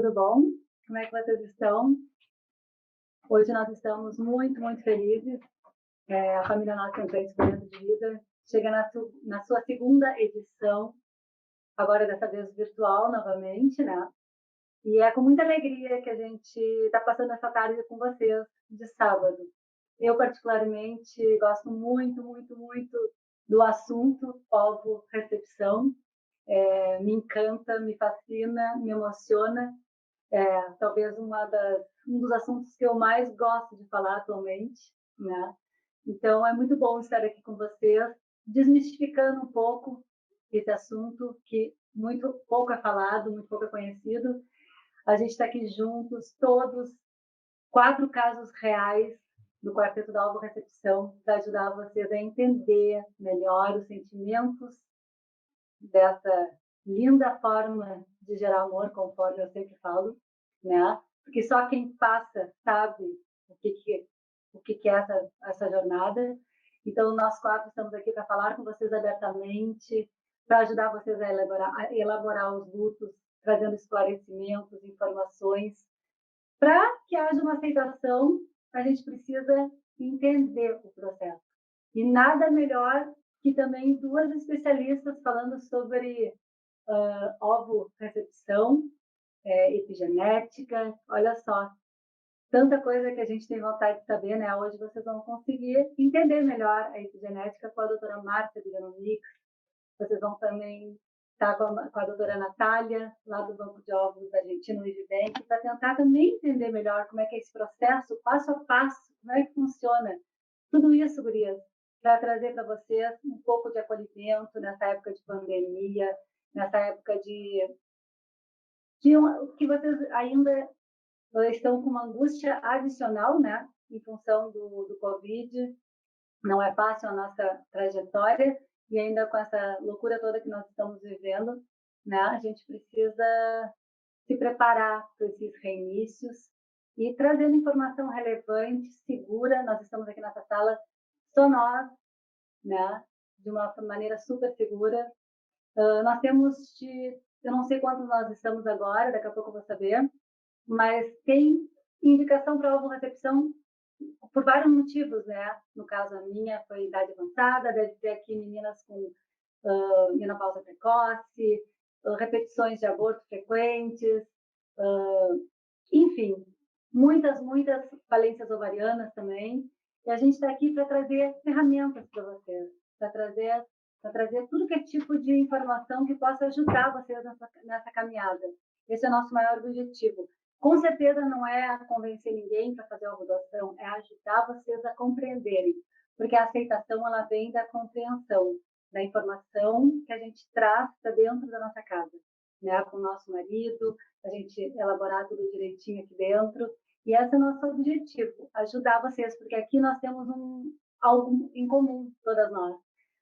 tudo bom? Como é que vocês estão? Hoje nós estamos muito, muito felizes. A família Nossa Entrante Experiência de Vida chega na sua segunda edição, agora dessa vez virtual novamente, né? E é com muita alegria que a gente está passando essa tarde com vocês de sábado. Eu, particularmente, gosto muito, muito, muito do assunto ovo-recepção. Me encanta, me fascina, me emociona. Talvez um dos assuntos que eu mais gosto de falar atualmente, né? Então, é muito bom estar aqui com vocês, desmistificando um pouco esse assunto que muito pouco é falado, muito pouco é conhecido. A gente está aqui juntos, todos, 4 casos reais do Quarteto da Alvo Recepção, para ajudar vocês a entender melhor os sentimentos dessa linda forma de gerar amor, conforme eu sempre falo, né? Porque só quem passa sabe o que é essa jornada. Então, nós 4 estamos aqui para falar com vocês abertamente, para ajudar vocês a elaborar os lutos, trazendo esclarecimentos, informações. Para que haja uma aceitação, a gente precisa entender o processo. E nada melhor que também 2 especialistas falando sobre ovo-recepção, epigenética. Olha só, tanta coisa que a gente tem vontade de saber, né? Hoje vocês vão conseguir entender melhor a epigenética com a doutora Márcia Biganomics. Vocês vão também estar com a doutora Natália, lá do Banco de Ovos Argentino Vivenc, para tentar também entender melhor como é que é esse processo, passo a passo, como é que funciona. Tudo isso, gurias, para trazer para vocês um pouco de acolhimento nessa época de pandemia, nessa época que vocês ainda estão com uma angústia adicional, né, em função do Covid. Não é fácil a nossa trajetória e ainda com essa loucura toda que nós estamos vivendo, né, a gente precisa se preparar para esses reinícios e trazendo informação relevante, segura. Nós estamos aqui nessa sala, só nós, né, de uma maneira super segura. Nós temos eu não sei quantos nós estamos agora, daqui a pouco eu vou saber, mas tem indicação para ovo-recepção por vários motivos, né? No caso, a minha foi idade avançada, deve ter aqui meninas com menopausa precoce, repetições de aborto frequentes, enfim, muitas, muitas falências ovarianas também. E a gente está aqui para trazer ferramentas para vocês, para trazer tudo que é tipo de informação que possa ajudar vocês nessa caminhada. Esse é o nosso maior objetivo. Com certeza não é convencer ninguém para fazer uma doação, é ajudar vocês a compreenderem, porque a aceitação ela vem da compreensão, da informação que a gente traz para dentro da nossa casa, né? Com o nosso marido, a gente elaborar tudo direitinho aqui dentro. E esse é o nosso objetivo, ajudar vocês, porque aqui nós temos algo em comum, todas nós,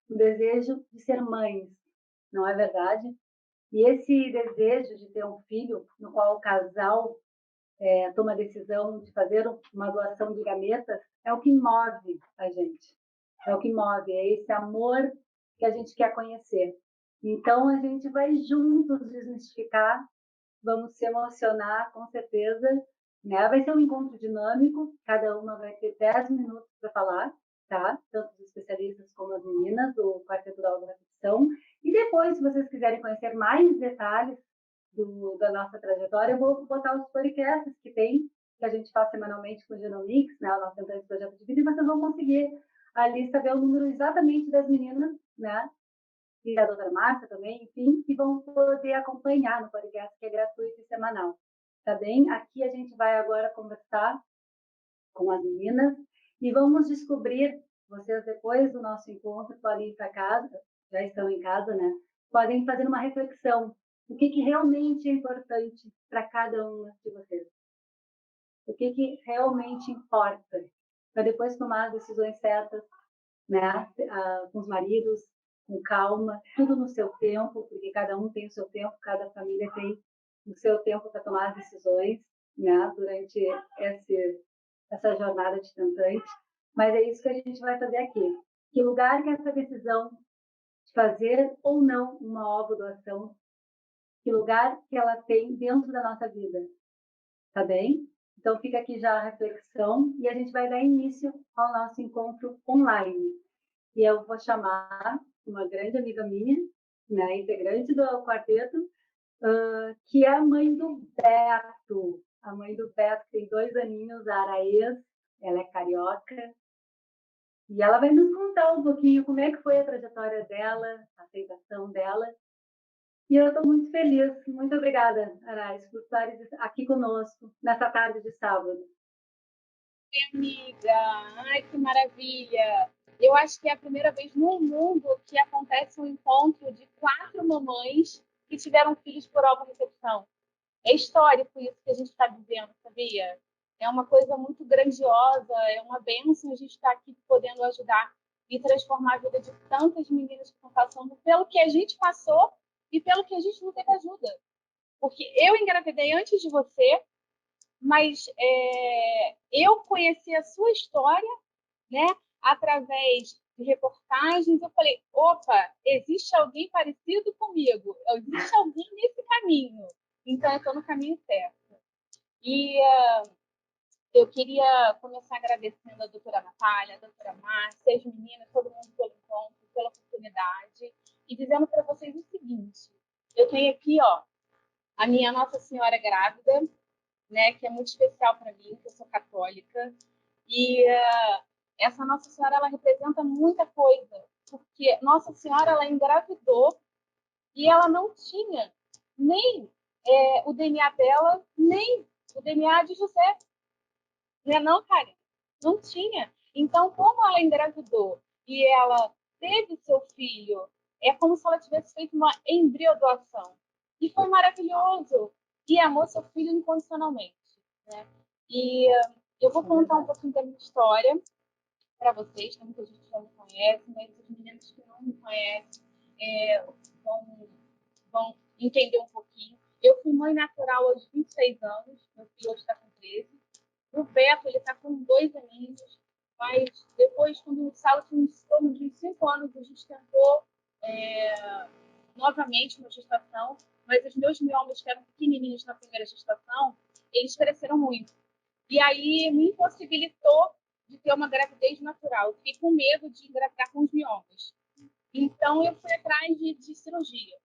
o desejo de ser mães, não é verdade? E esse desejo de ter um filho, no qual o casal toma a decisão de fazer uma doação de gametas, é o que move a gente. É o que move, é esse amor que a gente quer conhecer. Então, a gente vai juntos desmistificar, vamos se emocionar, com certeza. Né? Vai ser um encontro dinâmico, cada uma vai ter 10 minutos para falar, tá? Tanto os especialistas como as meninas do Quarteto da Alvo Recepção. E depois, se vocês quiserem conhecer mais detalhes da nossa trajetória, eu vou botar os podcasts que a gente faz semanalmente com o Genomics, né? O nosso projeto de vida, e vocês vão conseguir ali saber o número exatamente das meninas, né? E da doutora Márcia também, enfim, e vão poder acompanhar no podcast, que é gratuito e semanal. Tá bem? Aqui a gente vai agora conversar com as meninas e vamos descobrir, vocês depois do nosso encontro podem ir para casa, já estão em casa, né? Podem fazer uma reflexão. O que realmente é importante para cada uma de vocês? O que realmente importa? Para depois tomar as decisões certas, né? Com os maridos, com calma, tudo no seu tempo, porque cada um tem o seu tempo, cada família tem o seu tempo para tomar as decisões, né? Durante essa jornada de tentante. Mas é isso que a gente vai fazer aqui. Que lugar que essa decisão de fazer ou não uma ovo-doação que lugar que ela tem dentro da nossa vida, tá bem? Então fica aqui já a reflexão e a gente vai dar início ao nosso encontro online. E eu vou chamar uma grande amiga minha, né, integrante do quarteto, que é a mãe do Beto. A mãe do Beto tem 2 aninhos, a Araês, ela é carioca, e ela vai nos contar um pouquinho como é que foi a trajetória dela, a aceitação dela. E eu estou muito feliz. Muito obrigada, Araês, por estar aqui conosco nessa tarde de sábado. Amiga, ai que maravilha! Eu acho que é a primeira vez no mundo que acontece um encontro de 4 mamães que tiveram filhos por recepção. É histórico isso que a gente está vivendo, sabia? É uma coisa muito grandiosa, é uma bênção a gente estar aqui podendo ajudar e transformar a vida de tantas meninas que estão passando pelo que a gente passou e pelo que a gente não teve ajuda. Porque eu engravidei antes de você, mas eu conheci a sua história, né, através de reportagens. Eu falei, opa, existe alguém parecido comigo, existe alguém nesse caminho, então eu estou no caminho certo. E eu queria começar agradecendo a doutora Natália, a doutora Márcia, as meninas, todo mundo pelo encontro, pela oportunidade, e dizendo para vocês o seguinte, eu tenho aqui, ó, a minha Nossa Senhora grávida, né, que é muito especial para mim, que eu sou católica. E essa Nossa Senhora, ela representa muita coisa, porque Nossa Senhora, ela engravidou e ela não tinha nem o DNA dela, nem o DNA de José. Né, não, Karen? Não tinha. Então, como ela engravidou e ela teve seu filho, é como se ela tivesse feito uma embriodoação. E foi maravilhoso. E amou seu filho incondicionalmente. Né? E eu vou contar um pouquinho da minha história para vocês. Tem muita gente que já me conhece, mas os meninos que não me conhecem vão, vão entender um pouquinho. Eu fui mãe natural aos 26 anos. Meu filho hoje está com 13. O Beto, ele está com 2 aninhos, mas depois, quando o Saulo tinha em torno de 5 anos, a gente tentou novamente uma gestação, mas os meus miomas, que eram pequenininhos na primeira gestação, eles cresceram muito. E aí me impossibilitou de ter uma gravidez natural. Eu fiquei com medo de engravidar com os miomas. Então, eu fui atrás de cirurgia.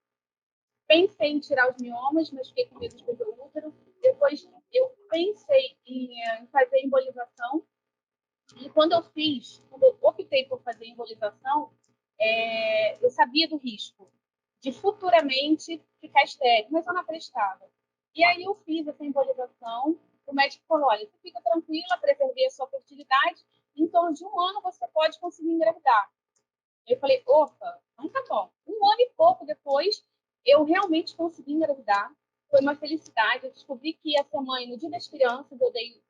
Pensei em tirar os miomas, mas fiquei com medo de perder o útero. Depois, eu pensei em fazer embolização. E quando eu optei por fazer embolização, eu sabia do risco de futuramente ficar estéril, mas eu não acreditava. E aí eu fiz essa embolização. O médico falou: olha, você fica tranquila, preservei a sua fertilidade, em torno de 1 ano você pode conseguir engravidar. Eu falei: opa, então tá bom. 1 ano e pouco depois, eu realmente consegui engravidar. Foi uma felicidade. Eu descobri que ia ser mãe no Dia das Crianças. Eu dei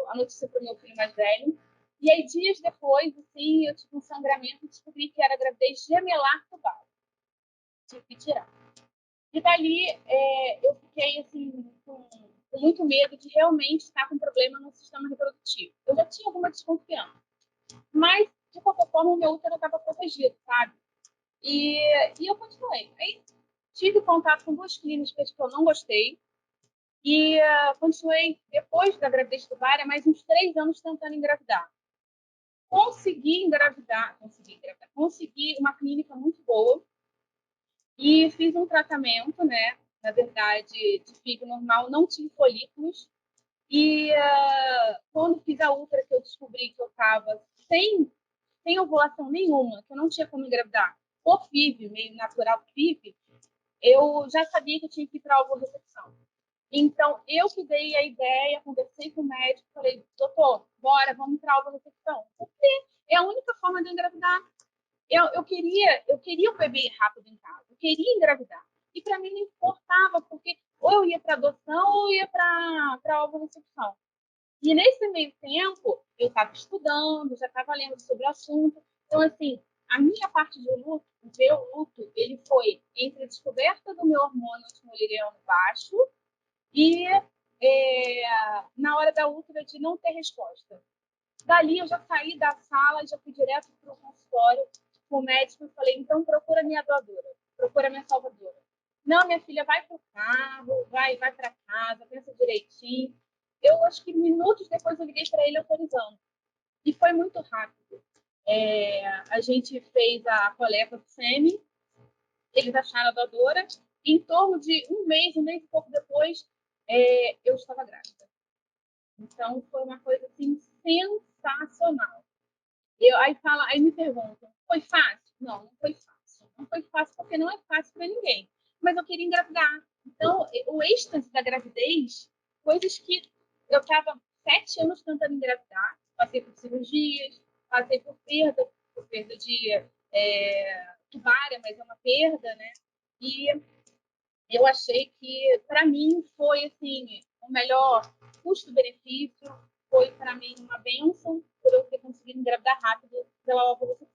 a notícia para o meu filho mais velho. E aí, dias depois, assim, eu tive um sangramento e descobri que era gravidez gemelar tubal. Tive que tirar. E dali, eu fiquei, assim, com muito medo de realmente estar com problema no sistema reprodutivo. Eu já tinha alguma desconfiança. Mas, de qualquer forma, o meu útero estava protegido, sabe? E eu continuei. Aí, tive contato com 2 clínicas que eu não gostei. E continuei, depois da gravidez tubular, mais uns 3 anos tentando engravidar. Consegui uma clínica muito boa e fiz um tratamento, né? Na verdade, de fibra normal, não tive folículos. E quando fiz a ultra, que eu descobri que eu estava sem ovulação nenhuma, que eu não tinha como engravidar, por FIV, meio natural FIV, eu já sabia que eu tinha que ir para a ovorecepção. Então, eu que dei a ideia, conversei com o médico, falei: doutor, bora, vamos para a ovorecepção. Porque é a única forma de eu engravidar. Eu queria um bebê rápido em casa, eu queria engravidar. E para mim não importava, porque ou eu ia para adoção ou eu ia para a ovorecepção. E nesse meio tempo, eu estava estudando, já estava lendo sobre o assunto. Então, assim, a minha parte de luto, o meu luto, ele foi entre a descoberta do meu hormônio antimoleriano baixo e na hora da ultra de não ter resposta. Dali eu já saí da sala, já fui direto para o consultório com o médico e falei: então procura minha doadora, procura minha salvadora. não, minha filha, vai para o carro, vai para casa, pensa direitinho. Eu acho que minutos depois eu liguei para ele autorizando. E foi muito rápido. A gente fez a coleta do sêmen, eles acharam a doadora. Em torno de um mês e pouco depois, eu estava grávida. Então, foi uma coisa assim, sensacional. Aí me perguntam, foi fácil? Não, não foi fácil. Não foi fácil porque não é fácil para ninguém. Mas eu queria engravidar. Então, o êxtase da gravidez, coisas que eu estava 7 anos tentando engravidar, passei por cirurgias, passei por perda de tubária, mas é uma perda, né? E eu achei que, para mim, foi assim, o melhor custo-benefício, foi para mim uma bênção por eu ter conseguido engravidar rápido pela ovulação.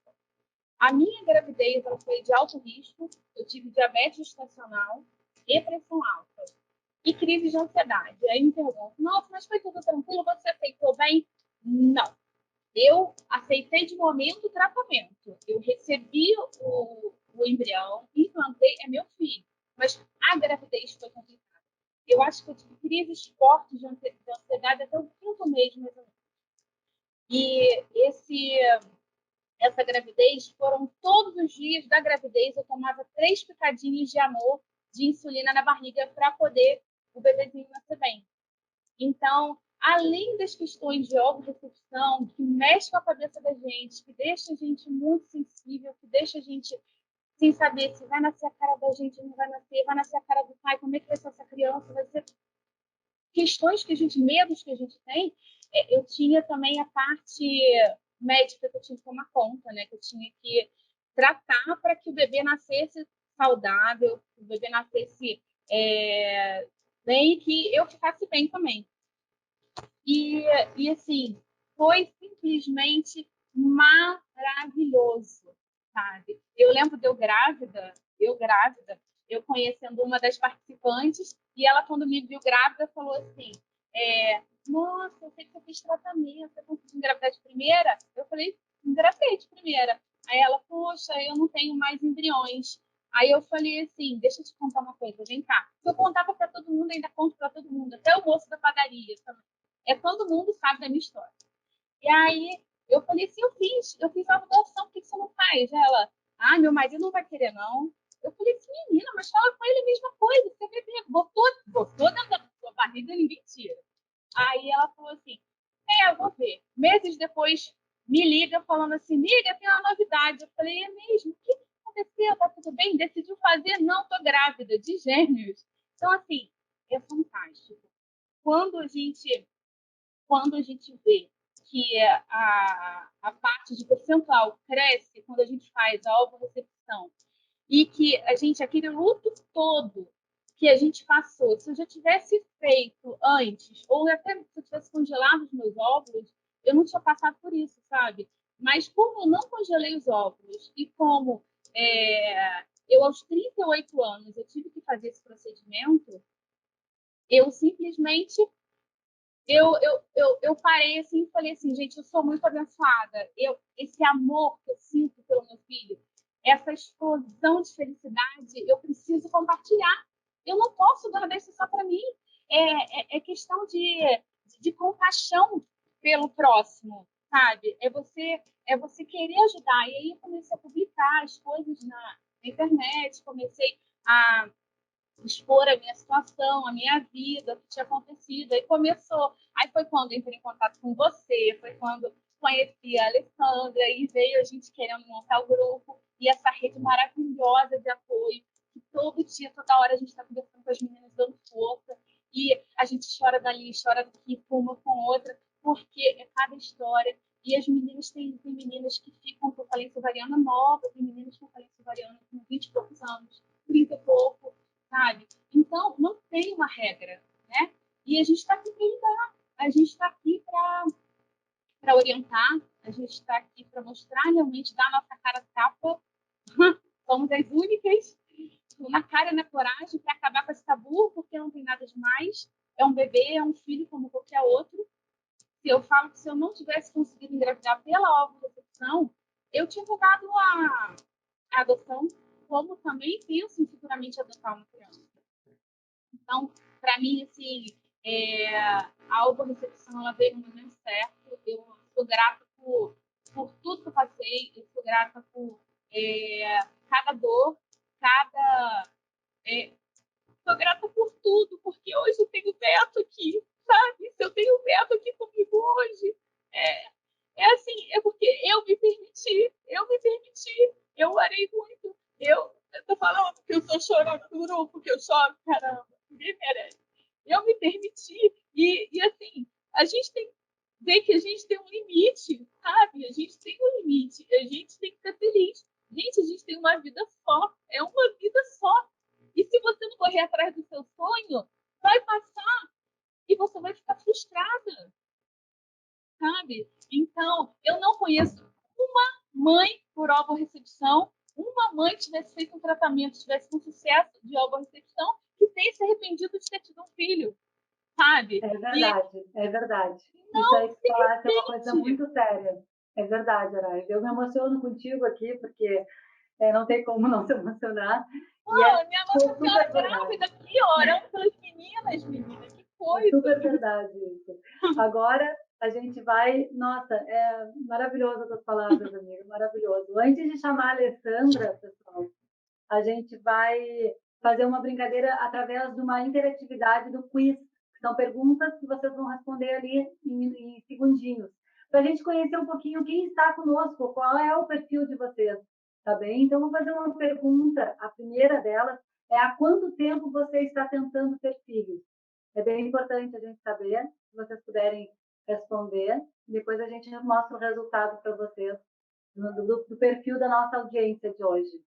A minha gravidez ela foi de alto risco, eu tive diabetes gestacional e pressão alta e crise de ansiedade. Aí me perguntam, nossa, mas foi tudo tranquilo, você aceitou bem? Não. Eu aceitei de momento o tratamento. Eu recebi o embrião, implantei, é meu filho. Mas a gravidez foi complicada. Eu acho que eu tive crises fortes de ansiedade até o 5º mês, mais ou menos. E essa gravidez, foram todos os dias da gravidez, eu tomava 3 picadinhas de amor de insulina na barriga para poder o bebezinho nascer bem. Então, além das questões de recepção, que mexe com a cabeça da gente, que deixa a gente muito sensível, que deixa a gente sem saber se vai nascer a cara da gente ou não vai nascer a cara do pai, como é que vai ser essa criança, vai ser questões que a gente, medos que a gente tem. Eu tinha também a parte médica que eu tinha que tomar conta, né? Que eu tinha que tratar para que o bebê nascesse saudável, que o bebê nascesse bem e que eu ficasse bem também. E assim, foi simplesmente maravilhoso, sabe? Eu lembro de eu grávida, eu conhecendo uma das participantes, e ela, quando me viu grávida, falou assim: nossa, eu sei que você fez tratamento, você conseguiu engravidar de primeira? Eu falei: engravidei de primeira. Aí ela, poxa, eu não tenho mais embriões. Aí eu falei assim: deixa eu te contar uma coisa, vem cá. Eu contava para todo mundo, ainda conto para todo mundo, até o moço da padaria também. Todo mundo sabe da minha história. E aí eu falei assim: eu fiz uma doação, por que você não faz? Ela, meu marido não vai querer, não. Eu falei assim: menina, mas fala com ele a mesma coisa, você bebê, botou dentro da sua barriga, ninguém tira. Aí ela falou assim: eu vou ver. Meses depois, me liga falando assim: amiga, tem uma novidade. Eu falei: é mesmo? O que aconteceu? Tá tudo bem? Decidiu fazer? Não, tô grávida, de gêmeos. Então, assim, é fantástico. Quando a gente vê que a parte de percentual cresce quando a gente faz a ovorecepção e que a gente, aquele luto todo que a gente passou, se eu já tivesse feito antes, ou até se eu tivesse congelado os meus óvulos, eu não tinha passado por isso, sabe? Mas como eu não congelei os óvulos e como eu, aos 38 anos, eu tive que fazer esse procedimento, eu simplesmente eu parei assim e falei assim: gente, eu sou muito abençoada. Esse amor que eu sinto pelo meu filho, essa explosão de felicidade, eu preciso compartilhar. Eu não posso guardar isso só para mim. É questão de compaixão pelo próximo, sabe? É você querer ajudar. E aí eu comecei a publicar as coisas na internet, comecei a expor a minha situação, a minha vida, o que tinha acontecido. Aí começou. Aí foi quando entrei em contato com você, foi quando conheci a Alessandra e veio a gente querendo montar o grupo e essa rede maravilhosa de apoio, que todo dia, toda hora a gente está conversando com as meninas, dando força, e a gente chora dali, chora daqui, uma com outra, porque é cada história. E as meninas, tem meninas que ficam com falência ovariana nova, tem meninas com falência ovariana com 20 e poucos anos, 30 e pouco, sabe? Então, não tem uma regra, né? E a gente está aqui para ajudar, a gente está aqui para orientar, a gente está aqui para mostrar realmente, dar a nossa cara a tapa. Somos as únicas na cara e na coragem para acabar com esse tabu, porque não tem nada demais. É um bebê, é um filho como qualquer outro. Se eu falo que se eu não tivesse conseguido engravidar pela ovorecepção, eu tinha dado a adoção. como também pensam futuramente adotar uma criança. Então, para mim, assim, a ovorecepção ela veio no momento certo. Eu sou grata por tudo que eu passei, eu sou grata por cada dor, cada. Sou grata por tudo, porque hoje eu tenho o Beto aqui, sabe? Se eu tenho o Beto aqui comigo hoje, assim, é porque eu me permiti, eu orei muito. Eu tô falando que eu tô chorando no grupo, que eu choro, caramba, ninguém merece. Eu me permiti, e assim, a gente tem que ver que a gente tem um limite, sabe? A gente tem um limite, a gente tem que ser feliz. Gente, a gente tem uma vida só, é uma vida só. E se você não correr atrás do seu sonho, vai passar e você vai ficar frustrada, sabe? Então, eu não conheço uma mãe por ovorecepção, uma mãe que tivesse feito um tratamento, tivesse um sucesso de ovorecepção, que tenha se arrependido de ter tido um filho, sabe? É verdade, é verdade. Isso Não aí que se tu falaste é uma coisa arrepende. muito séria. É verdade, Araia. Eu me emociono contigo aqui, porque não tem como não se emocionar. E é Minha Nossa Senhora super verdade. grávida aqui, orando pelas meninas, menina, que É coisa. super verdade isso. Agora a gente vai. Nossa, é maravilhoso as tuas palavras, amiga, maravilhoso. Antes de chamar a Alessandra, pessoal, a gente vai fazer uma brincadeira através de uma interatividade do quiz. São perguntas que vocês vão responder ali em segundinhos. Para a gente conhecer um pouquinho quem está conosco, qual é o perfil de vocês, tá bem? Então, vou fazer uma pergunta. A primeira delas é: há quanto tempo você está tentando ter filhos? É bem importante a gente saber, se vocês puderem responder. Depois a gente mostra o resultado para vocês do perfil da nossa audiência de hoje.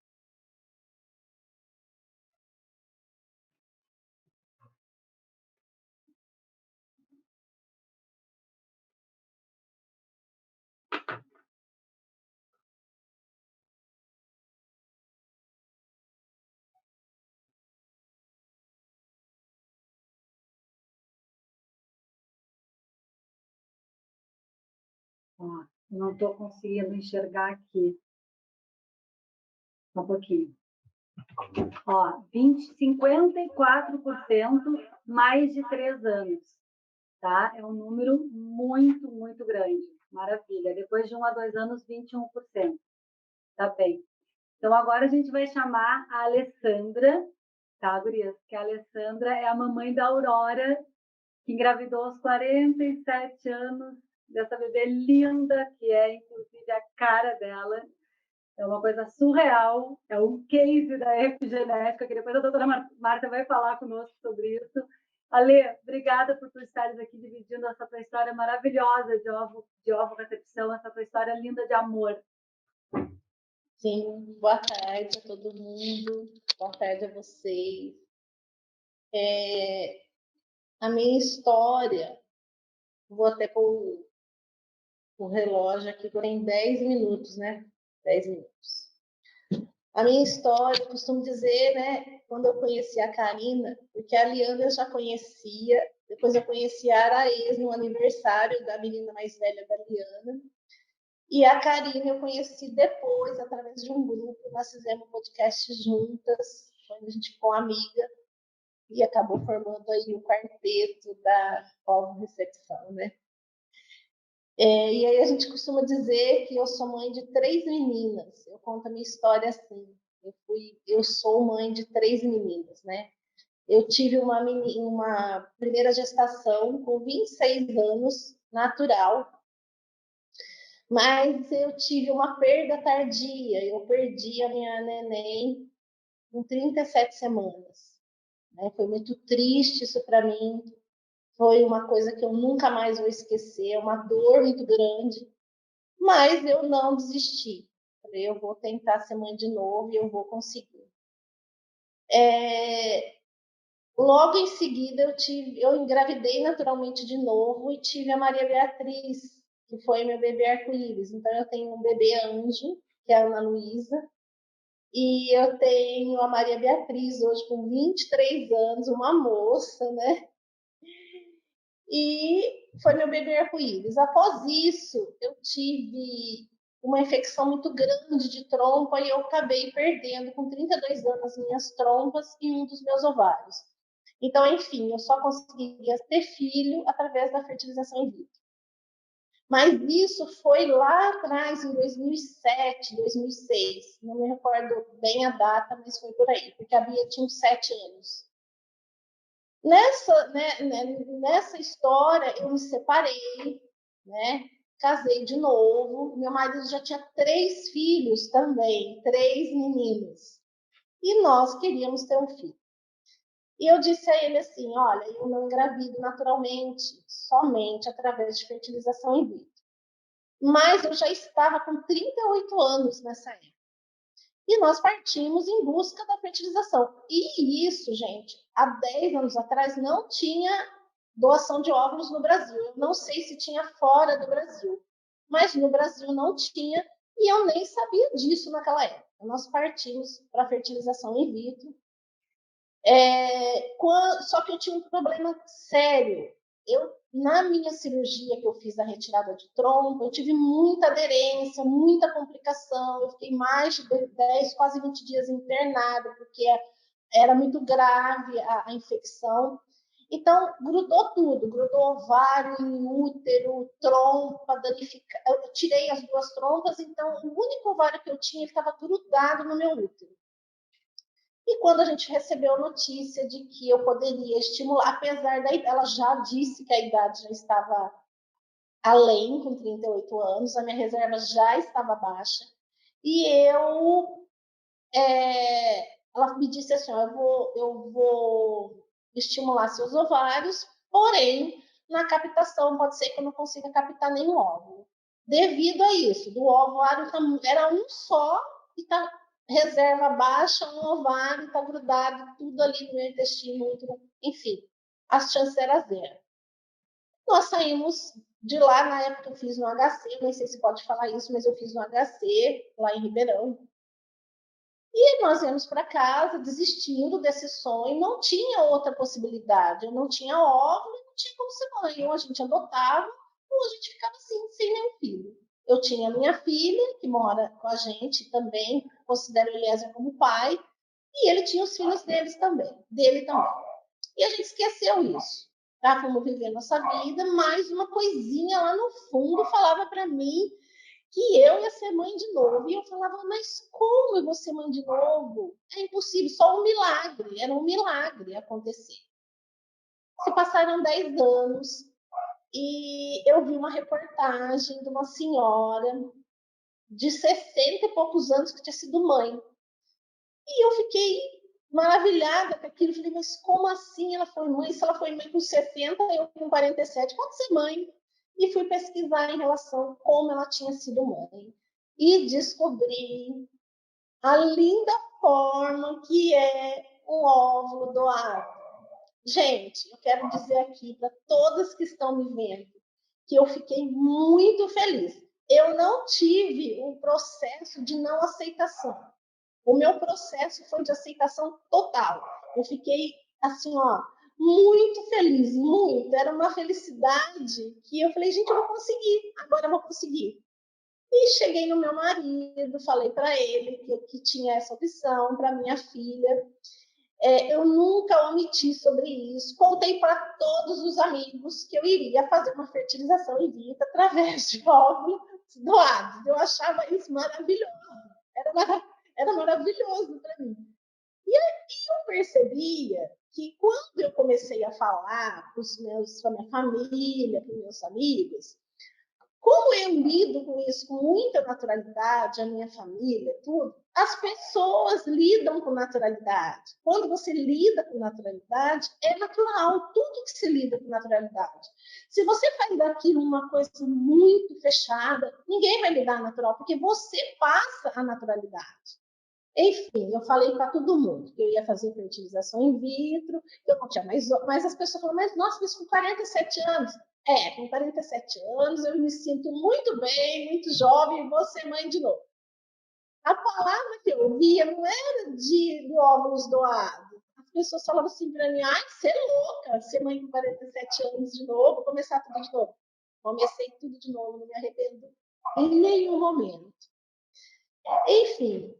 Ó, não estou conseguindo enxergar aqui. Um pouquinho. Ó, 54% mais de 3 anos, tá? É um número muito, muito grande. Maravilha. Depois de 1 a 2 anos, 21%. Tá bem. Então, agora a gente vai chamar a Alessandra, tá, gurias? Que a Alessandra é a mamãe da Aurora, que engravidou aos 47 anos, dessa bebê linda, que é, inclusive, a cara dela. É uma coisa surreal, é um case da epigenética, que depois a doutora Marta vai falar conosco sobre isso. Ale, obrigada por tu estares aqui dividindo essa tua história maravilhosa de ovo recepção, essa tua história linda de amor. Sim, boa tarde a todo mundo, boa tarde a vocês. A minha história, vou até pôr o relógio aqui, tem 10 minutos, né? 10 minutos. A minha história, eu costumo dizer, né? Quando eu conheci a Karina, porque a Liana eu já conhecia, depois eu conheci a Araês no aniversário da menina mais velha da Liana. E a Karina eu conheci depois, através de um grupo, nós fizemos um podcast juntas, quando a gente ficou amiga, e acabou formando aí o quarteto da recepção, né? E aí a gente costuma dizer que eu sou mãe de 3 meninas. Eu conto a minha história assim. Eu sou mãe de 3 meninas, né? Eu tive uma primeira gestação com 26 anos, natural, mas eu tive uma perda tardia. Eu perdi a minha neném com 37 semanas. Né? Foi muito triste isso para mim. Foi uma coisa que eu nunca mais vou esquecer, uma dor muito grande. Mas eu não desisti. Falei, eu vou tentar ser mãe de novo e eu vou conseguir. Logo em seguida eu engravidei naturalmente de novo e tive a Maria Beatriz, que foi meu bebê arco-íris. Então eu tenho um bebê anjo, que é a Ana Luísa, e eu tenho a Maria Beatriz hoje com 23 anos, uma moça, né? E foi meu bebê arco-íris. Após isso, eu tive uma infecção muito grande de trompa e eu acabei perdendo com 32 anos as minhas trompas e um dos meus ovários. Então, enfim, eu só conseguiria ter filho através da fertilização in vitro. Mas isso foi lá atrás, em 2007, 2006. Não me recordo bem a data, mas foi por aí, porque a Bia tinha uns 7 anos. Nessa história, eu me separei, né? Casei de novo. Meu marido já tinha 3 filhos também, 3 meninos. E nós queríamos ter um filho. E eu disse a ele assim, olha, eu não engravido naturalmente, somente através de fertilização in vitro. Mas eu já estava com 38 anos nessa época. E nós partimos em busca da fertilização. E isso, gente, há 10 anos atrás não tinha doação de óvulos no Brasil. Eu não sei se tinha fora do Brasil, mas no Brasil não tinha e eu nem sabia disso naquela época. Nós partimos para a fertilização in vitro. Só que eu tinha um problema sério. Na minha cirurgia que eu fiz da retirada de trompa, eu tive muita aderência, muita complicação. Eu fiquei mais de 10, quase 20 dias internada, porque era muito grave a infecção. Então, grudou tudo, grudou ovário, útero, trompa, danificada. Eu tirei as 2 trompas, então o único ovário que eu tinha estava grudado no meu útero. E quando a gente recebeu a notícia de que eu poderia estimular, apesar da idade, ela já disse que a idade já estava além, com 38 anos, a minha reserva já estava baixa, e ela me disse assim, eu vou estimular seus ovários, porém, na captação pode ser que eu não consiga captar nenhum óvulo. Devido a isso, do ovário era um só e está reserva baixa, um ovário, está grudado, tudo ali no meu intestino, enfim, as chances eram 0. Nós saímos de lá, na época eu fiz no HC, nem sei se pode falar isso, mas eu fiz no HC, lá em Ribeirão. E nós viemos para casa, desistindo desse sonho, não tinha outra possibilidade, eu não tinha óvulo, não tinha como ser mãe, ou a gente adotava, ou a gente ficava assim, sem nenhum filho. Eu tinha a minha filha, que mora com a gente também, considero o Eliezer como pai, e ele tinha os filhos dele também. E a gente esqueceu isso. Tá? Fomos viver nossa vida, mas uma coisinha lá no fundo falava para mim que eu ia ser mãe de novo. E eu falava, mas como eu vou ser mãe de novo? É impossível, só um milagre, era um milagre acontecer. Se passaram 10 anos e eu vi uma reportagem de uma senhora de 60 e poucos anos que tinha sido mãe. E eu fiquei maravilhada com aquilo. Falei, mas como assim ela foi mãe? Se ela foi mãe com 60, eu com 47, pode ser mãe. E fui pesquisar em relação a como ela tinha sido mãe. E descobri a linda forma que é um óvulo doado. Gente, eu quero dizer aqui para todas que estão me vendo que eu fiquei muito feliz. Eu não tive um processo de não aceitação. O meu processo foi de aceitação total. Eu fiquei assim, ó, muito feliz, muito. Era uma felicidade que eu falei, gente, eu vou conseguir, agora eu vou conseguir. E cheguei no meu marido, falei para ele que tinha essa opção para minha filha. Eu nunca omiti sobre isso. Contei para todos os amigos que eu iria fazer uma fertilização in vitro através de óvulos doados. Eu achava isso maravilhoso. Era maravilhoso para mim. E aí eu percebia que quando eu comecei a falar para a minha família, para os meus amigos, como eu lido com isso com muita naturalidade, a minha família, tudo, as pessoas lidam com naturalidade. Quando você lida com naturalidade, é natural, tudo que se lida com naturalidade. Se você faz daquilo uma coisa muito fechada, ninguém vai lidar natural, porque você passa a naturalidade. Enfim, eu falei para todo mundo que eu ia fazer fertilização in vitro, que eu não tinha mais. Mas as pessoas falaram, mas nossa, mas com 47 anos. Com 47 anos eu me sinto muito bem, muito jovem, e vou ser mãe de novo. A palavra que eu ouvia não era de óvulos doados. As pessoas falavam assim para mim, ai, você é louca, ser mãe com 47 anos de novo, começar tudo de novo. Comecei tudo de novo, não me arrependo em nenhum momento. Enfim,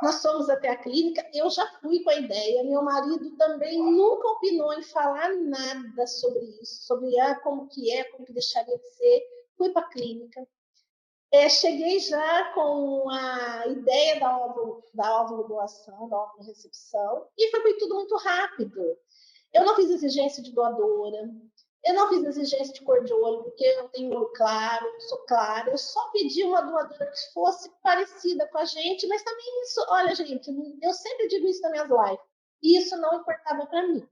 nós fomos até a clínica, eu já fui com a ideia, meu marido também nunca opinou em falar nada sobre isso, sobre como que deixaria de ser. Fui para a clínica, cheguei já com a ideia da óvulo doação, da óvulo recepção, e foi tudo muito rápido. Eu não fiz exigência de doadora, eu não fiz exigência de cor de olho, porque eu tenho olho claro, sou clara. Eu só pedi uma doadora que fosse parecida com a gente, mas também isso, olha, gente, eu sempre digo isso nas minhas lives, e isso não importava para mim.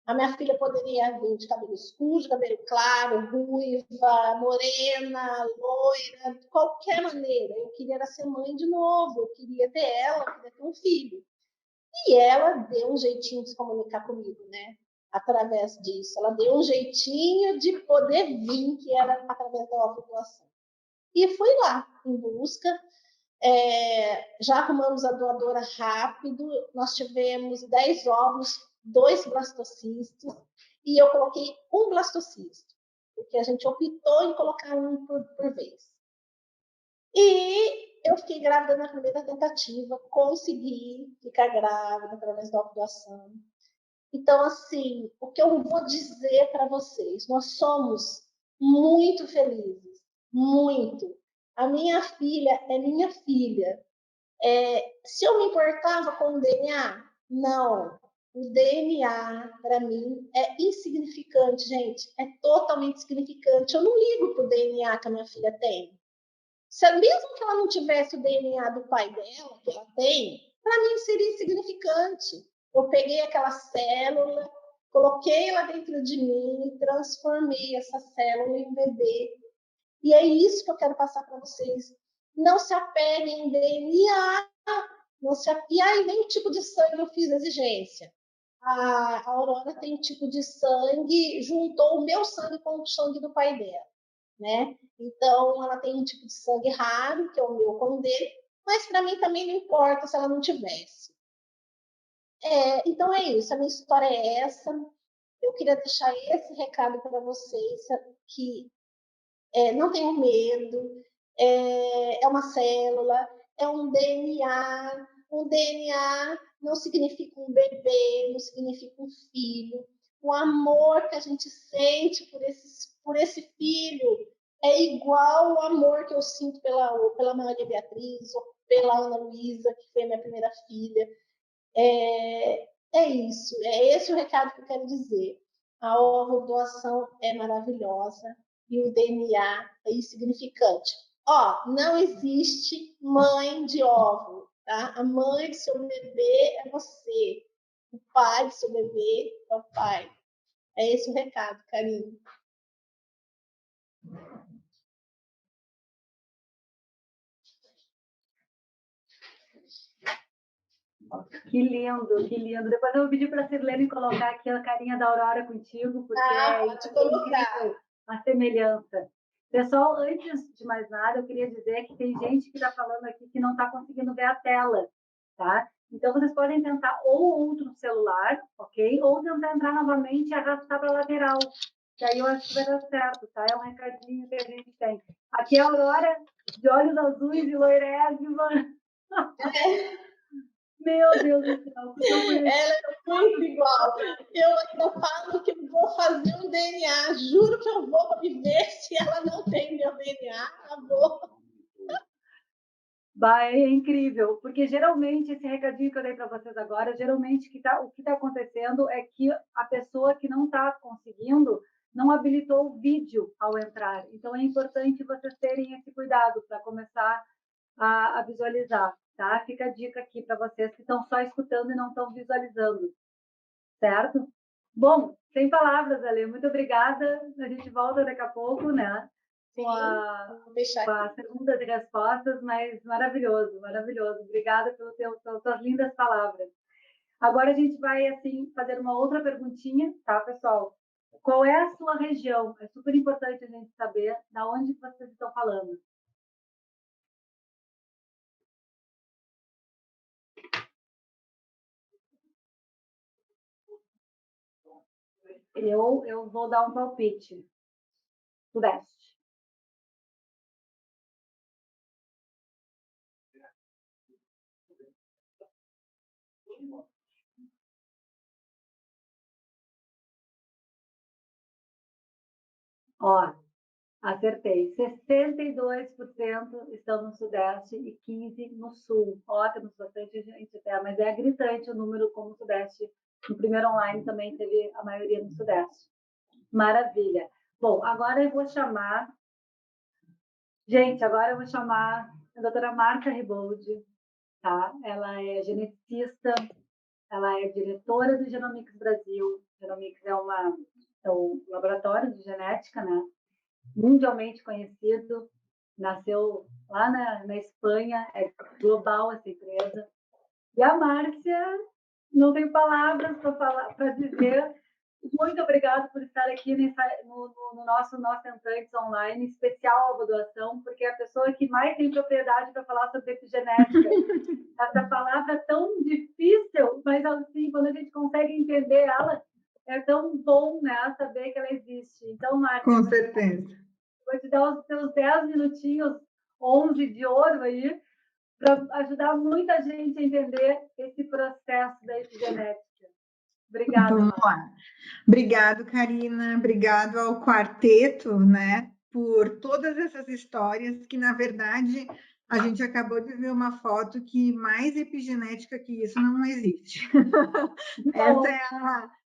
A minha filha poderia vir de cabelo escuro, de cabelo claro, ruiva, morena, loira, de qualquer maneira. Eu queria ser mãe de novo, eu queria ter ela, eu queria ter um filho. E ela deu um jeitinho de se comunicar comigo, né? Através disso. Ela deu um jeitinho de poder vir, que era através da ovulação. E fui lá, em busca. Já arrumamos a doadora rápido. Nós tivemos 10 óvulos, 2 blastocistos, e eu coloquei um blastocisto, porque a gente optou em colocar um por vez. E eu fiquei grávida na primeira tentativa, consegui ficar grávida através da ovulação. Então, assim, o que eu vou dizer para vocês, nós somos muito felizes, muito. A minha filha é minha filha. Se eu me importava com o DNA, não. O DNA, para mim, é insignificante, gente. É totalmente insignificante. Eu não ligo para o DNA que a minha filha tem. Mesmo que ela não tivesse o DNA do pai dela, que ela tem, para mim seria insignificante. Eu peguei aquela célula, coloquei lá dentro de mim, transformei essa célula em bebê. E é isso que eu quero passar para vocês. Não se apeguem em DNA. E aí vem o tipo de sangue, eu fiz exigência. A Aurora tem um tipo de sangue, juntou o meu sangue com o sangue do pai dela, né? Então, ela tem um tipo de sangue raro, que é o meu com o dele, mas para mim também não importa se ela não tivesse. Então é isso, a minha história é essa. Eu queria deixar esse recado para vocês, que não tenham medo, é uma célula, é um DNA. Um DNA não significa um bebê, não significa um filho. O amor que a gente sente por esse filho é igual ao amor que eu sinto pela Maria Beatriz ou pela Ana Luísa, que foi a minha primeira filha. É isso, é esse o recado que eu quero dizer. A doação é maravilhosa e o DNA é insignificante. Não existe mãe de óvulo, tá? A mãe do seu bebê é você. O pai do seu bebê é o pai. É esse o recado, carinho. Que lindo, que lindo. Depois eu vou pedir para a Sirlene colocar aqui a carinha da Aurora contigo, porque é incrível a semelhança. Pessoal, antes de mais nada, eu queria dizer que tem gente que está falando aqui que não está conseguindo ver a tela, tá? Então, vocês podem tentar ou outro celular, ok? Ou tentar entrar novamente e arrastar para a lateral, que aí eu acho que vai dar certo, tá? É um recadinho que a gente tem. Aqui é a Aurora, de olhos azuis e loirésima. Meu Deus do céu, ela é muito igual. Eu ainda falo que vou fazer um DNA. Juro que eu vou me ver se ela não tem meu DNA. Acabou. É incrível, porque geralmente esse recadinho que eu dei para vocês agora, geralmente o que está acontecendo é que a pessoa que não está conseguindo não habilitou o vídeo ao entrar. Então é importante vocês terem esse cuidado para começar a visualizar, tá? Fica a dica aqui para vocês que estão só escutando e não estão visualizando, certo? Bom, sem palavras, Ale, muito obrigada. A gente volta daqui a pouco, né? Com as perguntas e respostas, mas maravilhoso, maravilhoso. Obrigada pelas suas lindas palavras. Agora a gente vai assim fazer uma outra perguntinha, tá, pessoal? Qual é a sua região? É super importante a gente saber da onde vocês estão falando. Eu vou dar um palpite. Sudeste. Ó, acertei. 62% estão no Sudeste e 15% no Sul. Ó, temos bastante gente até, mas é gritante o número como o Sudeste. No primeiro online também teve a maioria no Sudeste. Maravilha. Bom, agora eu vou chamar... Gente, agora eu vou chamar a doutora Marta Riboldi, tá? Ela é geneticista, ela é diretora do Genomics Brasil. Genomics é um laboratório de genética, né? Mundialmente conhecido, nasceu lá na Espanha, é global essa empresa. E a Márcia, não tenho palavras para dizer. Muito obrigada por estar aqui no nosso Entantes Online, especial Alba Doação, porque é a pessoa que mais tem propriedade para falar sobre epigenética. Essa palavra é tão difícil, mas assim, quando a gente consegue entender ela, é tão bom, né, saber que ela existe. Então, Márcia, com certeza. Vou te dar os seus 10 minutinhos, 11 de ouro aí, para ajudar muita gente a entender esse processo da epigenética. Obrigada. Vamos lá. Obrigado, Karina. Obrigado ao quarteto, né, por todas essas histórias que, na verdade, a gente acabou de ver uma foto que mais epigenética que isso não existe.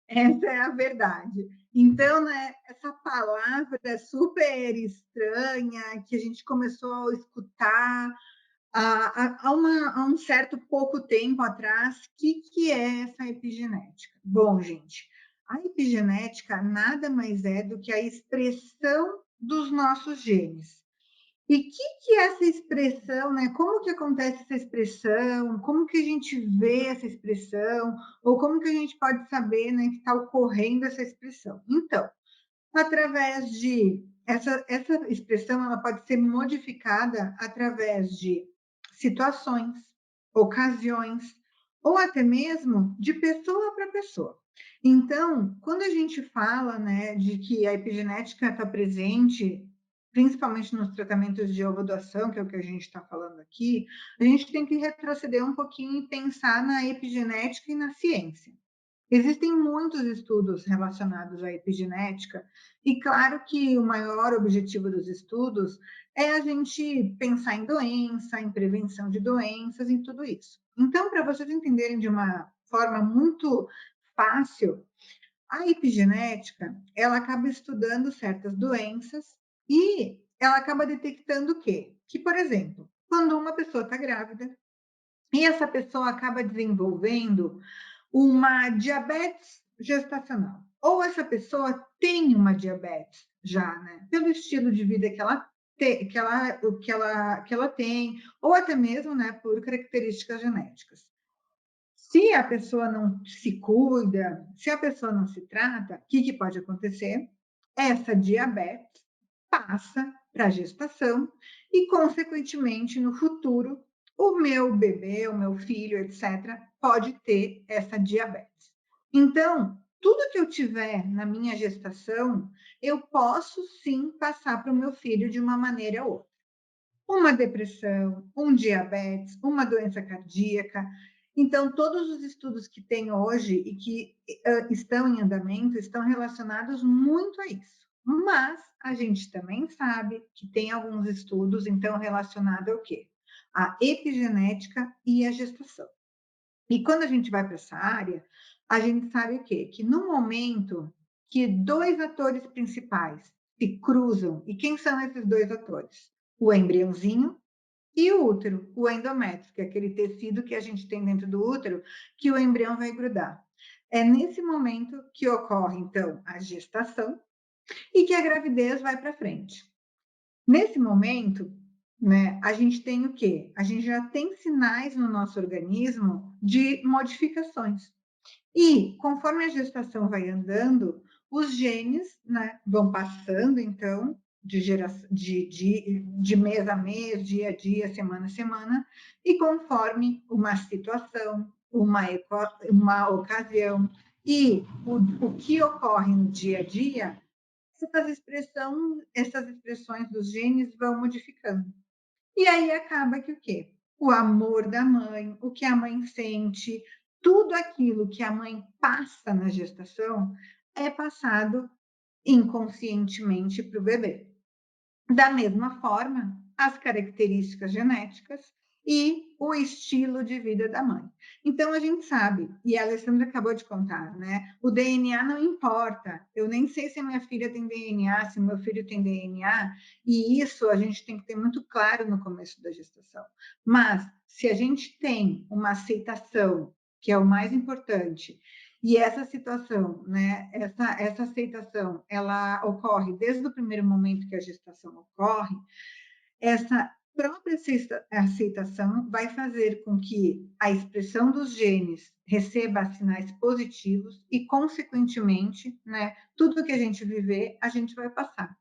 Essa é a verdade. Então, né, essa palavra super estranha que a gente começou a escutar há um certo pouco tempo atrás, o que é essa epigenética? Bom, gente, a epigenética nada mais é do que a expressão dos nossos genes. E o que é essa expressão, né? Como que acontece essa expressão? Como que a gente vê essa expressão? Ou como que a gente pode saber, né, que está ocorrendo essa expressão? Então, através de... Essa expressão ela pode ser modificada através de situações, ocasiões, ou até mesmo de pessoa para pessoa. Então, quando a gente fala, né, de que a epigenética está presente, principalmente nos tratamentos de ovodoação, que é o que a gente está falando aqui, a gente tem que retroceder um pouquinho e pensar na epigenética e na ciência. Existem muitos estudos relacionados à epigenética, e claro que o maior objetivo dos estudos é a gente pensar em doença, em prevenção de doenças, em tudo isso. Então, para vocês entenderem de uma forma muito fácil, a epigenética, ela acaba estudando certas doenças e ela acaba detectando o quê? Que, por exemplo, quando uma pessoa está grávida e essa pessoa acaba desenvolvendo uma diabetes gestacional, ou essa pessoa tem uma diabetes já, né? Pelo estilo de vida que ela tem, ou até mesmo, né, por características genéticas. Se a pessoa não se cuida, se a pessoa não se trata, o que pode acontecer? Essa diabetes passa para a gestação e, consequentemente, no futuro, o meu bebê, o meu filho, etc., pode ter essa diabetes. Então, tudo que eu tiver na minha gestação, eu posso sim passar para o meu filho de uma maneira ou outra. Uma depressão, um diabetes, uma doença cardíaca. Então, todos os estudos que tem hoje e que estão em andamento estão relacionados muito a isso. Mas a gente também sabe que tem alguns estudos, então, relacionados ao quê? A epigenética e a gestação. E quando a gente vai para essa área, a gente sabe o quê? Que no momento que dois atores principais se cruzam, e quem são esses dois atores? O embriãozinho e o útero, o endométrio, que é aquele tecido que a gente tem dentro do útero, que o embrião vai grudar. É nesse momento que ocorre, então, a gestação e que a gravidez vai para frente. Nesse momento, né, a gente tem o quê? A gente já tem sinais no nosso organismo de modificações. E, conforme a gestação vai andando, os genes, né, vão passando, então, de mês a mês, dia a dia, semana a semana, e conforme uma situação, uma ocasião e o que ocorre no dia a dia, essas expressões dos genes vão modificando. E aí acaba que o quê? O amor da mãe, o que a mãe sente, tudo aquilo que a mãe passa na gestação é passado inconscientemente para o bebê. Da mesma forma, as características genéticas e o estilo de vida da mãe. Então, a gente sabe, e a Alessandra acabou de contar, né? O DNA não importa. Eu nem sei se a minha filha tem DNA, se o meu filho tem DNA, e isso a gente tem que ter muito claro no começo da gestação. Mas, se a gente tem uma aceitação, que é o mais importante, e essa situação, né, essa aceitação, ela ocorre desde o primeiro momento que a gestação ocorre, essa própria aceitação vai fazer com que a expressão dos genes receba sinais positivos e, consequentemente, né, tudo que a gente viver, a gente vai passar.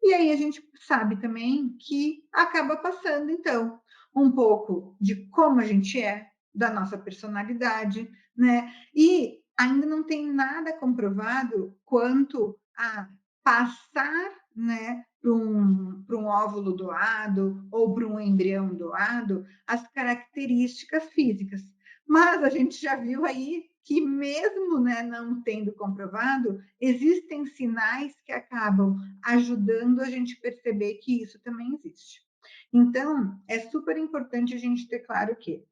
E aí a gente sabe também que acaba passando, então, um pouco de como a gente é, da nossa personalidade, né? E ainda não tem nada comprovado quanto a passar, né, para um óvulo doado ou para um embrião doado as características físicas. Mas a gente já viu aí que mesmo, né, não tendo comprovado, existem sinais que acabam ajudando a gente perceber que isso também existe. Então, é super importante a gente ter claro que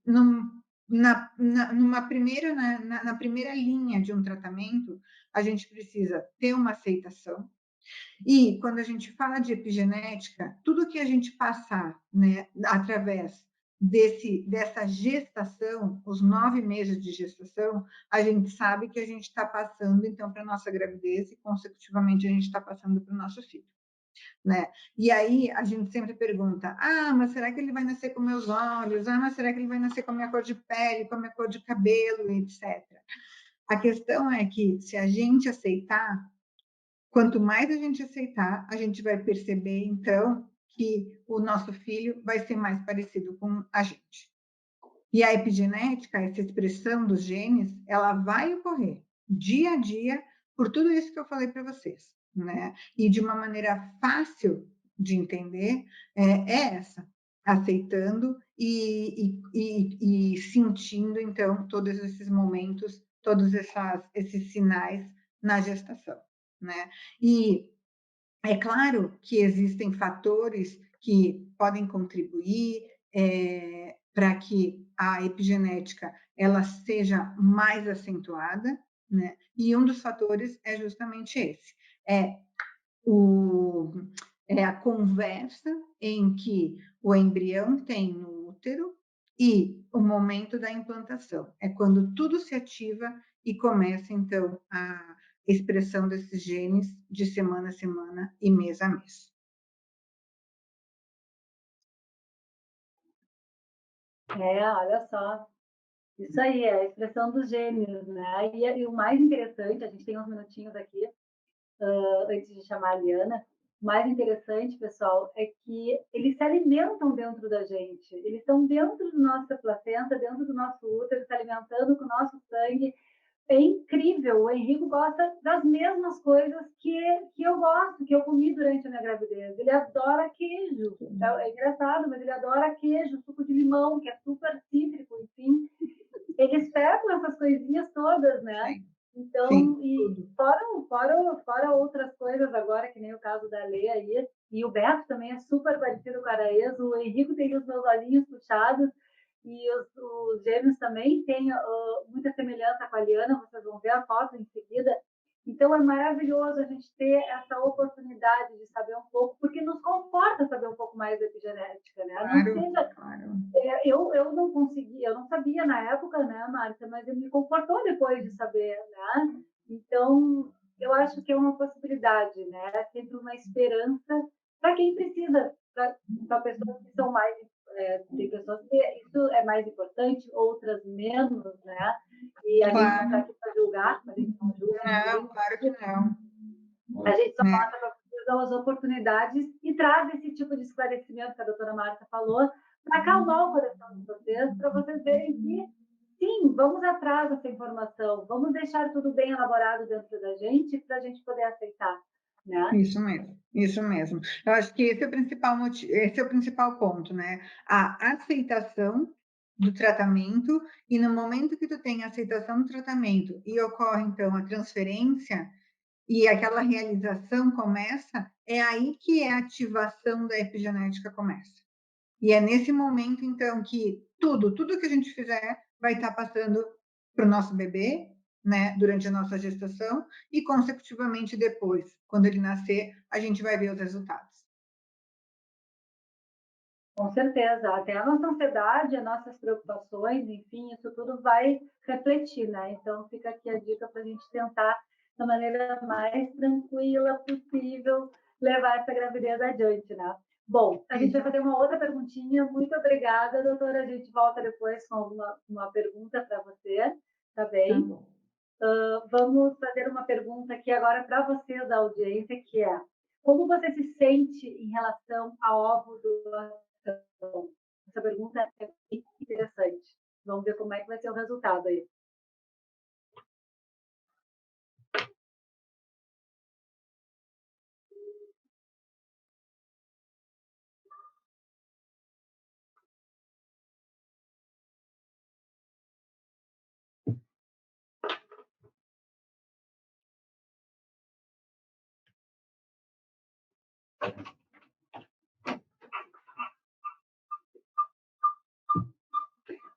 numa primeira, na primeira linha de um tratamento, a gente precisa ter uma aceitação. E quando a gente fala de epigenética, tudo que a gente passar, né, através dessa gestação, os 9 meses de gestação, a gente sabe que a gente está passando, então, para a nossa gravidez e, consecutivamente, a gente está passando para o nosso filho. Né? E aí a gente sempre pergunta: ah, mas será que ele vai nascer com meus olhos? Ah, mas será que ele vai nascer com a minha cor de pele, com a minha cor de cabelo, etc. A questão é que, se a gente aceitar, quanto mais a gente aceitar, a gente vai perceber, então, que o nosso filho vai ser mais parecido com a gente. E a epigenética, essa expressão dos genes, ela vai ocorrer dia a dia por tudo isso que eu falei para vocês, né? E de uma maneira fácil de entender é essa, aceitando e sentindo, então, todos esses momentos, todos esses sinais na gestação, né? E é claro que existem fatores que podem contribuir para que a epigenética ela seja mais acentuada, né? E um dos fatores é justamente esse, é, é a conversa em que o embrião tem no útero e o momento da implantação. É quando tudo se ativa e começa, então, a expressão desses genes de semana a semana e mês a mês. Olha só. Isso aí, é a expressão dos gêmeos, né? E o mais interessante, a gente tem uns minutinhos aqui, antes de chamar a Liana, o mais interessante, pessoal, é que eles se alimentam dentro da gente. Eles estão dentro da nossa placenta, dentro do nosso útero, se alimentando com o nosso sangue. É incrível, o Henrico gosta das mesmas coisas que eu gosto, que eu comi durante a minha gravidez. Ele adora queijo, é engraçado, mas ele adora queijo, suco de limão, que é super cítrico, enfim. Eles pegam essas coisinhas todas, né? Então, sim, e fora outras coisas agora, que nem o caso da Lê aí, e o Beto também é super parecido com o Araês, o Henrico tem os meus olhinhos puxados, e os gêmeos também têm muita semelhança com a Liana, vocês vão ver a foto em seguida. Então, é maravilhoso a gente ter essa oportunidade de saber um pouco, porque nos conforta saber um pouco mais da epigenética, né? Claro, não seja, claro. eu não conseguia, eu não sabia na época, né, Márcia, mas me confortou depois de saber, né? Então, eu acho que é uma possibilidade, né? Sempre uma esperança para quem precisa, para pessoas que são mais tem pessoas que isso é mais importante, outras menos, né? E a gente não está aqui para julgar, a gente não julga ninguém. Não, claro que não. A gente só mostra para vocês as oportunidades e traz esse tipo de esclarecimento que a doutora Márcia falou, para acalmar o coração de vocês, para vocês verem que, sim, vamos atrás dessa informação, vamos deixar tudo bem elaborado dentro da gente, para a gente poder aceitar. Né? Isso mesmo, isso mesmo. Eu acho que esse é o principal motivo, esse é o principal ponto, né? A aceitação do tratamento, e no momento que tu tem a aceitação do tratamento e ocorre, então, a transferência, e aquela realização começa, é aí que a ativação da epigenética começa. E é nesse momento, então, que tudo que a gente fizer vai estar passando para o nosso bebê, né, durante a nossa gestação, e consecutivamente depois, quando ele nascer, a gente vai ver os resultados. Com certeza, até a nossa ansiedade, as nossas preocupações, enfim, isso tudo vai refletir, né? Então, fica aqui a dica para a gente tentar, da maneira mais tranquila possível, levar essa gravidez adiante, né? Bom, a gente vai fazer uma outra perguntinha. Muito obrigada, doutora. A gente volta depois com uma pergunta para você, tá bem? Tá bom. Vamos fazer uma pergunta aqui agora para você da audiência, que é: como você se sente em relação à ovulação? Essa pergunta é bem interessante. Vamos ver como é que vai ser o resultado aí.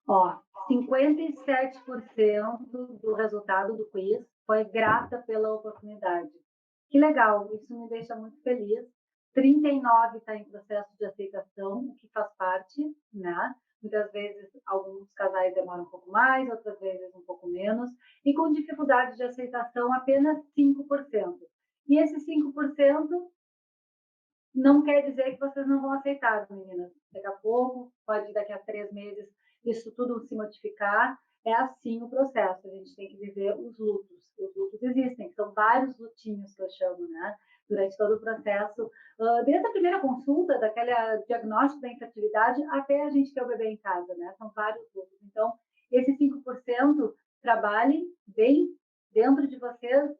Ó, 57% do resultado do quiz foi grata pela oportunidade. Que legal, isso me deixa muito feliz. 39% está em processo de aceitação, o que faz parte, né? Muitas vezes alguns casais demoram um pouco mais, outras vezes um pouco menos. E com dificuldade de aceitação, apenas 5%. E esses 5% não quer dizer que vocês não vão aceitar, meninas. Daqui a pouco, pode daqui a 3 meses, isso tudo se modificar. É assim o processo. A gente tem que viver os lutos. Os lutos existem, são vários lutinhos que eu chamo, né? Durante todo o processo, desde a primeira consulta, daquele diagnóstico da infertilidade, até a gente ter o bebê em casa, né? São vários lutos. Então, esses 5%, trabalhem bem dentro de vocês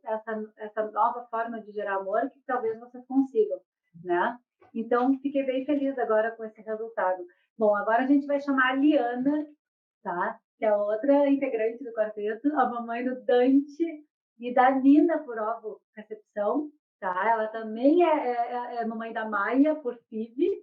essa nova forma de gerar amor que talvez vocês consigam, né? Então, fiquei bem feliz agora com esse resultado. Bom, agora a gente vai chamar a Liana, tá? Que é outra integrante do quarteto, a mamãe do Dante e da Nina por ovo recepção, tá? Ela também é mamãe da Maia por FIV,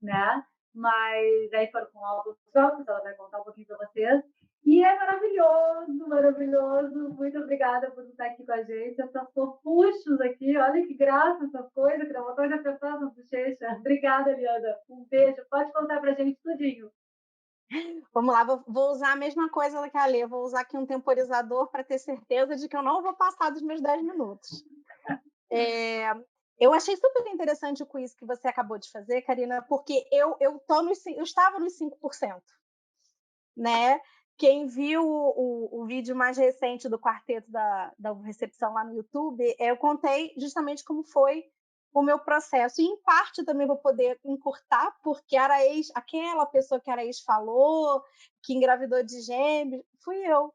né? Mas aí foram com ovos próprios, ela vai contar um pouquinho para vocês. E é maravilhoso, maravilhoso. Muito obrigada por estar aqui com a gente. Essas fofuchos aqui, olha que graça essas coisas, que dá vontade de apertar essa bochecha. Obrigada, Liana. Um beijo. Pode contar pra gente tudinho. Vamos lá, vou usar a mesma coisa que a Lê, vou usar aqui um temporizador para ter certeza de que eu não vou passar dos meus 10 minutos. Eu achei super interessante o quiz que você acabou de fazer, Karina, porque eu estava nos 5%, né? Quem viu o vídeo mais recente do quarteto da recepção lá no YouTube, eu contei justamente como foi o meu processo. E, em parte, também vou poder encurtar, porque aquela pessoa que era ex falou, que engravidou de gêmeos, fui eu.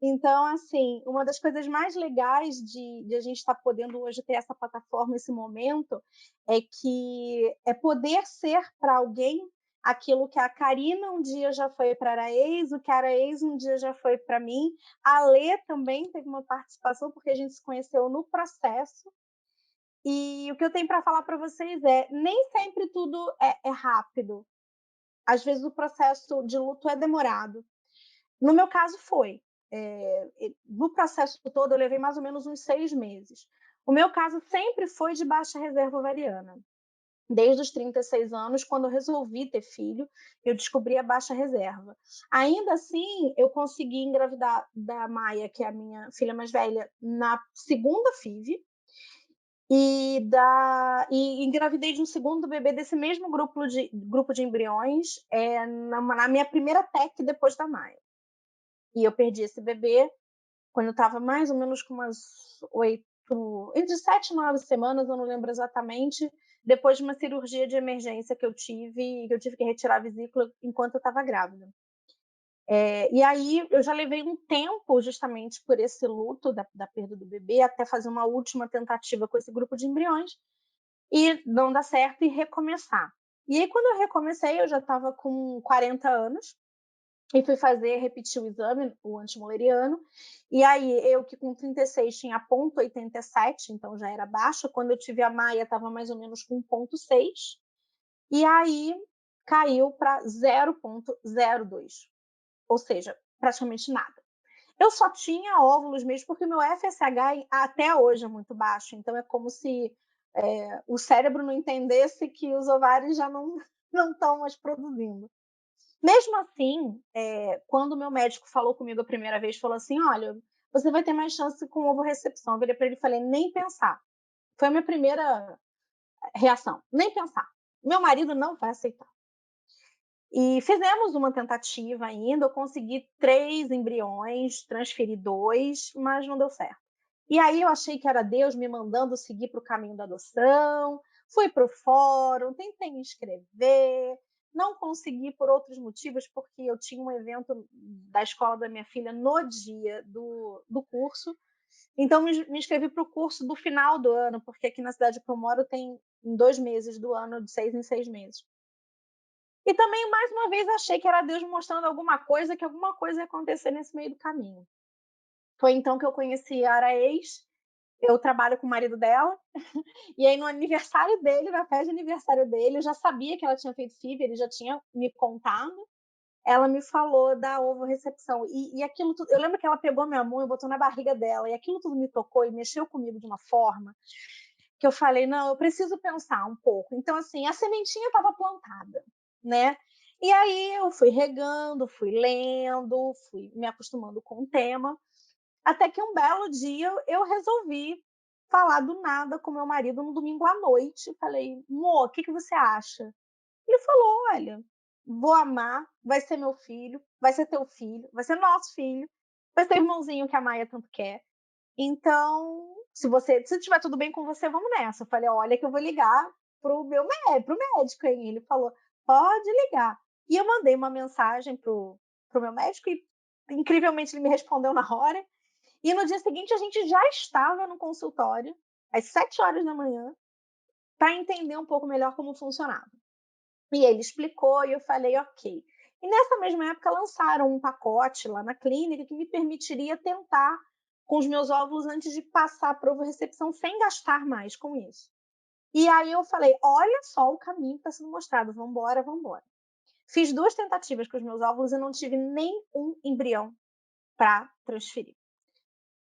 Então, assim, uma das coisas mais legais de a gente estar podendo hoje ter essa plataforma, esse momento, é que é poder ser para alguém aquilo que a Karina um dia já foi para a Araês, o que a Araês um dia já foi para mim. A Lê também teve uma participação, porque a gente se conheceu no processo. E o que eu tenho para falar para vocês nem sempre tudo é rápido. Às vezes o processo de luto é demorado. No meu caso foi. No processo todo eu levei mais ou menos uns 6 meses. O meu caso sempre foi de baixa reserva ovariana. Desde os 36 anos, quando eu resolvi ter filho, eu descobri a baixa reserva. Ainda assim, eu consegui engravidar da Maia, que é a minha filha mais velha, na segunda FIV, e engravidei de um segundo bebê desse mesmo grupo de embriões na minha primeira TEC depois da Maia. E eu perdi esse bebê quando eu estava mais ou menos com umas 7 e 9 semanas, eu não lembro exatamente, depois de uma cirurgia de emergência que eu tive que retirar a vesícula enquanto eu estava grávida. E aí eu já levei um tempo justamente por esse luto da perda do bebê, até fazer uma última tentativa com esse grupo de embriões, e não dar certo e recomeçar. E aí quando eu recomecei, eu já estava com 40 anos, E fui repetir o exame, o antimoleriano, e aí eu que com 36 tinha 0,87, então já era baixa, quando eu tive a Maia estava mais ou menos com 0,6, e aí caiu para 0,02, ou seja, praticamente nada. Eu só tinha óvulos mesmo porque meu FSH até hoje é muito baixo, então é como se o cérebro não entendesse que os ovários já não estão mais produzindo. Mesmo assim, quando o meu médico falou comigo a primeira vez, falou assim, olha, você vai ter mais chance com ovorecepção. Eu virei para ele e falei, nem pensar. Foi a minha primeira reação, nem pensar. Meu marido não vai aceitar. E fizemos uma tentativa ainda, eu consegui 3 embriões, transferi 2, mas não deu certo. E aí eu achei que era Deus me mandando seguir para o caminho da adoção, fui para o fórum, tentei me inscrever, não consegui por outros motivos, porque eu tinha um evento da escola da minha filha no dia do curso, então me inscrevi para o curso do final do ano, porque aqui na cidade que eu moro tem em 2 meses do ano, de 6 em 6 meses. E também, mais uma vez, achei que era Deus me mostrando alguma coisa, que alguma coisa ia acontecer nesse meio do caminho. Foi então que eu conheci a Araês, eu trabalho com o marido dela, e aí no aniversário dele, na festa de aniversário dele, eu já sabia que ela tinha feito FIV, ele já tinha me contado, ela me falou da ovorecepção, e aquilo tudo, eu lembro que ela pegou minha mão e botou na barriga dela, e aquilo tudo me tocou e mexeu comigo de uma forma que eu falei, não, eu preciso pensar um pouco. Então, assim, a sementinha estava plantada, né? E aí eu fui regando, fui lendo, fui me acostumando com o tema, até que um belo dia eu resolvi falar do nada com meu marido no domingo à noite. Falei, amor, o que você acha? Ele falou, olha, vou amar, vai ser meu filho, vai ser teu filho, vai ser nosso filho, vai ser o irmãozinho que a Maia tanto quer. Então, se estiver tudo bem com você, vamos nessa. Eu falei, olha que eu vou ligar pro médico, hein? Ele falou, pode ligar. E eu mandei uma mensagem pro meu médico e, incrivelmente, ele me respondeu na hora. E no dia seguinte, a gente já estava no consultório, às 7 horas da manhã, para entender um pouco melhor como funcionava. E ele explicou e eu falei, ok. E nessa mesma época, lançaram um pacote lá na clínica que me permitiria tentar com os meus óvulos antes de passar para a ovorecepção sem gastar mais com isso. E aí eu falei, olha só o caminho que está sendo mostrado, vamos embora, vamos embora. Fiz 2 tentativas com os meus óvulos e não tive nenhum embrião para transferir.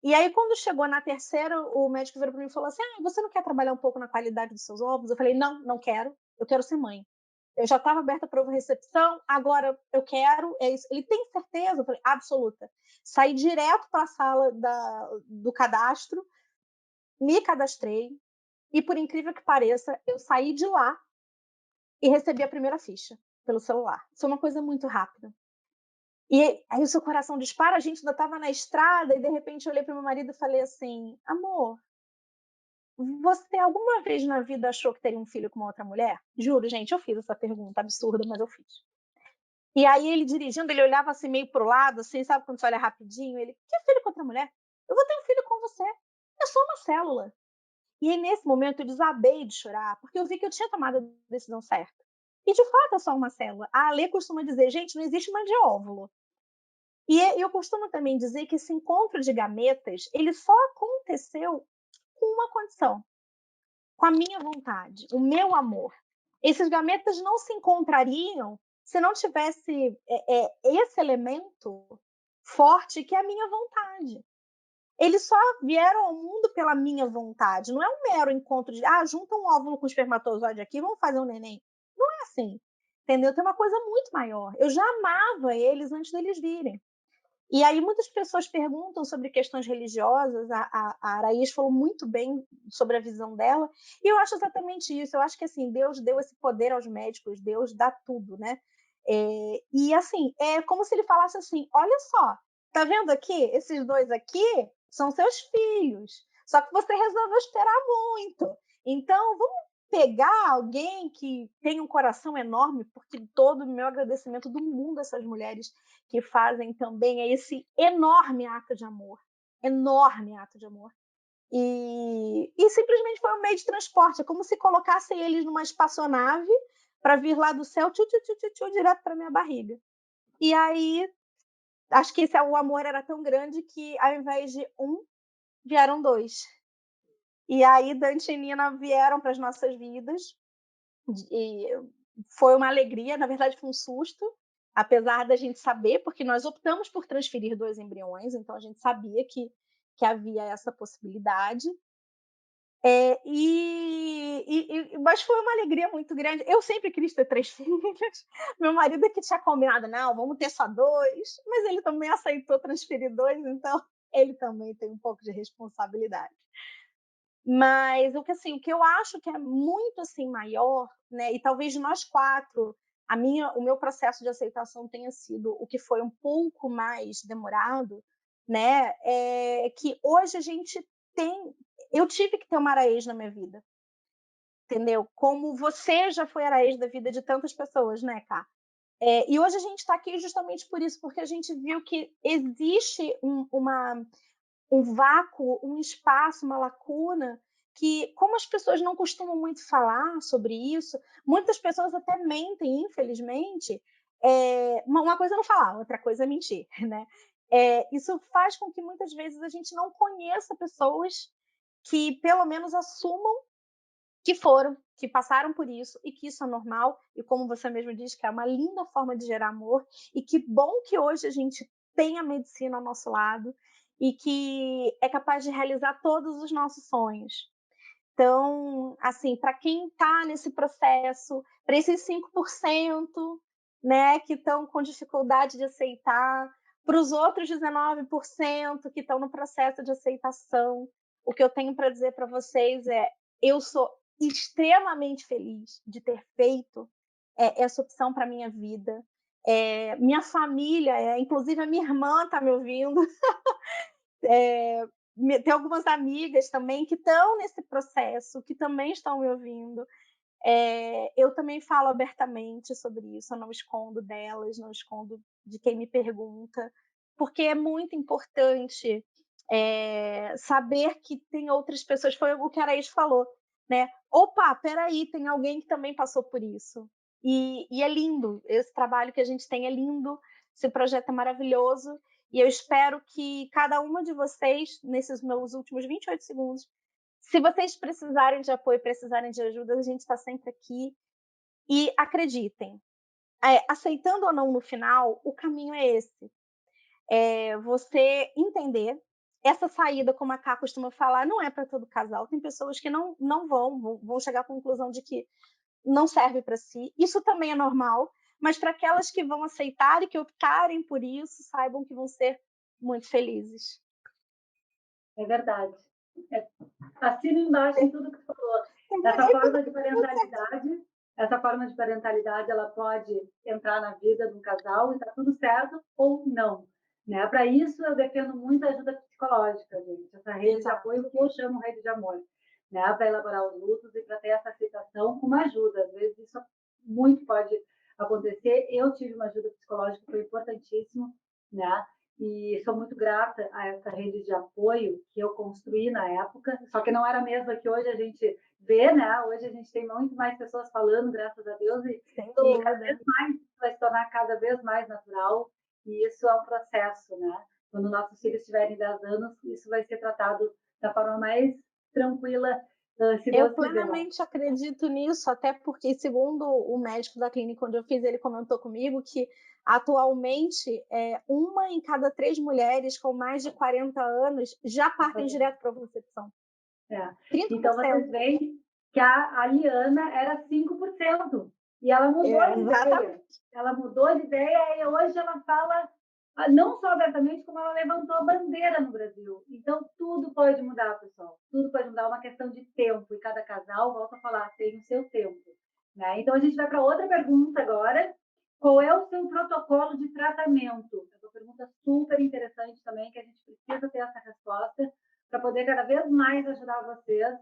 E aí, quando chegou na terceira, o médico virou para mim e falou assim, você não quer trabalhar um pouco na qualidade dos seus óvulos? Eu falei, não quero, eu quero ser mãe. Eu já estava aberta para ovorecepção, agora eu quero, é isso. Ele tem certeza? Eu falei, absoluta. Saí direto para a sala do cadastro, me cadastrei, e por incrível que pareça, eu saí de lá e recebi a primeira ficha pelo celular. Foi uma coisa muito rápida. E aí o seu coração dispara, a gente ainda estava na estrada, e de repente eu olhei para meu marido e falei assim, amor, você alguma vez na vida achou que teria um filho com uma outra mulher? Juro, gente, eu fiz essa pergunta absurda, mas eu fiz. E aí ele dirigindo, ele olhava assim meio pro lado, assim, sabe quando você olha rapidinho? Ele, que filho com outra mulher? Eu vou ter um filho com você. Eu sou uma célula. E aí nesse momento eu desabei de chorar, porque eu vi que eu tinha tomado a decisão certa. E de fato eu sou uma célula. A Alê costuma dizer, gente, não existe mais de óvulo. E eu costumo também dizer que esse encontro de gametas, ele só aconteceu com uma condição, com a minha vontade, o meu amor. Esses gametas não se encontrariam se não tivesse esse elemento forte que é a minha vontade. Eles só vieram ao mundo pela minha vontade. Não é um mero encontro de, junta um óvulo com espermatozoide aqui, vamos fazer um neném. Não é assim, entendeu? Tem uma coisa muito maior. Eu já amava eles antes deles virem. E aí muitas pessoas perguntam sobre questões religiosas, a Araís falou muito bem sobre a visão dela, e eu acho exatamente isso, eu acho que assim, Deus deu esse poder aos médicos, Deus dá tudo, né? E assim, é como se ele falasse assim, olha só, tá vendo aqui? Esses 2 aqui são seus filhos, só que você resolveu esperar muito, então vamos pegar alguém que tem um coração enorme, porque todo o meu agradecimento do mundo a essas mulheres que fazem também esse enorme ato de amor, e simplesmente foi um meio de transporte, é como se colocassem eles numa espaçonave para vir lá do céu, direto para minha barriga. E aí acho que o amor era tão grande que, ao invés de um, vieram dois. E aí, Dante e Nina vieram para as nossas vidas. E foi uma alegria, na verdade, foi um susto, apesar da gente saber, porque nós optamos por transferir 2 embriões, então a gente sabia que havia essa possibilidade. Mas foi uma alegria muito grande. Eu sempre quis ter 3 filhos. Meu marido é que tinha combinado, não, vamos ter só 2, mas ele também aceitou transferir 2, então ele também tem um pouco de responsabilidade. Mas o que eu acho que é muito assim maior, né? E talvez de nós 4, o meu processo de aceitação tenha sido o que foi um pouco mais demorado, né? É que hoje a gente eu tive que ter uma Araês na minha vida, entendeu? Como você já foi Araês da vida de tantas pessoas, né, Cá? E hoje a gente está aqui justamente por isso, porque a gente viu que existe um vácuo, um espaço, uma lacuna, que, como as pessoas não costumam muito falar sobre isso, muitas pessoas até mentem, infelizmente. Uma coisa é não falar, outra coisa é mentir, né? Isso faz com que muitas vezes a gente não conheça pessoas que pelo menos assumam que foram, que passaram por isso e que isso é normal, e como você mesmo diz, que é uma linda forma de gerar amor, e que bom que hoje a gente tem a medicina ao nosso lado e que é capaz de realizar todos os nossos sonhos. Então, assim, para quem está nesse processo, para esses 5%, né, que estão com dificuldade de aceitar, para os outros 19% que estão no processo de aceitação, o que eu tenho para dizer para vocês eu sou extremamente feliz de ter feito essa opção para minha vida. Minha família, inclusive a minha irmã está me ouvindo, tem algumas amigas também que estão nesse processo, que também estão me ouvindo. Eu também falo abertamente sobre isso, eu não escondo delas, não escondo de quem me pergunta, porque é muito importante saber que tem outras pessoas. Foi o que a Araís falou, né? Opa, peraí, tem alguém que também passou por isso. E é lindo, esse trabalho que a gente tem é lindo, esse projeto é maravilhoso, e eu espero que cada uma de vocês, nesses meus últimos 28 segundos, se vocês precisarem de apoio, precisarem de ajuda, a gente está sempre aqui. E acreditem, aceitando ou não no final, o caminho é esse. Você entender essa saída, como a Ká costuma falar, não é para todo casal. Tem pessoas que não vão chegar à conclusão de que não serve para si. Isso também é normal, mas para aquelas que vão aceitar e que optarem por isso, saibam que vão ser muito felizes. É verdade. Assino embaixo em tudo que você falou. Essa forma de parentalidade, ela pode entrar na vida de um casal e está tudo certo ou não. Né? Para isso, eu defendo muito a ajuda psicológica, gente. Essa rede de apoio que eu chamo rede de amor. Né? Para elaborar os lutos e para ter essa aceitação com uma ajuda. Às vezes isso muito pode acontecer. Eu tive uma ajuda psicológica que foi importantíssimo, né? E sou muito grata a essa rede de apoio que eu construí na época, só que não era a mesma que hoje a gente vê, né? Hoje a gente tem muito mais pessoas falando, graças a Deus, e cada vez mais vai se tornar cada vez mais natural, e isso é um processo, né? Quando nossos filhos tiverem 10 anos, isso vai ser tratado da forma mais tranquila, se Deus Eu plenamente acredito nisso, até porque, segundo o médico da clínica onde eu fiz, ele comentou comigo que atualmente 1 em cada 3 mulheres com mais de 40 anos já partem direto para a concepção. 30%. Então vocês veem que a Liana era 5%. E ela mudou de ideia. Ela mudou de ideia e hoje ela fala não só abertamente, como ela levantou a bandeira no Brasil. Então, tudo pode mudar, pessoal. Tudo pode mudar, é uma questão de tempo. E cada casal, volta a falar, tem o seu tempo. Né? Então, a gente vai para outra pergunta agora. Qual é o seu protocolo de tratamento? É uma pergunta super interessante também, que a gente precisa ter essa resposta para poder cada vez mais ajudar vocês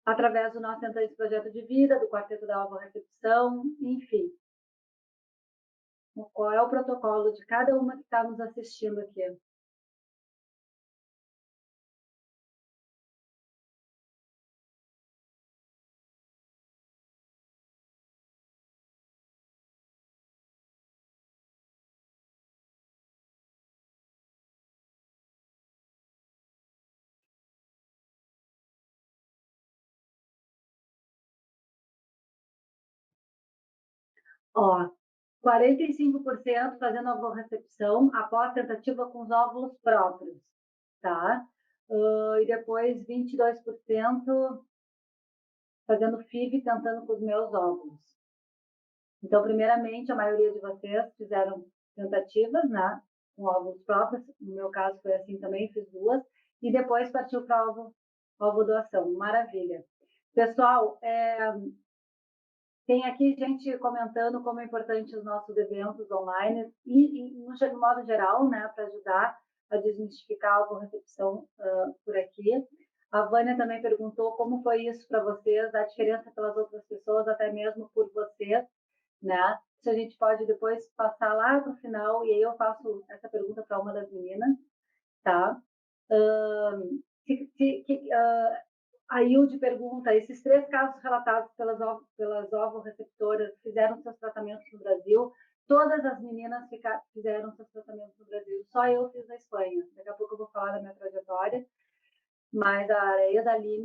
através do nosso Entrante Projeto de Vida, do Quarteto da Alva Recepção, enfim. Qual é o protocolo de cada uma que está nos assistindo aqui? Ó, 45% fazendo ovorecepção após tentativa com os óvulos próprios, tá? E depois 22% fazendo FIV tentando com os meus óvulos. Então, primeiramente, a maioria de vocês fizeram tentativas, né? Com óvulos próprios. No meu caso foi assim também, fiz 2. E depois partiu para ovo doação. Maravilha. Pessoal, tem aqui gente comentando como é importante os nossos eventos online e no modo geral, né, para ajudar a desmistificar a ovorecepção por aqui. A Vânia também perguntou como foi isso para vocês, a diferença pelas outras pessoas, até mesmo por vocês, né? Se a gente pode depois passar lá para o final, e aí eu faço essa pergunta para uma das meninas, tá? A Hilde pergunta, esses 3 casos relatados pelas ovoreceptoras fizeram seus tratamentos no Brasil? Todas as meninas fizeram seus tratamentos no Brasil, só eu fiz na Espanha. Daqui a pouco eu vou falar da minha trajetória, mas a Areia,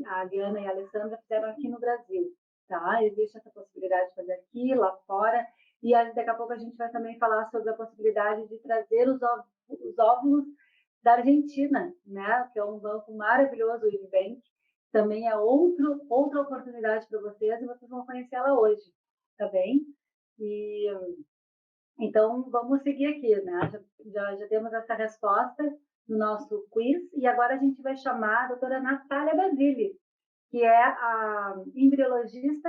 a Diana e a Alessandra fizeram aqui no Brasil, tá? Existe essa possibilidade de fazer aqui, lá fora, e daqui a pouco a gente vai também falar sobre a possibilidade de trazer os óvulos da Argentina, né? Que é um banco maravilhoso, o IBank. Também é outra oportunidade para vocês e vocês vão conhecer ela hoje, tá bem? Então, vamos seguir aqui, né? Já temos essa resposta no nosso quiz e agora a gente vai chamar a doutora Natália Basile, que é a embriologista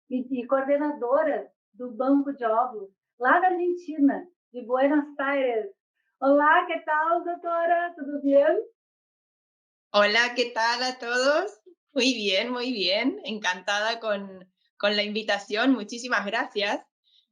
e coordenadora do Banco de Óvulos lá da Argentina, de Buenos Aires. Olá, que tal, doutora? Tudo bem? Hola, ¿qué tal a todos? Muy bien, muy bien. Encantada con la invitación. Muchísimas gracias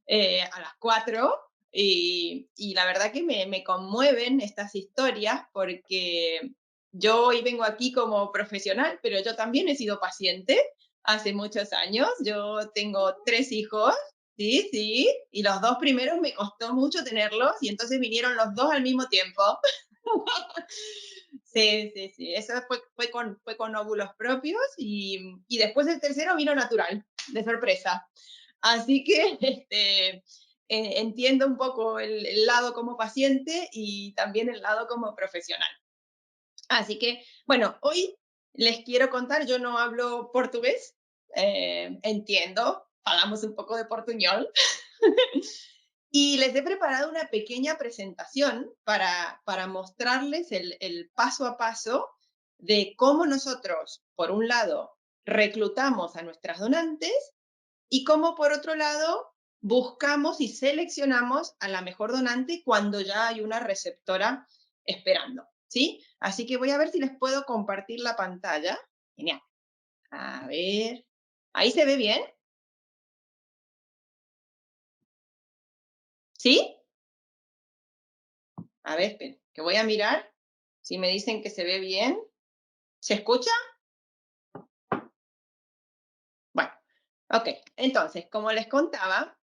a las 4. Y la verdad que me conmueven estas historias porque yo hoy vengo aquí como profesional, pero yo también he sido paciente hace muchos años. Yo tengo 3 hijos, sí, y los 2 primeros me costó mucho tenerlos y entonces vinieron los 2 al mismo tiempo. Sí. Eso fue con óvulos propios y después el tercero vino natural, de sorpresa. Así que entiendo un poco el lado como paciente y también el lado como profesional. Así que, bueno, hoy les quiero contar, yo no hablo portugués, entiendo, hablamos un poco de portuñol. Y les he preparado una pequeña presentación para mostrarles el paso a paso de cómo nosotros, por un lado, reclutamos a nuestras donantes y cómo, por otro lado, buscamos y seleccionamos a la mejor donante cuando ya hay una receptora esperando, ¿sí? Así que voy a ver si les puedo compartir la pantalla. Genial. A ver, ¿ahí se ve bien? ¿Sí? A ver, esperen, que voy a mirar si me dicen que se ve bien. ¿Se escucha? Bueno, ok. Entonces, como les contaba,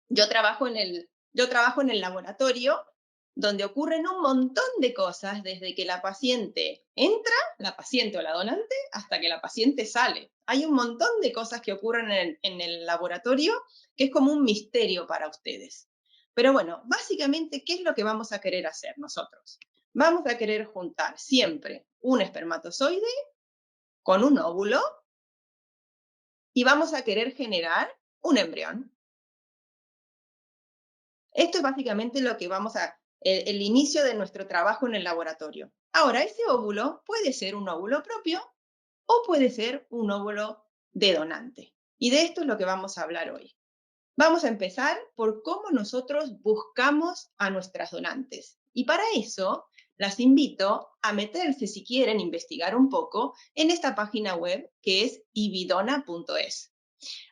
yo trabajo en el laboratorio donde ocurren un montón de cosas desde que la paciente entra, la paciente o la donante, hasta que la paciente sale. Hay un montón de cosas que ocurren en el laboratorio que es como un misterio para ustedes. Pero bueno, básicamente, ¿qué es lo que vamos a querer hacer nosotros? Vamos a querer juntar siempre un espermatozoide con un óvulo y vamos a querer generar un embrión. Esto es básicamente lo que el inicio de nuestro trabajo en el laboratorio. Ahora, ese óvulo puede ser un óvulo propio o puede ser un óvulo de donante. Y de esto es lo que vamos a hablar hoy. Vamos a empezar por cómo nosotros buscamos a nuestras donantes. Y para eso las invito a meterse, si quieren investigar un poco, en esta página web que es ibidona.es.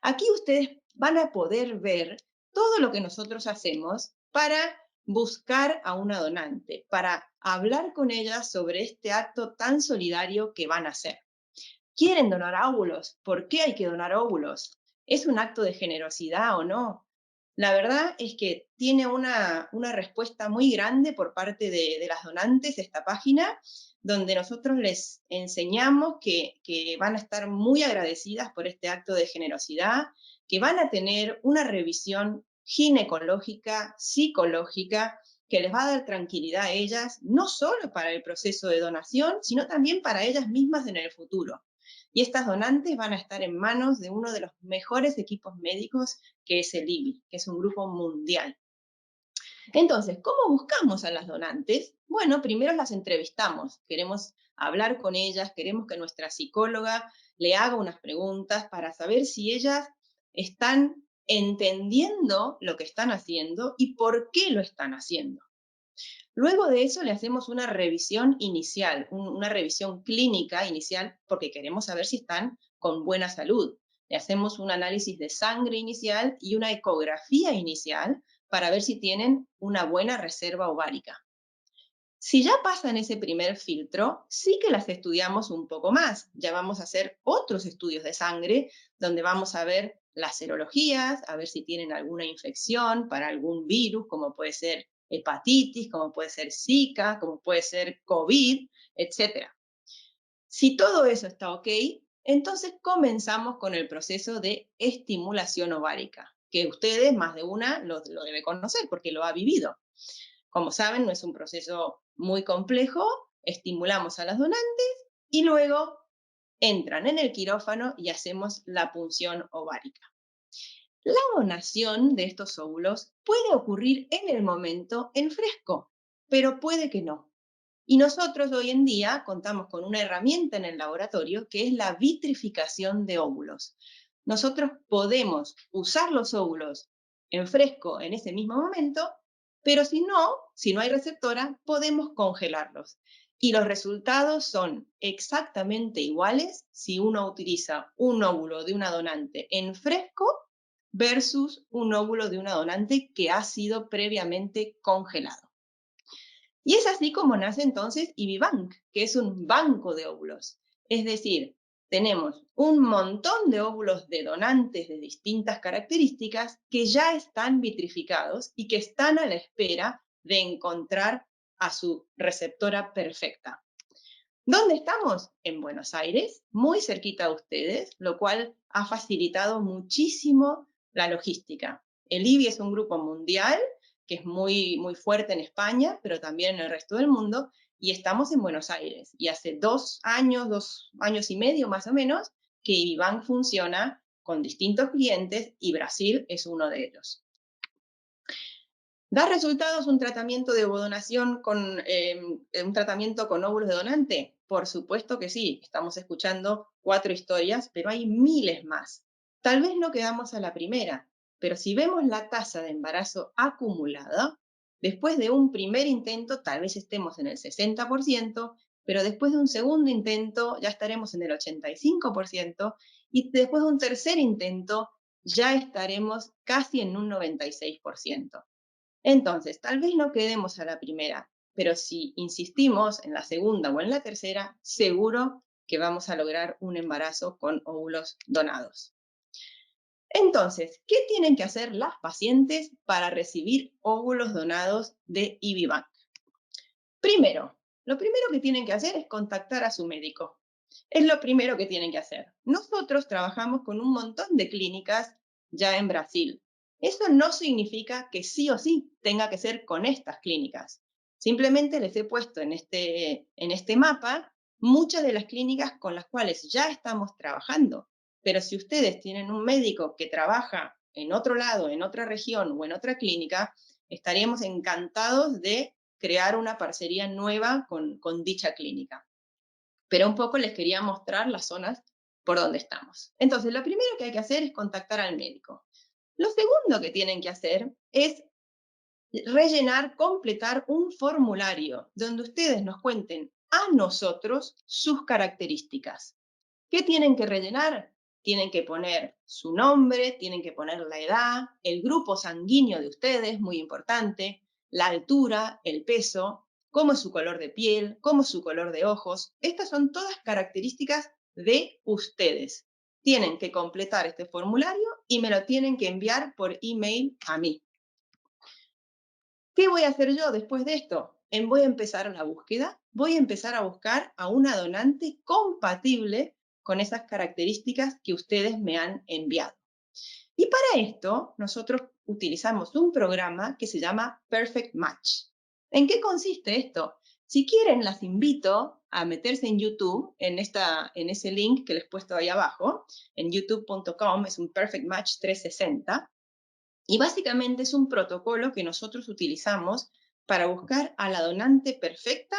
Aquí ustedes van a poder ver todo lo que nosotros hacemos para buscar a una donante, para hablar con ella sobre este acto tan solidario que van a hacer. ¿Quieren donar óvulos? ¿Por qué hay que donar óvulos? ¿Es un acto de generosidad o no? La verdad es que tiene una respuesta muy grande por parte de las donantes esta página, donde nosotros les enseñamos que van a estar muy agradecidas por este acto de generosidad, que van a tener una revisión ginecológica, psicológica, que les va a dar tranquilidad a ellas, no solo para el proceso de donación, sino también para ellas mismas en el futuro. Y estas donantes van a estar en manos de uno de los mejores equipos médicos, que es el IBI, que es un grupo mundial. Entonces, ¿cómo buscamos a las donantes? Bueno, primero las entrevistamos, queremos hablar con ellas, queremos que nuestra psicóloga le haga unas preguntas para saber si ellas están entendiendo lo que están haciendo y por qué lo están haciendo. Luego de eso le hacemos una revisión inicial, una revisión clínica inicial, porque queremos saber si están con buena salud. Le hacemos un análisis de sangre inicial y una ecografía inicial para ver si tienen una buena reserva ovárica. Si ya pasan ese primer filtro, sí que las estudiamos un poco más. Ya vamos a hacer otros estudios de sangre, donde vamos a ver las serologías, a ver si tienen alguna infección para algún virus, como puede ser hepatitis, como puede ser Zika, como puede ser COVID, etc. Si todo eso está ok, entonces comenzamos con el proceso de estimulación ovárica, que ustedes, más de una, lo debe conocer porque lo ha vivido. Como saben, no es un proceso muy complejo, estimulamos a las donantes y luego entran en el quirófano y hacemos la punción ovárica. La donación de estos óvulos puede ocurrir en el momento en fresco, pero puede que no. Y nosotros hoy en día contamos con una herramienta en el laboratorio que es la vitrificación de óvulos. Nosotros podemos usar los óvulos en fresco en ese mismo momento, pero si no hay receptora, podemos congelarlos. Y los resultados son exactamente iguales si uno utiliza un óvulo de una donante en fresco versus un óvulo de una donante que ha sido previamente congelado. Y es así como nace entonces IBIBank, que es un banco de óvulos. Es decir, tenemos un montón de óvulos de donantes de distintas características que ya están vitrificados y que están a la espera de encontrar a su receptora perfecta. ¿Dónde estamos? En Buenos Aires, muy cerquita de ustedes, lo cual ha facilitado muchísimo la logística. El IBI es un grupo mundial que es muy, muy fuerte en España, pero también en el resto del mundo, y estamos en Buenos Aires. Y hace 2 años y medio más o menos, que IBIBank funciona con distintos clientes y Brasil es uno de ellos. ¿Da resultados un tratamiento de ovodonación un tratamiento con óvulos de donante? Por supuesto que sí. Estamos escuchando 4 historias, pero hay miles más. Tal vez no quedamos a la primera, pero si vemos la tasa de embarazo acumulada, después de un primer intento tal vez estemos en el 60%, pero después de un segundo intento ya estaremos en el 85% y después de un tercer intento ya estaremos casi en un 96%. Entonces, tal vez no quedemos a la primera, pero si insistimos en la segunda o en la tercera, seguro que vamos a lograr un embarazo con óvulos donados. Entonces, ¿qué tienen que hacer las pacientes para recibir óvulos donados de IBIBank? Primero, lo primero que tienen que hacer es contactar a su médico. Es lo primero que tienen que hacer. Nosotros trabajamos con un montón de clínicas ya en Brasil. Eso no significa que sí o sí tenga que ser con estas clínicas. Simplemente les he puesto en este mapa muchas de las clínicas con las cuales ya estamos trabajando. Pero si ustedes tienen un médico que trabaja en otro lado, en otra región o en otra clínica, estaríamos encantados de crear una parcería nueva con dicha clínica. Pero un poco les quería mostrar las zonas por donde estamos. Entonces, lo primero que hay que hacer es contactar al médico. Lo segundo que tienen que hacer es completar un formulario donde ustedes nos cuenten a nosotros sus características. ¿Qué tienen que rellenar? Tienen que poner su nombre, tienen que poner la edad, el grupo sanguíneo de ustedes, muy importante, la altura, el peso, cómo es su color de piel, cómo es su color de ojos. Estas son todas características de ustedes. Tienen que completar este formulario y me lo tienen que enviar por email a mí. ¿Qué voy a hacer yo después de esto? Voy a empezar la búsqueda, voy a empezar a buscar a una donante compatible con esas características que ustedes me han enviado. Y para esto, nosotros utilizamos un programa que se llama Perfect Match. ¿En qué consiste esto? Si quieren, las invito a meterse en YouTube, en ese link que les he puesto ahí abajo, en youtube.com, es un Perfect Match 360, y básicamente es un protocolo que nosotros utilizamos para buscar a la donante perfecta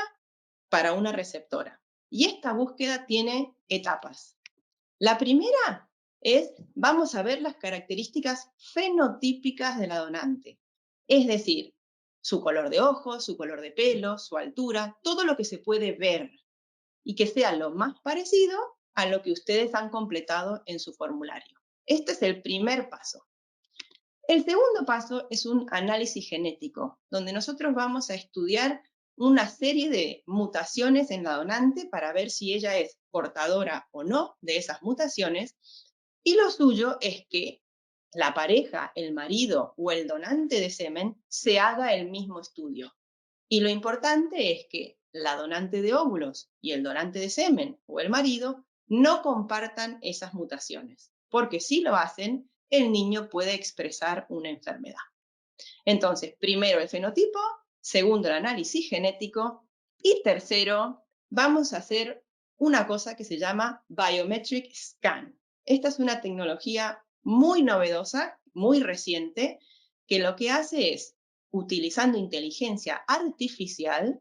para una receptora. Y esta búsqueda tiene etapas. La primera es, vamos a ver las características fenotípicas de la donante. Es decir, su color de ojos, su color de pelo, su altura, todo lo que se puede ver y que sea lo más parecido a lo que ustedes han completado en su formulario. Este es el primer paso. El segundo paso es un análisis genético, donde nosotros vamos a estudiar una serie de mutaciones en la donante para ver si ella es portadora o no de esas mutaciones. Y lo suyo es que la pareja, el marido o el donante de semen se haga el mismo estudio. Y lo importante es que la donante de óvulos y el donante de semen o el marido no compartan esas mutaciones, porque si lo hacen, el niño puede expresar una enfermedad. Entonces, primero el fenotipo, segundo el análisis genético y tercero, vamos a hacer una cosa que se llama Biometric Scan. Esta es una tecnología muy novedosa, muy reciente, que lo que hace es, utilizando inteligencia artificial,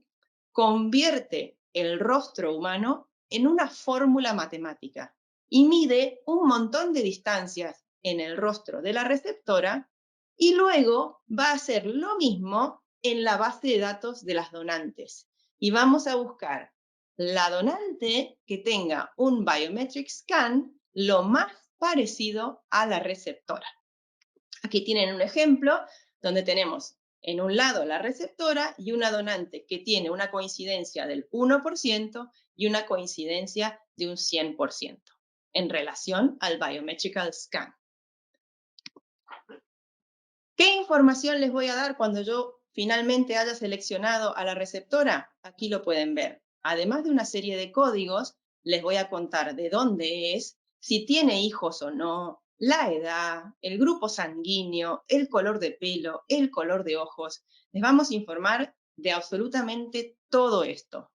convierte el rostro humano en una fórmula matemática y mide un montón de distancias en el rostro de la receptora y luego va a hacer lo mismo en la base de datos de las donantes. Y vamos a buscar la donante que tenga un biometric scan lo más parecido a la receptora. Aquí tienen un ejemplo donde tenemos en un lado la receptora y una donante que tiene una coincidencia del 1% y una coincidencia de un 100% en relación al biometrical scan. ¿Qué información les voy a dar cuando yo finalmente haya seleccionado a la receptora? Aquí lo pueden ver. Además de una serie de códigos, les voy a contar de dónde es, si tiene hijos o no, la edad, el grupo sanguíneo, el color de pelo, el color de ojos. Les vamos a informar de absolutamente todo esto.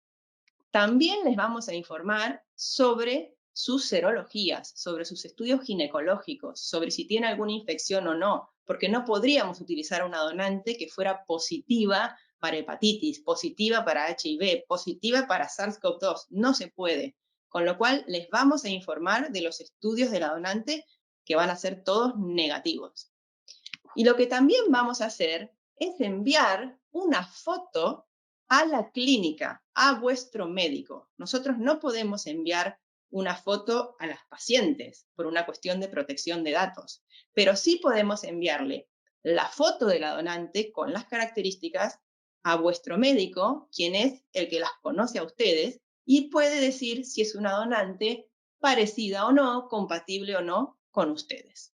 También les vamos a informar sobre sus serologías, sobre sus estudios ginecológicos, sobre si tiene alguna infección o no, porque no podríamos utilizar una donante que fuera positiva para hepatitis, positiva para HIV, positiva para SARS-CoV-2. No se puede. Con lo cual, les vamos a informar de los estudios de la donante que van a ser todos negativos. Y lo que también vamos a hacer es enviar una foto a la clínica, a vuestro médico. Nosotros no podemos enviar una foto a las pacientes por una cuestión de protección de datos, pero sí podemos enviarle la foto de la donante con las características a vuestro médico, quien es el que las conoce a ustedes y puede decir si es una donante parecida o no, compatible o no con ustedes.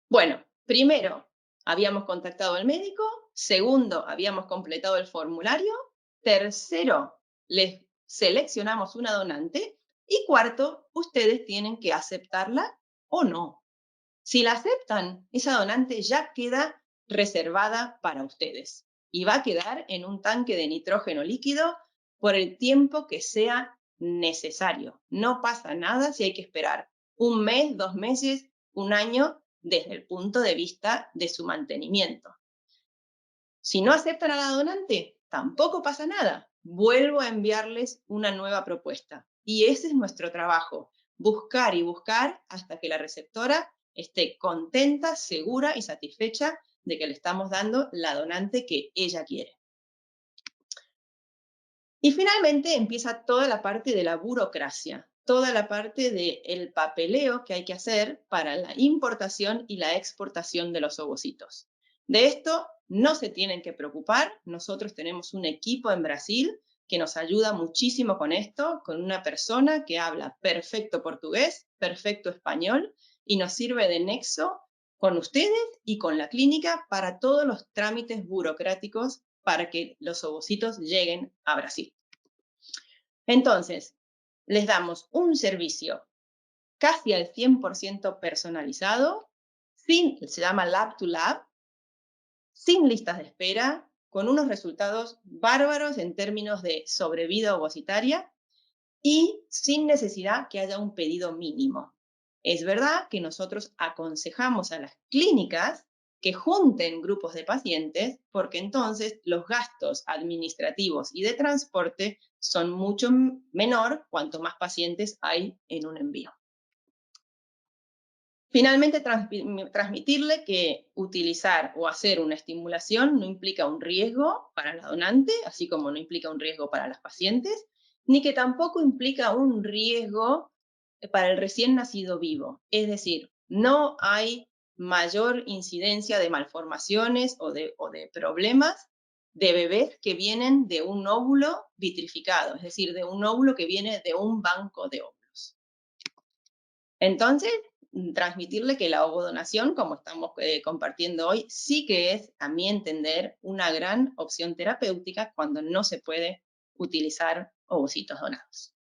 Bueno, primero habíamos contactado al médico, segundo habíamos completado el formulario, tercero les seleccionamos una donante y cuarto, ustedes tienen que aceptarla o no. Si la aceptan, esa donante ya queda reservada para ustedes y va a quedar en un tanque de nitrógeno líquido por el tiempo que sea necesario. No pasa nada si hay que esperar un mes, 2 meses, un año desde el punto de vista de su mantenimiento. Si no aceptan a la donante, tampoco pasa nada. Vuelvo a enviarles una nueva propuesta. Y ese es nuestro trabajo, buscar y buscar hasta que la receptora esté contenta, segura y satisfecha de que le estamos dando la donante que ella quiere. Y finalmente empieza toda la parte de la burocracia, toda la parte del papeleo que hay que hacer para la importación y la exportación de los ovocitos. De esto no se tienen que preocupar. Nosotros tenemos un equipo en Brasil que nos ayuda muchísimo con esto, con una persona que habla perfecto portugués, perfecto español y nos sirve de nexo con ustedes y con la clínica para todos los trámites burocráticos para que los ovocitos lleguen a Brasil. Entonces, les damos un servicio casi al 100% personalizado, se llama Lab to Lab, sin listas de espera, con unos resultados bárbaros en términos de sobrevida ovocitaria y sin necesidad que haya un pedido mínimo. Es verdad que nosotros aconsejamos a las clínicas que junten grupos de pacientes, porque entonces los gastos administrativos y de transporte son mucho menor cuanto más pacientes hay en un envío. Finalmente, transmitirle que utilizar o hacer una estimulación no implica un riesgo para la donante, así como no implica un riesgo para las pacientes, ni que tampoco implica un riesgo para el recién nacido vivo. Es decir, no hay mayor incidencia de malformaciones o de problemas de bebés que vienen de un óvulo vitrificado, es decir, de un óvulo que viene de un banco de óvulos. Entonces, transmitirle que la ovodonación, como estamos compartiendo hoy, sí que es, a mi entender, una gran opción terapéutica cuando no se puede utilizar ovocitos donados.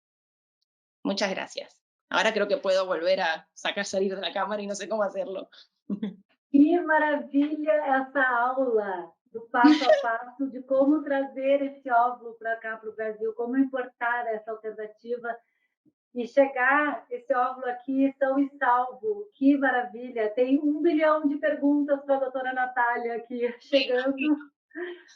Muchas gracias. Ahora creo que puedo volver a salir de la cámara y no sé cómo hacerlo. Que maravilha essa aula do passo a passo de como trazer esse óvulo para cá, para o Brasil, como importar essa alternativa e chegar esse óvulo aqui são e salvo. Que maravilha! Tem 1 bilhão de perguntas para a doutora Natália aqui chegando.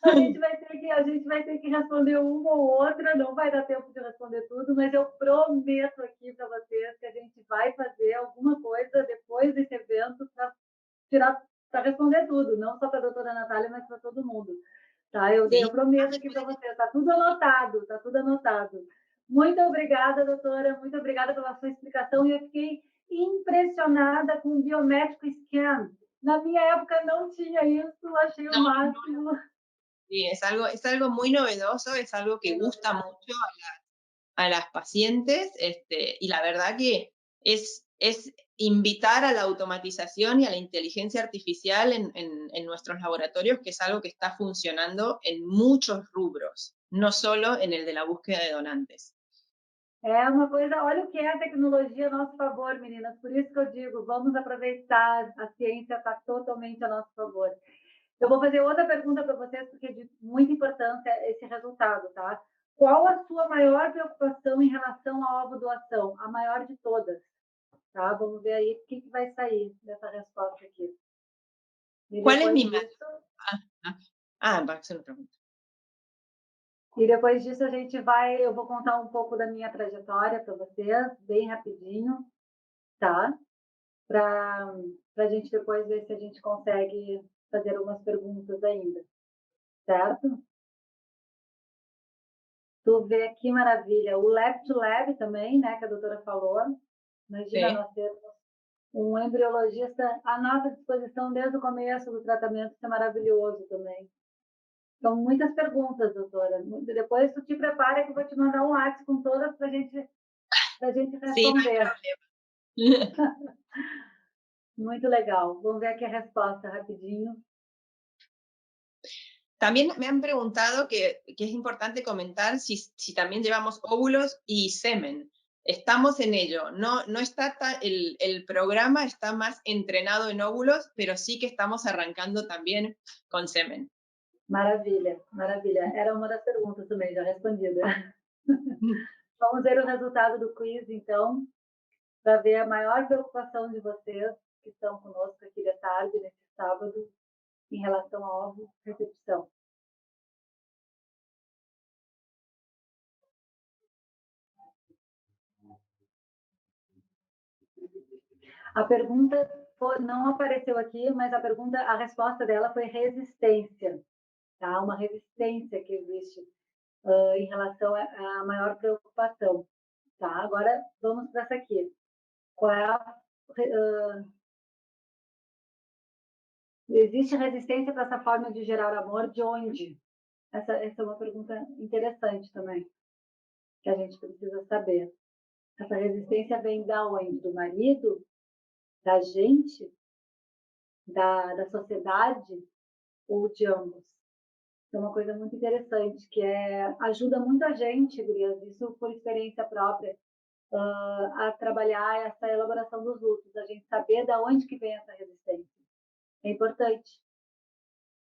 A gente vai ter que responder uma ou outra, não vai dar tempo de responder tudo, mas eu prometo aqui para vocês que a gente vai fazer alguma coisa depois desse evento para responder tudo, não só para a doutora Natália, mas para todo mundo. Tá? Eu prometo aqui para vocês, está tudo anotado, está tudo anotado. Muito obrigada, doutora, muito obrigada pela sua explicação, e eu fiquei impressionada com o biométrico scan. Na minha época não tinha isso, achei o máximo. Sí, es algo muy novedoso, es algo que gusta mucho a las pacientes, y la verdad que es invitar a la automatización y a la inteligencia artificial en nuestros laboratorios, que es algo que está funcionando en muchos rubros, no solo en el de la búsqueda de donantes. É uma coisa, olha o que é a tecnologia a nosso favor, meninas. Por isso que eu digo, vamos aproveitar, a ciência está totalmente a nosso favor. Eu vou fazer outra pergunta para vocês, porque é de muita importância esse resultado, tá? Qual a sua maior preocupação em relação à ovodoação? A maior de todas, tá? Vamos ver aí o que vai sair dessa resposta aqui. Qual é minha vai ser uma pergunta. E depois disso eu vou contar um pouco da minha trajetória para vocês, bem rapidinho, tá? Para a gente depois ver se a gente consegue fazer algumas perguntas ainda, certo? Tu vê que maravilha. O Lab to Lab também, né, que a doutora falou. Imagina nós termos um embriologista à nossa disposição desde o começo do tratamento, isso é maravilhoso também. São muitas perguntas, doutora. Depois tu te prepara que eu vou te mandar um WhatsApp com todas para a gente responder. Sim, não hay problema. Muito legal. Vamos ver aqui a resposta rapidinho. También me han preguntado que es importante comentar si también llevamos óvulos y semen. Estamos en ello. No está el programa está más entrenado en óvulos, pero sí que estamos arrancando también con semen. Maravilha, maravilha. Era uma das perguntas também, já respondida. Vamos ver o resultado do quiz, então, para ver a maior preocupação de vocês que estão conosco aqui de tarde, nesse sábado, em relação à ovo-recepção. A pergunta não apareceu aqui, mas a resposta dela foi resistência. Tá? Uma resistência que existe em relação à maior preocupação. Tá? Agora, vamos para essa aqui. Qual é existe resistência para essa forma de gerar amor de onde? Essa é uma pergunta interessante também, que a gente precisa saber. Essa resistência vem da onde? Do marido? Da gente? Da sociedade? Ou de ambos? É uma coisa muito interessante, que ajuda muito a gente, gurias, isso por experiência própria. a trabalhar essa elaboração dos lutos, a gente saber de onde que vem essa resistência. É importante.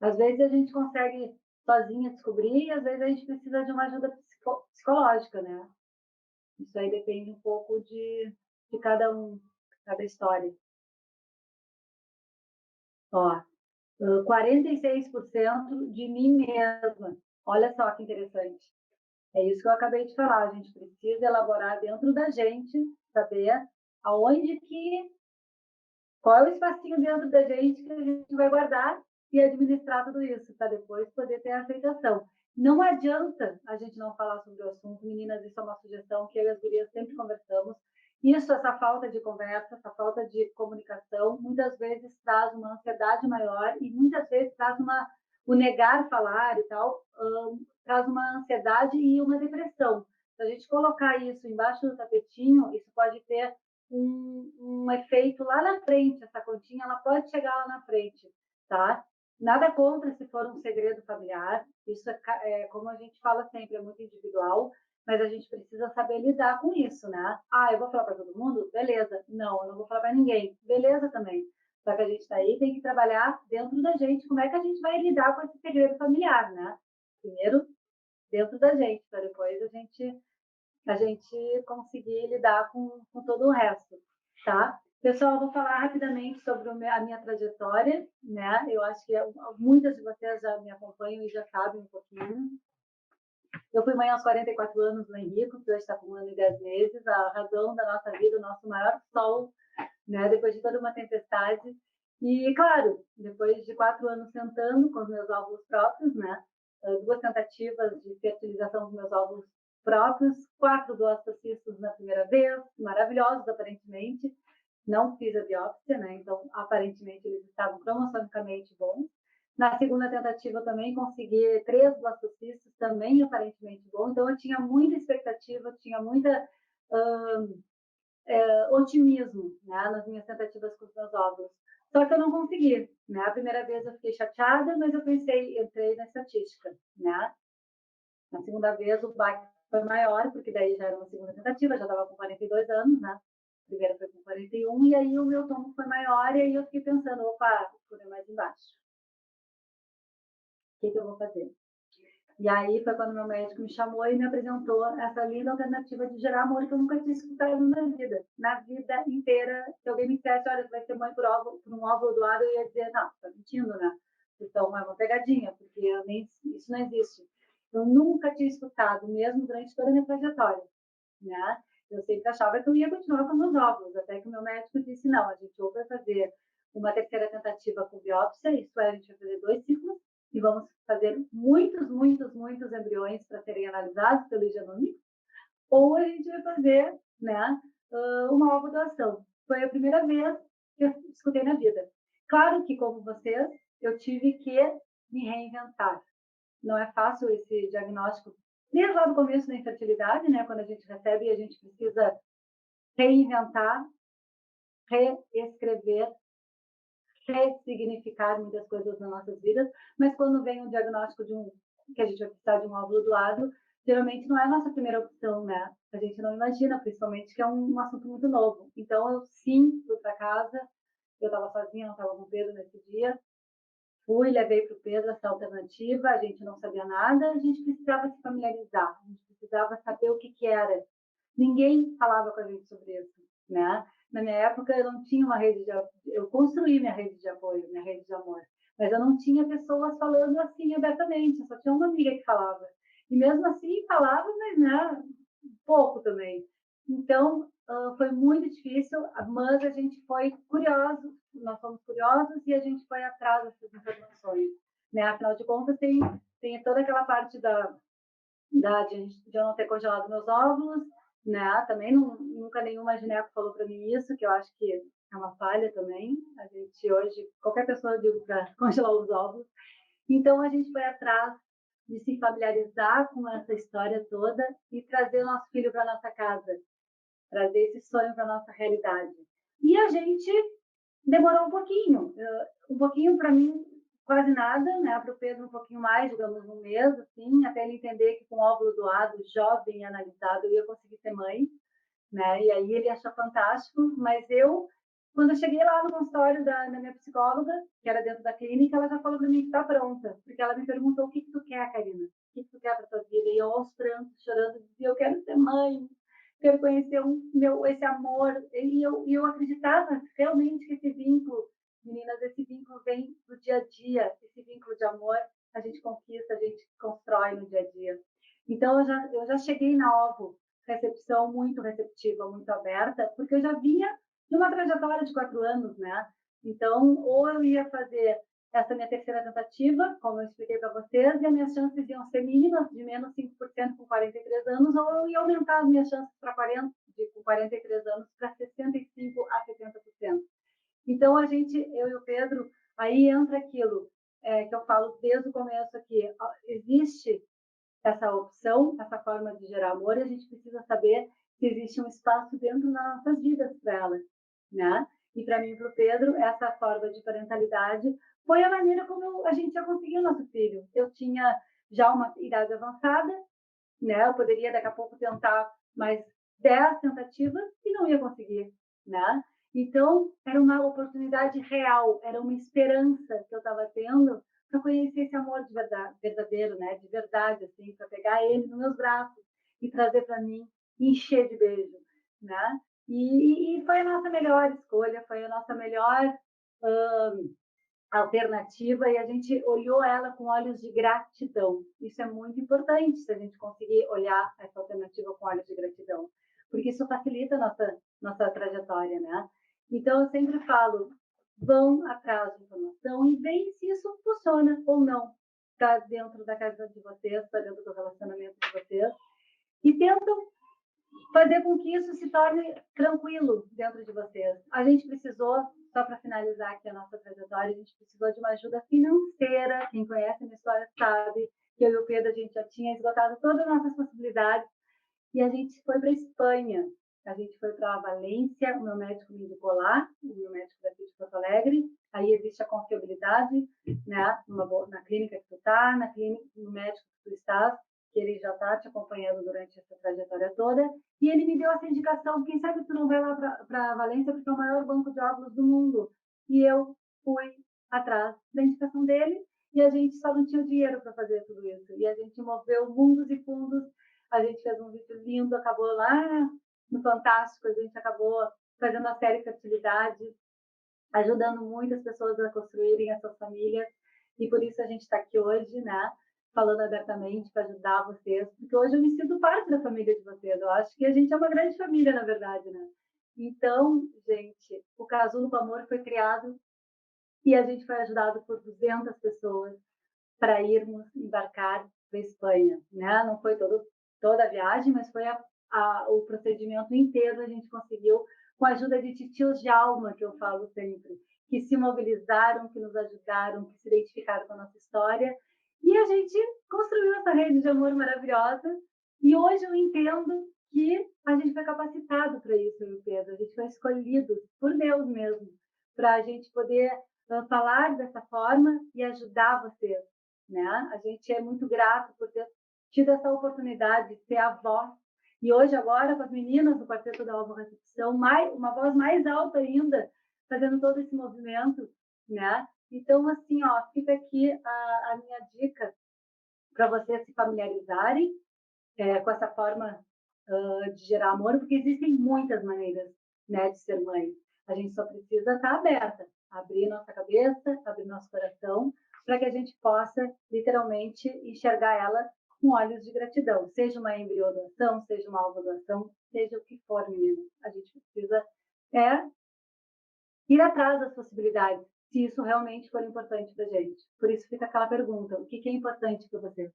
Às vezes a gente consegue sozinha descobrir, e às vezes a gente precisa de uma ajuda psicológica, né? Isso aí depende um pouco de cada um, cada história. Ó, 46% de mim mesma. Olha só que interessante. É isso que eu acabei de falar. A gente precisa elaborar dentro da gente, saber aonde que, qual é o espacinho dentro da gente que a gente vai guardar e administrar tudo isso, para depois poder ter a aceitação. Não adianta a gente não falar sobre o assunto, meninas, isso é uma sugestão que eu e as gurias sempre conversamos. Isso, essa falta de conversa, essa falta de comunicação, muitas vezes traz uma ansiedade maior e muitas vezes traz o negar falar e tal, traz uma ansiedade e uma depressão. Se a gente colocar isso embaixo do tapetinho, isso pode ter um efeito lá na frente, essa continha, ela pode chegar lá na frente, tá? Nada contra se for um segredo familiar, isso como a gente fala sempre, é muito individual, mas a gente precisa saber lidar com isso, né? Ah, eu vou falar para todo mundo? Beleza. Não, eu não vou falar para ninguém. Beleza também. Só que a gente está aí, tem que trabalhar dentro da gente, como é que a gente vai lidar com esse segredo familiar, né? Primeiro, dentro da gente, para depois a gente conseguir lidar com todo o resto, tá? Pessoal, eu vou falar rapidamente sobre a minha trajetória, né? Eu acho que muitas de vocês já me acompanham e já sabem um pouquinho. Eu fui mãe aos 44 anos do Henrico, que hoje está com 1 ano e 10 meses, a razão da nossa vida, o nosso maior sol, né? Depois de toda uma tempestade. E, claro, depois de 4 anos tentando com os meus óvulos próprios, né? 2 tentativas de fertilização dos meus óvulos próprios, 4 blastocistos na primeira vez, maravilhosos aparentemente. Não fiz a biópsia, né? Então, aparentemente, eles estavam cromossomicamente bons. Na segunda tentativa, eu também consegui 3 blastocistos, também aparentemente bons. Então, eu tinha muita expectativa, tinha muita otimismo, né? Nas minhas tentativas com os meus óvulos. Só que eu não consegui, né? A primeira vez eu fiquei chateada, mas eu entrei na estatística, né? Na segunda vez, o baque foi maior, porque daí já era uma segunda tentativa, já estava com 42 anos, né? A primeira foi com 41, e aí o meu tombo foi maior, e aí eu fiquei pensando, opa, por mais embaixo. O que eu vou fazer? E aí foi quando meu médico me chamou e me apresentou essa linda alternativa de gerar amor que eu nunca tinha escutado na vida inteira. Se alguém me dissesse, olha, você vai ser mãe por um óvulo doado, eu ia dizer, não, tá mentindo, né? Então é uma pegadinha, porque isso não existe. Eu nunca tinha escutado, mesmo durante toda a minha trajetória, né? Eu sempre achava que eu ia continuar com meus óvulos, até que o meu médico disse, não, a gente ou vai fazer uma terceira tentativa com biópsia, isso é, a gente vai fazer 2 ciclos, e vamos fazer muitos embriões para serem analisados pelo genômico, ou a gente vai fazer, né, uma ovodoação. Foi a primeira vez que eu escutei na vida. Claro que, como vocês, eu tive que me reinventar. Não é fácil esse diagnóstico, desde lá do começo da infertilidade, né, quando a gente recebe e a gente precisa reinventar, reescrever, ressignificar muitas coisas nas nossas vidas, mas quando vem um diagnóstico que a gente vai precisar de um óvulo doado, geralmente não é a nossa primeira opção, né? A gente não imagina, principalmente, que é um assunto muito novo. Então, eu sim fui para casa, eu estava sozinha, não estava com o Pedro nesse dia, levei para o Pedro essa alternativa, a gente não sabia nada, a gente precisava se familiarizar, a gente precisava saber o que era. Ninguém falava com a gente sobre isso, né? Na minha época, eu não tinha uma rede de apoio, eu construí minha rede de apoio, minha rede de amor, mas eu não tinha pessoas falando assim abertamente, eu só tinha uma amiga que falava. E mesmo assim, falava, mas né, pouco também. Então, foi muito difícil, mas a gente foi curioso, nós fomos curiosos e a gente foi atrás dessas informações, né? Afinal de contas, tem toda aquela parte de eu não ter congelado meus óvulos, né? Também nunca nenhuma gineco falou para mim isso, que eu acho que é uma falha também. A gente hoje, qualquer pessoa diz para congelar os óvulos. Então, a gente foi atrás de se familiarizar com essa história toda e trazer o nosso filho para nossa casa, trazer esse sonho para nossa realidade. E a gente demorou um pouquinho para mim, quase nada, né? Para o Pedro um pouquinho mais, digamos, 1 mês, assim, até ele entender que com óvulo doado, jovem e analisado, eu ia conseguir ser mãe. né? E aí ele achou fantástico, mas quando eu cheguei lá no consultório da minha psicóloga, que era dentro da clínica, ela já falou para mim que está pronta, porque ela me perguntou o que tu quer, Karina? O que tu quer para tua vida? E eu aos prantos, chorando, dizia, eu quero ser mãe, quero conhecer esse amor. E eu acreditava realmente que esse vínculo, meninas, esse vínculo vem do dia a dia, esse vínculo de amor a gente conquista, a gente constrói no dia a dia. Então eu já cheguei na OVO recepção muito receptiva, muito aberta, porque eu já vinha de uma trajetória de 4 anos, né? Então, ou eu ia fazer essa minha terceira tentativa, como eu expliquei para vocês, e as minhas chances iam ser mínimas, de menos 5% com 43 anos, ou eu ia aumentar as minhas chances para com 43 anos para 65% a 70%. Então, eu e o Pedro, aí entra aquilo que eu falo desde o começo aqui, existe essa opção, essa forma de gerar amor, e a gente precisa saber se existe um espaço dentro das nossas vidas para ela, né? E para mim e para o Pedro, essa forma de parentalidade foi a maneira como a gente já conseguiu nosso filho. Eu tinha já uma idade avançada, né? Eu poderia daqui a pouco tentar mais 10 tentativas e não ia conseguir, né? Então, era uma oportunidade real, era uma esperança que eu estava tendo para conhecer esse amor de verdade, verdadeiro, né? De verdade, assim, para pegar ele nos meus braços e trazer para mim, encher de beijo, né? E foi a nossa melhor escolha, foi a nossa melhor alternativa, e a gente olhou ela com olhos de gratidão. Isso é muito importante, se a gente conseguir olhar essa alternativa com olhos de gratidão, porque isso facilita a nossa trajetória, né? Então, eu sempre falo, vão atrás de informação e veem se isso funciona ou não. Está dentro da casa de vocês, está dentro do relacionamento de vocês, e tentam fazer com que isso se torne tranquilo dentro de vocês. A gente precisou, só para finalizar aqui a nossa trajetória, a gente precisou de uma ajuda financeira. Quem conhece a minha história sabe que eu e o Pedro, a gente já tinha esgotado todas as nossas possibilidades e a gente foi para a Espanha. A gente foi para Valência, o meu médico me indicou lá, o meu médico daqui de Porto Alegre. Aí existe a confiabilidade, né, na clínica que tu está, no médico que tu estás, que ele já está te acompanhando durante essa trajetória toda. E ele me deu essa indicação, quem sabe tu não vai lá para Valência, porque é o maior banco de óvulos do mundo. E eu fui atrás da indicação dele, e a gente só não tinha dinheiro para fazer tudo isso. E a gente moveu mundos e fundos, a gente fez um vídeo lindo, acabou lá no Fantástico, a gente acabou fazendo a série Fertilidade, ajudando muitas pessoas a construírem as suas famílias, e por isso a gente está aqui hoje, né? Falando abertamente para ajudar vocês, porque hoje eu me sinto parte da família de vocês. Eu acho que a gente é uma grande família, na verdade, né? Então, gente, o Casulo com Amor foi criado e a gente foi ajudado por 200 pessoas para irmos embarcar para a Espanha, né? Não foi toda a viagem, mas foi o procedimento inteiro a gente conseguiu com a ajuda de titios de alma, que eu falo sempre, que se mobilizaram, que nos ajudaram, que se identificaram com a nossa história. E a gente construiu essa rede de amor maravilhosa. E hoje eu entendo que a gente foi capacitado para isso, meu Pedro. A gente foi escolhido por Deus mesmo, para a gente poder falar dessa forma e ajudar vocês, né? A gente é muito grato por ter tido essa oportunidade de ser a voz. E hoje, agora, com as meninas do Quarteto da Ovo Recepção, uma voz mais alta ainda, fazendo todo esse movimento, né? Então, assim, ó, fica aqui a minha dica para vocês se familiarizarem com essa forma de gerar amor, porque existem muitas maneiras, né, de ser mãe. A gente só precisa estar aberta, abrir nossa cabeça, abrir nosso coração, para que a gente possa, literalmente, enxergar ela com olhos de gratidão. Seja uma embriodoação, seja uma ovodoação, seja o que for, menino. A gente precisa ir atrás das possibilidades, se isso realmente for importante para a gente. Por isso fica aquela pergunta, o que é importante para você?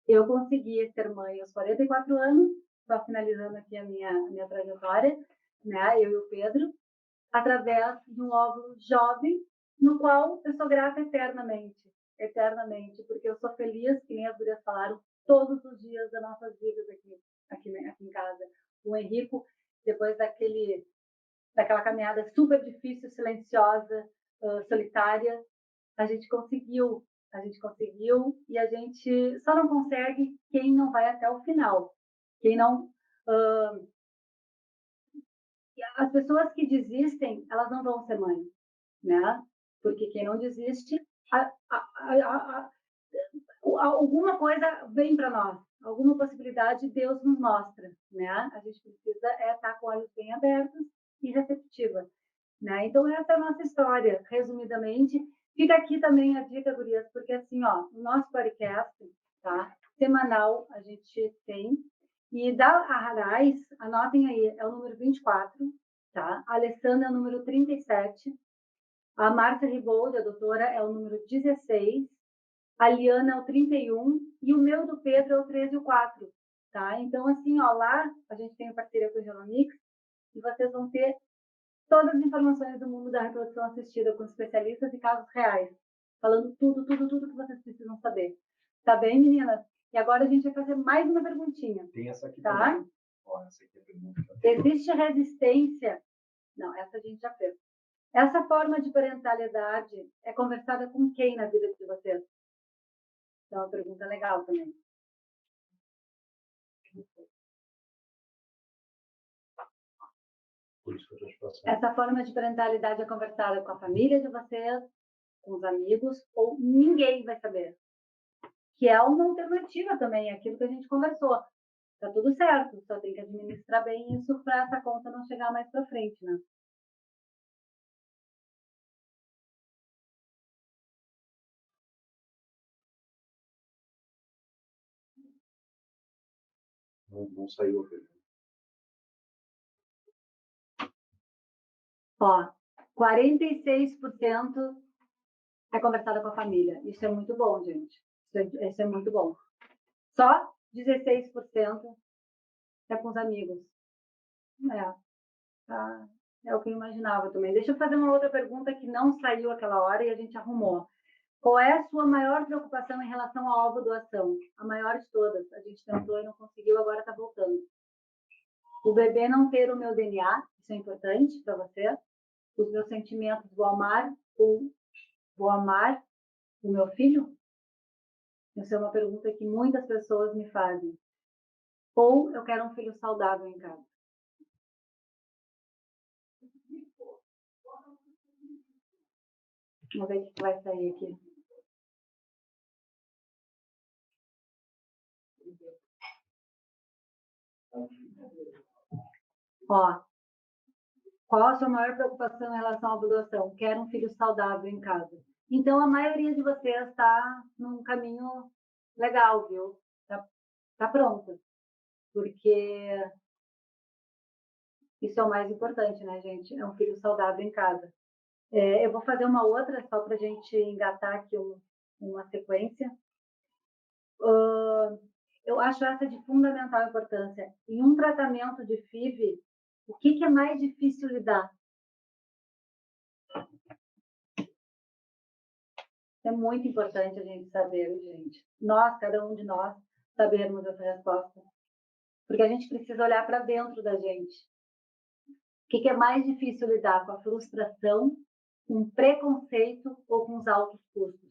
Eu consegui ser mãe aos 44 anos, só finalizando aqui a minha trajetória, né, eu e o Pedro, através de um óvulo jovem, no qual eu sou grata eternamente, porque eu sou feliz, que nem as gurias falaram, todos os dias das nossas vidas aqui em casa. O Henrico, depois daquela caminhada super difícil, silenciosa, solitária, a gente conseguiu e a gente só não consegue quem não vai até o final, quem não as pessoas que desistem, elas não vão ser mães, né? Porque quem não desiste, alguma coisa vem para nós, alguma possibilidade Deus nos mostra, né? A gente precisa estar com olhos bem abertos e receptiva, né? Então essa é a nossa história, resumidamente. Fica aqui também a dica, gurias, porque assim, ó, o nosso podcast, tá? Semanal a gente tem, e da Arraiz, anotem aí, é o número 24, tá? A Alessandra é o número 37, a Márcia Riboldi, a doutora, é o número 16, a Liana é o 31 e o meu do Pedro é o 13 e o 4, tá? Então, assim, ó, lá a gente tem parceria com o Genomics e vocês vão ter todas as informações do mundo da reprodução assistida com especialistas e casos reais, falando tudo que vocês precisam saber. Tá bem, meninas? E agora a gente vai fazer mais uma perguntinha. Tem essa aqui tá? também. Ó, essa aqui é a pergunta. Existe resistência? Não, essa a gente já fez. Essa forma de parentalidade é conversada com quem na vida de vocês? Então, é uma pergunta legal também. Por isso que eu estou passando. Essa forma de parentalidade é conversada com a família de vocês, com os amigos, ou ninguém vai saber? Que é uma alternativa também, aquilo que a gente conversou. Tá tudo certo, só tem que administrar bem isso para essa conta não chegar mais para frente, né? Não saiu a pergunta. Ó, 46% é conversada com a família. Isso é muito bom, gente. Isso é muito bom. Só 16% é com os amigos. Tá, é o que eu imaginava também. Deixa eu fazer uma outra pergunta que não saiu aquela hora e a gente arrumou. Qual é a sua maior preocupação em relação ao alvo-doação? A maior de todas. A gente tentou e não conseguiu, agora está voltando. O bebê não ter o meu DNA, isso é importante para você. Os meus sentimentos, vou amar o meu filho? Essa é uma pergunta que muitas pessoas me fazem. Ou eu quero um filho saudável em casa. Vamos ver o que vai sair aqui. Ó, qual a sua maior preocupação em relação à adoção? Quero um filho saudável em casa. Então, a maioria de vocês está num caminho legal, viu? Tá pronta. Porque isso é o mais importante, né, gente? É um filho saudável em casa. Eu vou fazer uma outra, só para a gente engatar aqui uma sequência. Eu acho essa de fundamental importância. Em um tratamento de FIV, o que é mais difícil lidar? É muito importante a gente saber, gente. Nós, cada um de nós, sabermos essa resposta. Porque a gente precisa olhar para dentro da gente. O que é mais difícil lidar? Com a frustração, com o preconceito ou com os altos custos?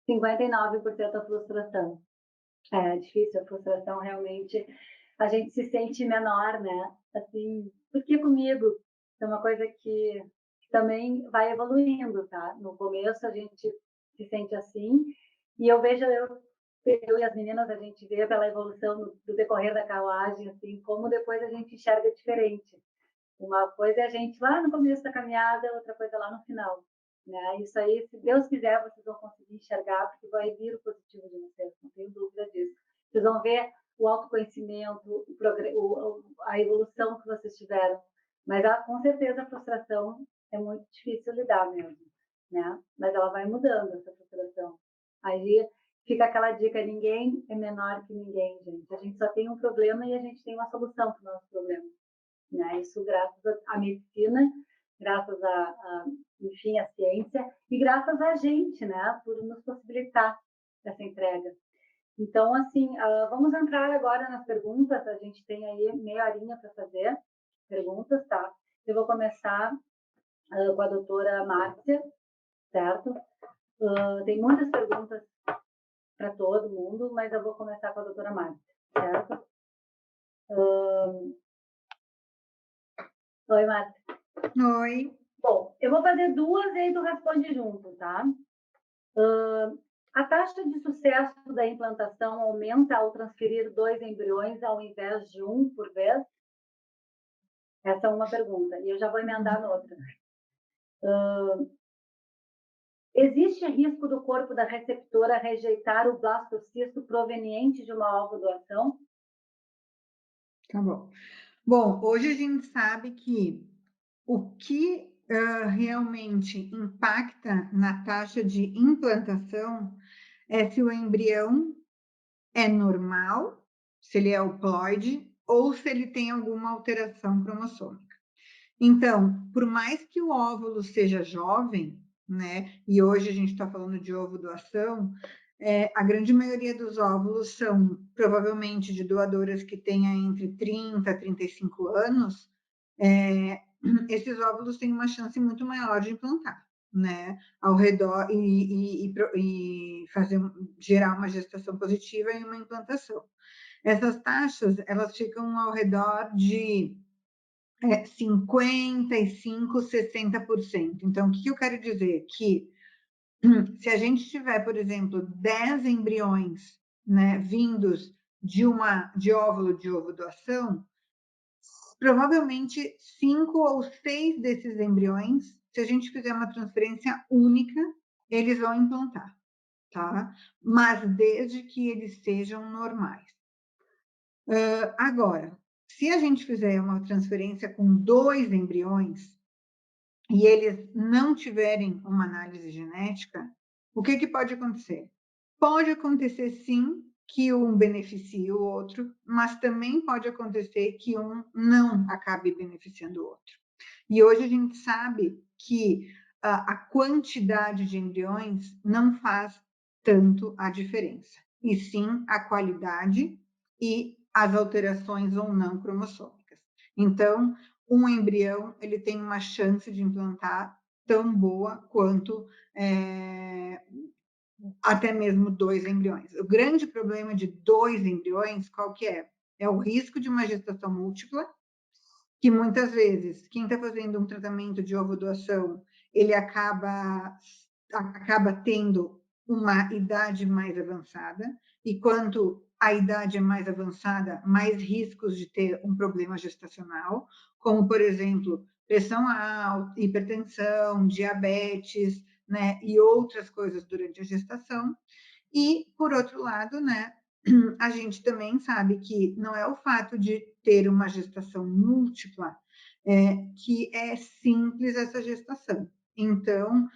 (59% a frustração). É difícil, a frustração realmente, a gente se sente menor, né? Assim, por que comigo? É uma coisa que também vai evoluindo, tá? No começo a gente se sente assim, e eu vejo, eu e as meninas, a gente vê pela evolução do decorrer da carruagem, assim, como depois a gente enxerga diferente. Uma coisa é a gente lá no começo da caminhada, outra coisa lá no final. Né? Isso aí, se Deus quiser, vocês vão conseguir enxergar, porque vai vir o positivo de vocês, não tenho dúvida disso. Vocês vão ver o autoconhecimento, a evolução que vocês tiveram. Mas, com certeza, a frustração é muito difícil lidar mesmo. Né? Mas ela vai mudando, essa frustração. Aí fica aquela dica, ninguém é menor que ninguém, gente. A gente só tem um problema e a gente tem uma solução para o nosso problema. Né? Isso graças à medicina, graças enfim, à ciência e graças a gente, né? Por nos possibilitar essa entrega. Então, assim, vamos entrar agora nas perguntas. A gente tem aí meia horinha para fazer perguntas, tá? Eu vou começar com a doutora Márcia, certo? Tem muitas perguntas para todo mundo, mas eu vou começar com a doutora Márcia, certo? Oi, Márcia. Oi. Bom, eu vou fazer duas e aí tu responde junto, tá? A taxa de sucesso da implantação aumenta ao transferir 2 embriões ao invés de um por vez? Essa é uma pergunta, e eu já vou emendar na outra. Existe risco do corpo da receptora rejeitar o blastocisto proveniente de uma ovodoação? Tá bom. Bom, hoje a gente sabe que o que realmente impacta na taxa de implantação é se o embrião é normal, se ele é euploide ou se ele tem alguma alteração cromossômica. Então, por mais que o óvulo seja jovem, né, e hoje a gente está falando de ovodoação, a grande maioria dos óvulos são provavelmente de doadoras que tenha entre 30 e 35 anos, esses óvulos têm uma chance muito maior de implantar, né, ao redor e gerar uma gestação positiva e uma implantação. Essas taxas, elas ficam ao redor de 55%, 60%. Então, o que eu quero dizer? Que se a gente tiver, por exemplo, 10 embriões, né, vindos de óvulo de ovodoação, provavelmente 5 ou 6 desses embriões, se a gente fizer uma transferência única, eles vão implantar, tá? Mas desde que eles sejam normais. Agora, se a gente fizer uma transferência com 2 embriões e eles não tiverem uma análise genética, o que pode acontecer? Pode acontecer, sim, que um beneficie o outro, mas também pode acontecer que um não acabe beneficiando o outro. E hoje a gente sabe que a quantidade de embriões não faz tanto a diferença, e sim a qualidade e as alterações ou não cromossômicas. Então, um embrião ele tem uma chance de implantar tão boa quanto até mesmo 2 embriões. O grande problema de 2 embriões, qual que é? É o risco de uma gestação múltipla, que muitas vezes, quem está fazendo um tratamento de ovodoação, ele acaba tendo uma idade mais avançada, e quanto a idade é mais avançada, mais riscos de ter um problema gestacional, como, por exemplo, pressão alta, hipertensão, diabetes, né, e outras coisas durante a gestação. E, por outro lado, né, a gente também sabe que não é o fato de ter uma gestação múltipla que é simples essa gestação. Então,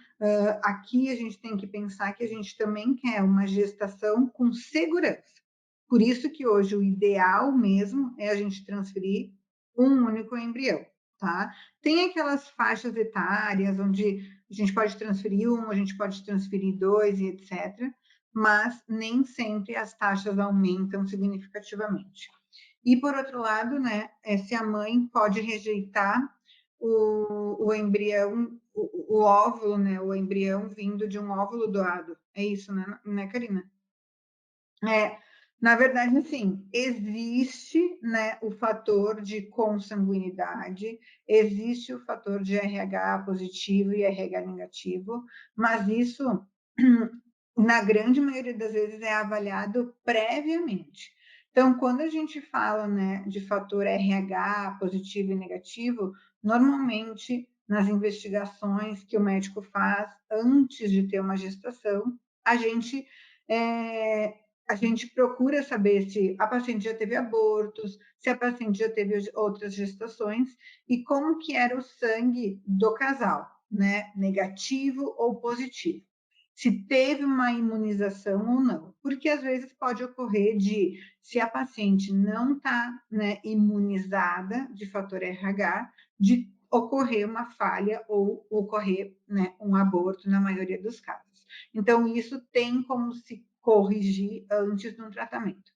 aqui a gente tem que pensar que a gente também quer uma gestação com segurança. Por isso que hoje o ideal mesmo é a gente transferir um único embrião, tá? Tem aquelas faixas etárias onde a gente pode transferir um, a gente pode transferir 2 e etc., mas nem sempre as taxas aumentam significativamente. E, por outro lado, né, se a mãe pode rejeitar o embrião, o óvulo, né, o embrião vindo de um óvulo doado. É isso, né, Karina? Na verdade, assim, existe, né, o fator de consanguinidade, existe o fator de RH positivo e RH negativo, mas isso, na grande maioria das vezes, é avaliado previamente. Então, quando a gente fala, né, de fator RH positivo e negativo, normalmente, nas investigações que o médico faz antes de ter uma gestação, a gente procura saber se a paciente já teve abortos, se a paciente já teve outras gestações e como que era o sangue do casal, né? Negativo ou positivo. Se teve uma imunização ou não. Porque às vezes pode ocorrer se a paciente não está, né, imunizada de fator RH, de ocorrer uma falha ou ocorrer, né, um aborto na maioria dos casos. Então, isso tem como se corrigir antes de um tratamento.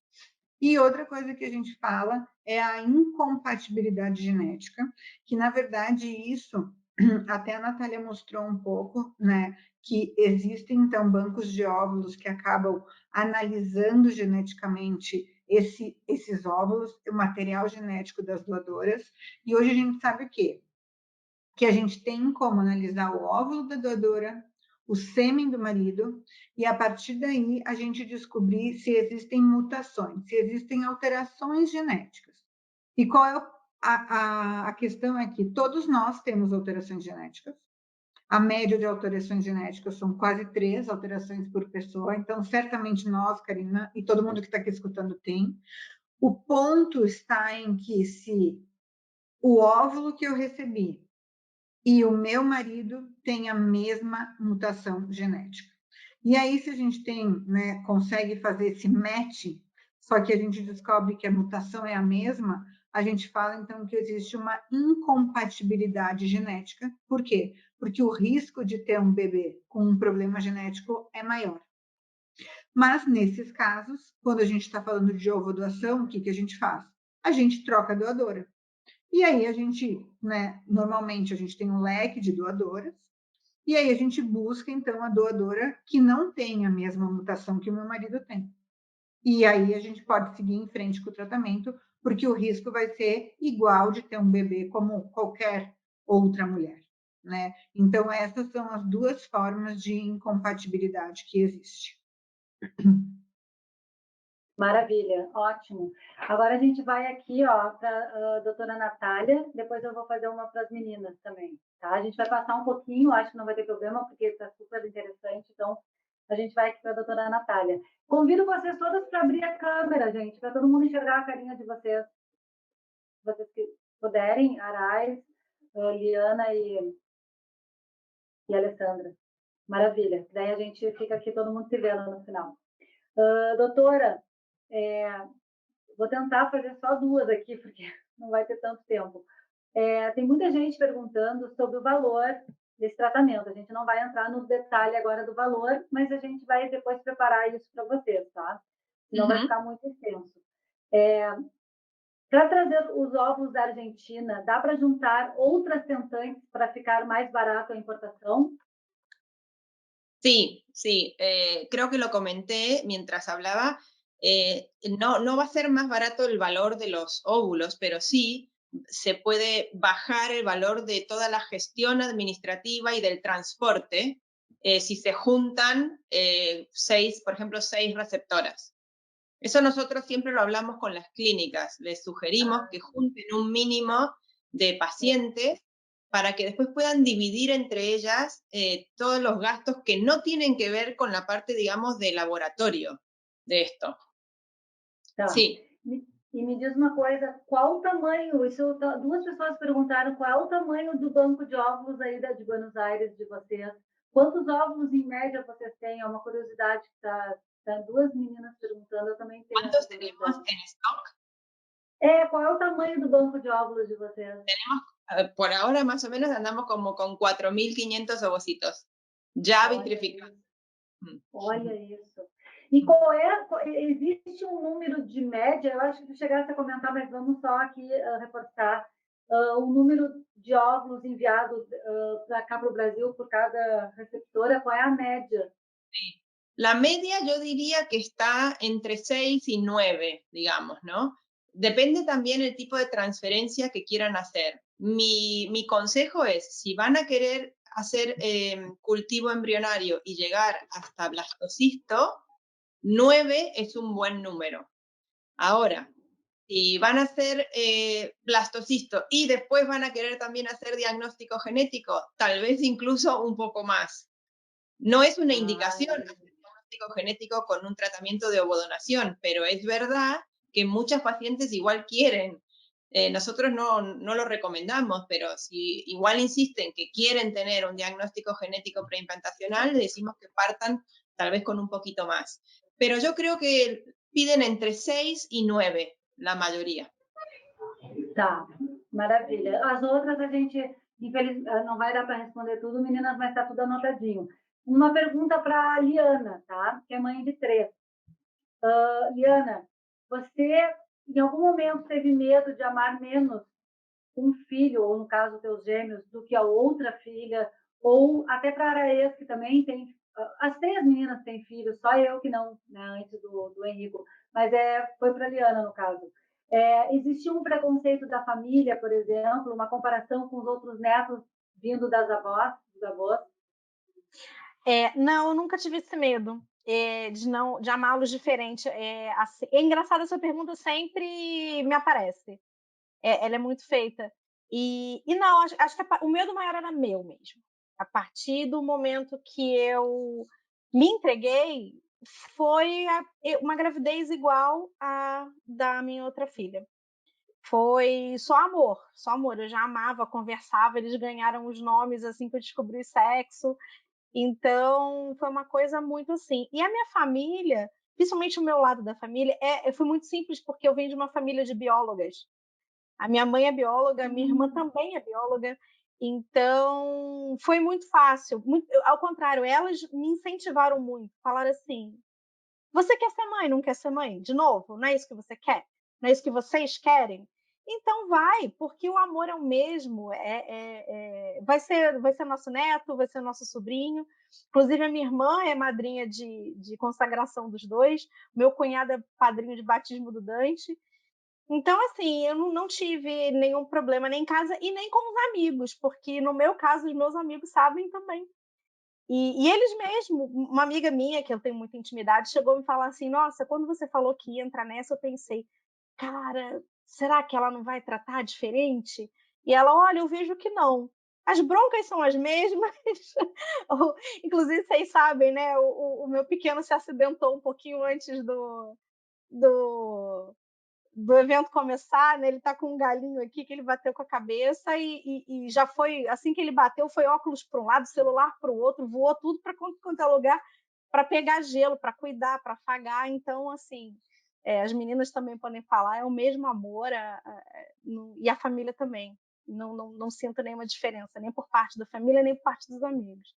E outra coisa que a gente fala é a incompatibilidade genética, que, na verdade, isso até a Natália mostrou um pouco, né, que existem, então, bancos de óvulos que acabam analisando geneticamente esses óvulos, o material genético das doadoras, e hoje a gente sabe o quê? Que a gente tem como analisar o óvulo da doadora, o sêmen do marido, e a partir daí a gente descobrir se existem mutações, se existem alterações genéticas. E qual é a questão é que todos nós temos alterações genéticas. A média de alterações genéticas são quase 3 alterações por pessoa, então certamente nós, Karina, e todo mundo que está aqui escutando tem. O ponto está em que se o óvulo que eu recebi e o meu marido têm a mesma mutação genética. E aí, se a gente tem, né, consegue fazer esse match, só que a gente descobre que a mutação é a mesma, a gente fala, então, que existe uma incompatibilidade genética. Por quê? Porque o risco de ter um bebê com um problema genético é maior. Mas, nesses casos, quando a gente está falando de ovodoação, o que a gente faz? A gente troca a doadora. E aí a gente, né, normalmente a gente tem um leque de doadoras, e aí a gente busca, então, a doadora que não tem a mesma mutação que o meu marido tem. E aí a gente pode seguir em frente com o tratamento, porque o risco vai ser igual de ter um bebê como qualquer outra mulher, né? Então, essas são as duas formas de incompatibilidade que existe. Maravilha, ótimo. Agora a gente vai aqui, ó, para a doutora Natália, depois eu vou fazer uma para as meninas também, tá? A gente vai passar um pouquinho, acho que não vai ter problema, porque está super interessante, então a gente vai aqui para a doutora Natália. Convido vocês todas para abrir a câmera, gente, para todo mundo enxergar a carinha de vocês. Se vocês que puderem, Arais, Liana e Alessandra. Maravilha. Daí a gente fica aqui todo mundo se vendo no final. Doutora, vou tentar fazer só duas aqui, porque não vai ter tanto tempo. Tem muita gente perguntando sobre o valor desse tratamento. A gente não vai entrar no detalhe agora do valor, mas a gente vai depois preparar isso para vocês, tá? Senão vai ficar muito extenso. Para trazer os óvulos da Argentina, dá para juntar outras tentantes para ficar mais barato a importação? Sí, sí, creo que lo comenté mientras hablaba. No va a ser más barato el valor de los óvulos, pero sí se puede bajar el valor de toda la gestión administrativa y del transporte si se juntan por ejemplo, 6 receptoras. Eso nosotros siempre lo hablamos con las clínicas. Les sugerimos que junten un mínimo de pacientes para que después puedan dividir entre ellas todos los gastos que no tienen que ver con la parte, digamos, de laboratorio de esto. Tá. Sí. E me diz uma coisa, qual o tamanho, duas pessoas perguntaram qual é o tamanho do banco de óvulos aí de Buenos Aires de vocês. Quantos óvulos em média vocês têm? É uma curiosidade que tá duas meninas perguntando, eu também tenho. ¿Cuántos tenemos en stock? Qual é o tamanho do banco de óvulos de vocês? Tenemos, por ahora más o menos andamos como con 4.500 ovocitos, ya vitrificados. Olha isso. E existe um número de média, eu acho que tu chegaste a comentar, mas vamos só aqui reforçar o número de óvulos enviados para cá para o Brasil por cada receptora, qual é a média? Sí. La media yo diría que está entre 6 y 9, digamos, ¿no? Depende también el tipo de transferencia que quieran hacer. Mi consejo es, si van a querer hacer cultivo embrionario y llegar hasta blastocisto, 9 es un buen número. Ahora, si van a hacer blastocisto y después van a querer también hacer diagnóstico genético, tal vez incluso un poco más. No es una indicación hacer diagnóstico genético con un tratamiento de ovodonación, pero es verdad que muchas pacientes igual quieren. Nosotros no lo recomendamos, pero si igual insisten que quieren tener un diagnóstico genético preimplantacional, le decimos que partan tal vez con un poquito más. Pero yo creo que piden entre 6 y 9, la mayoría. Tá, maravilha. As outras a gente, infelizmente, não vai dar para responder tudo, meninas, mas está tudo anotadinho. Uma pergunta para a Liana, tá? Que é mãe de 3. Liana, você em algum momento teve medo de amar menos um filho, ou no caso, teus gêmeos, do que a outra filha, ou até para a Araês, que também tem... As 3 meninas têm filhos, só eu que não, né, antes do Henrico, mas foi para a Liana, no caso. Existia um preconceito da família, por exemplo, uma comparação com os outros netos vindo das avós, dos avós? Não, eu nunca tive esse medo de amá-los diferente. Assim, é engraçado, essa pergunta sempre me aparece. Ela é muito feita. E não, acho que o medo maior era meu mesmo. A partir do momento que eu me entreguei, foi uma gravidez igual à da minha outra filha. Foi só amor, só amor. Eu já amava, conversava, eles ganharam os nomes assim que eu descobri o sexo. Então, foi uma coisa muito assim. E a minha família, principalmente o meu lado da família, foi muito simples, porque eu venho de uma família de biólogas. A minha mãe é bióloga, a minha irmã também é bióloga. Então, foi muito fácil. Ao contrário, elas me incentivaram muito. Falaram assim, você quer ser mãe, não quer ser mãe? De novo, não é isso que você quer? Não é isso que vocês querem? Então vai, porque o amor é o mesmo. Vai ser nosso neto, vai ser nosso sobrinho. Inclusive, a minha irmã é madrinha de consagração dos dois. Meu cunhado é padrinho de batismo do Dante. Então, assim, eu não tive nenhum problema nem em casa e nem com os amigos, porque no meu caso, os meus amigos sabem também. E eles mesmo, uma amiga minha, que eu tenho muita intimidade, chegou a me falar assim, nossa, quando você falou que ia entrar nessa, eu pensei, cara, será que ela não vai tratar diferente? E ela, olha, eu vejo que não. As broncas são as mesmas. Inclusive, vocês sabem, né? O meu pequeno se acidentou um pouquinho antes do evento começar, né? Ele tá com um galinho aqui que ele bateu com a cabeça e já foi, assim que ele bateu, foi óculos para um lado, celular para o outro, voou tudo para quanto é lugar, para pegar gelo, para cuidar, para afagar. Então, assim, as meninas também podem falar, é o mesmo amor, e a família também. Não sinto nenhuma diferença, nem por parte da família, nem por parte dos amigos.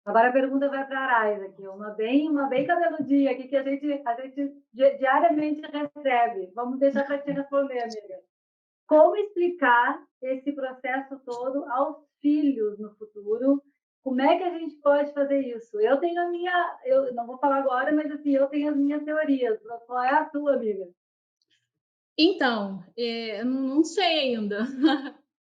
Agora a pergunta vai para a Arais aqui, uma bem cabeludinha aqui que a gente diariamente recebe. Vamos deixar para te responder, amiga. Como explicar esse processo todo aos filhos no futuro? Como é que a gente pode fazer isso? Eu tenho eu não vou falar agora, mas assim, eu tenho as minhas teorias. Qual é a tua, amiga? Então, eu não sei ainda.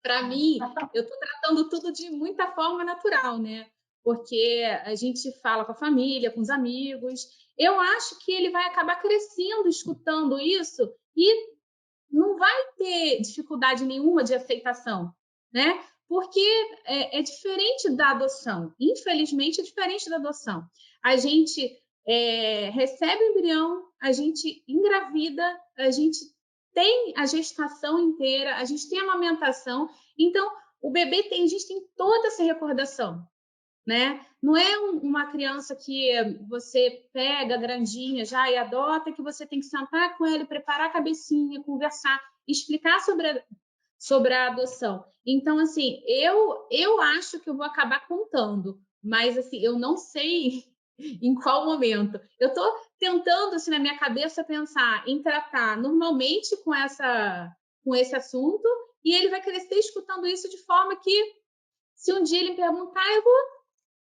Para mim, eu estou tratando tudo de muita forma natural, né? Porque a gente fala com a família, com os amigos. Eu acho que ele vai acabar crescendo, escutando isso e não vai ter dificuldade nenhuma de aceitação, né? Porque é diferente da adoção. Infelizmente, é diferente da adoção. A gente recebe o embrião, a gente engravida, a gente tem a gestação inteira, a gente tem a amamentação. Então, a gente tem toda essa recordação, né? Não é uma criança que você pega grandinha já e adota, que você tem que sentar com ele, preparar a cabecinha, conversar, explicar sobre a adoção. Então, assim, eu acho que eu vou acabar contando, mas assim, eu não sei em qual momento. Eu estou tentando, assim, na minha cabeça, pensar em tratar normalmente com esse assunto, e ele vai crescer escutando isso de forma que, se um dia ele me perguntar,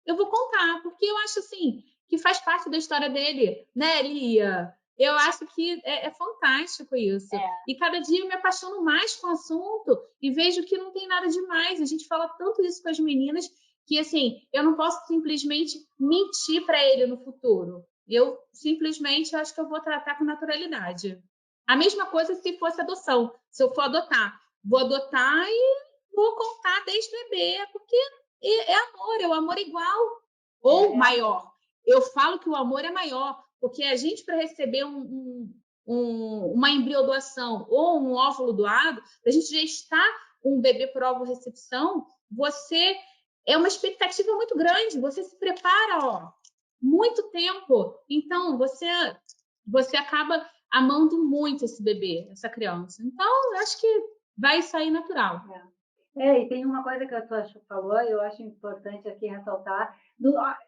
eu vou contar, porque eu acho assim que faz parte da história dele, né, Lia? Eu acho que é fantástico isso. E cada dia eu me apaixono mais com o assunto e vejo que não tem nada demais. A gente fala tanto isso com as meninas que, assim, eu não posso simplesmente mentir para ele no futuro. Eu simplesmente acho que eu vou tratar com naturalidade. A mesma coisa se fosse adoção. Se eu for adotar, vou adotar e vou contar desde bebê, porque é amor, é o amor igual ou maior. Eu falo que o amor é maior, porque a gente, para receber uma embriodoação ou um óvulo doado, a gente gestar um bebê por ovo-recepção, você é uma expectativa muito grande, você se prepara, muito tempo. Então, você acaba amando muito esse bebê, essa criança. Então, eu acho que vai sair natural. E tem uma coisa que a tua falou, eu acho importante aqui ressaltar,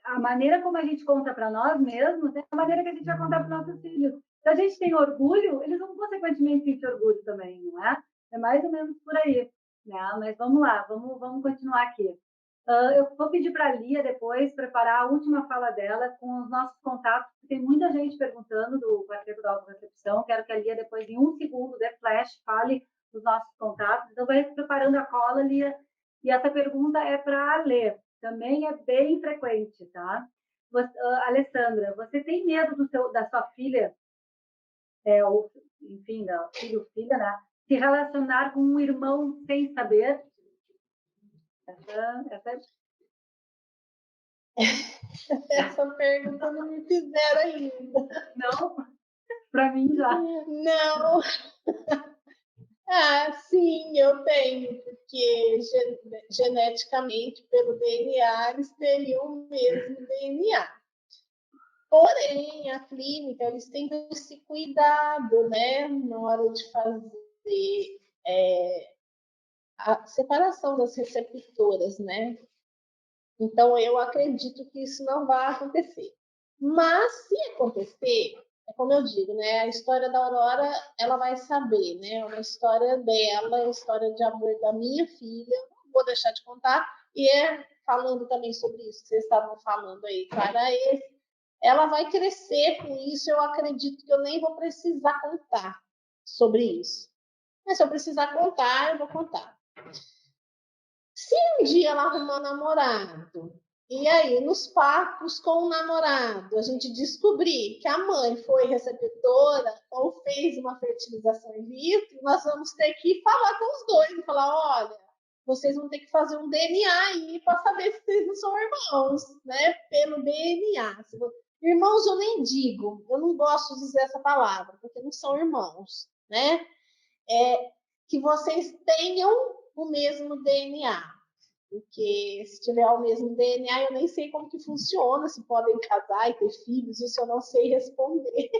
a maneira como a gente conta para nós mesmos é a maneira que a gente vai contar para os nossos filhos. Se a gente tem orgulho, eles vão consequentemente sentir orgulho também, não é? É mais ou menos por aí, né? Mas vamos lá, vamos continuar aqui. Eu vou pedir para a Lia depois preparar a última fala dela com os nossos contatos, tem muita gente perguntando do Quarteto da Autorrecepção, quero que a Lia depois, em 1 segundo, de flash, fale os nossos contatos. Então, vai preparando a cola, Lia. E essa pergunta é para a Lê. Também é bem frequente, tá? Alessandra, você tem medo da sua filha, ou, enfim, da filho, filha, né? Se relacionar com um irmão sem saber? Essa pergunta não me fizeram ainda. Não? Para mim, já. Não. Sim, eu tenho, porque geneticamente, pelo DNA, eles teriam o mesmo DNA. Porém, a clínica, eles têm esse cuidado, né, na hora de fazer a separação das receptoras, né? Então, eu acredito que isso não vai acontecer. Mas, se acontecer, é como eu digo, né? A história da Aurora, ela vai saber, né? É uma história dela, é uma história de amor da minha filha. Não vou deixar de contar. E falando também sobre isso que vocês estavam falando aí, Clara, ela vai crescer com isso. Eu acredito que eu nem vou precisar contar sobre isso. Mas se eu precisar contar, eu vou contar. Se um dia ela arrumar um namorado, e aí nos papos com o namorado, a gente descobrir que a mãe foi receptora ou fez uma fertilização in vitro, nós vamos ter que falar com os dois e falar, olha, vocês vão ter que fazer um DNA aí para saber se vocês não são irmãos, né? Pelo DNA. Irmãos eu nem digo, eu não gosto de dizer essa palavra, porque não são irmãos, né? Que vocês tenham o mesmo DNA, porque se tiver o mesmo DNA, eu nem sei como que funciona, se podem casar e ter filhos, isso eu não sei responder.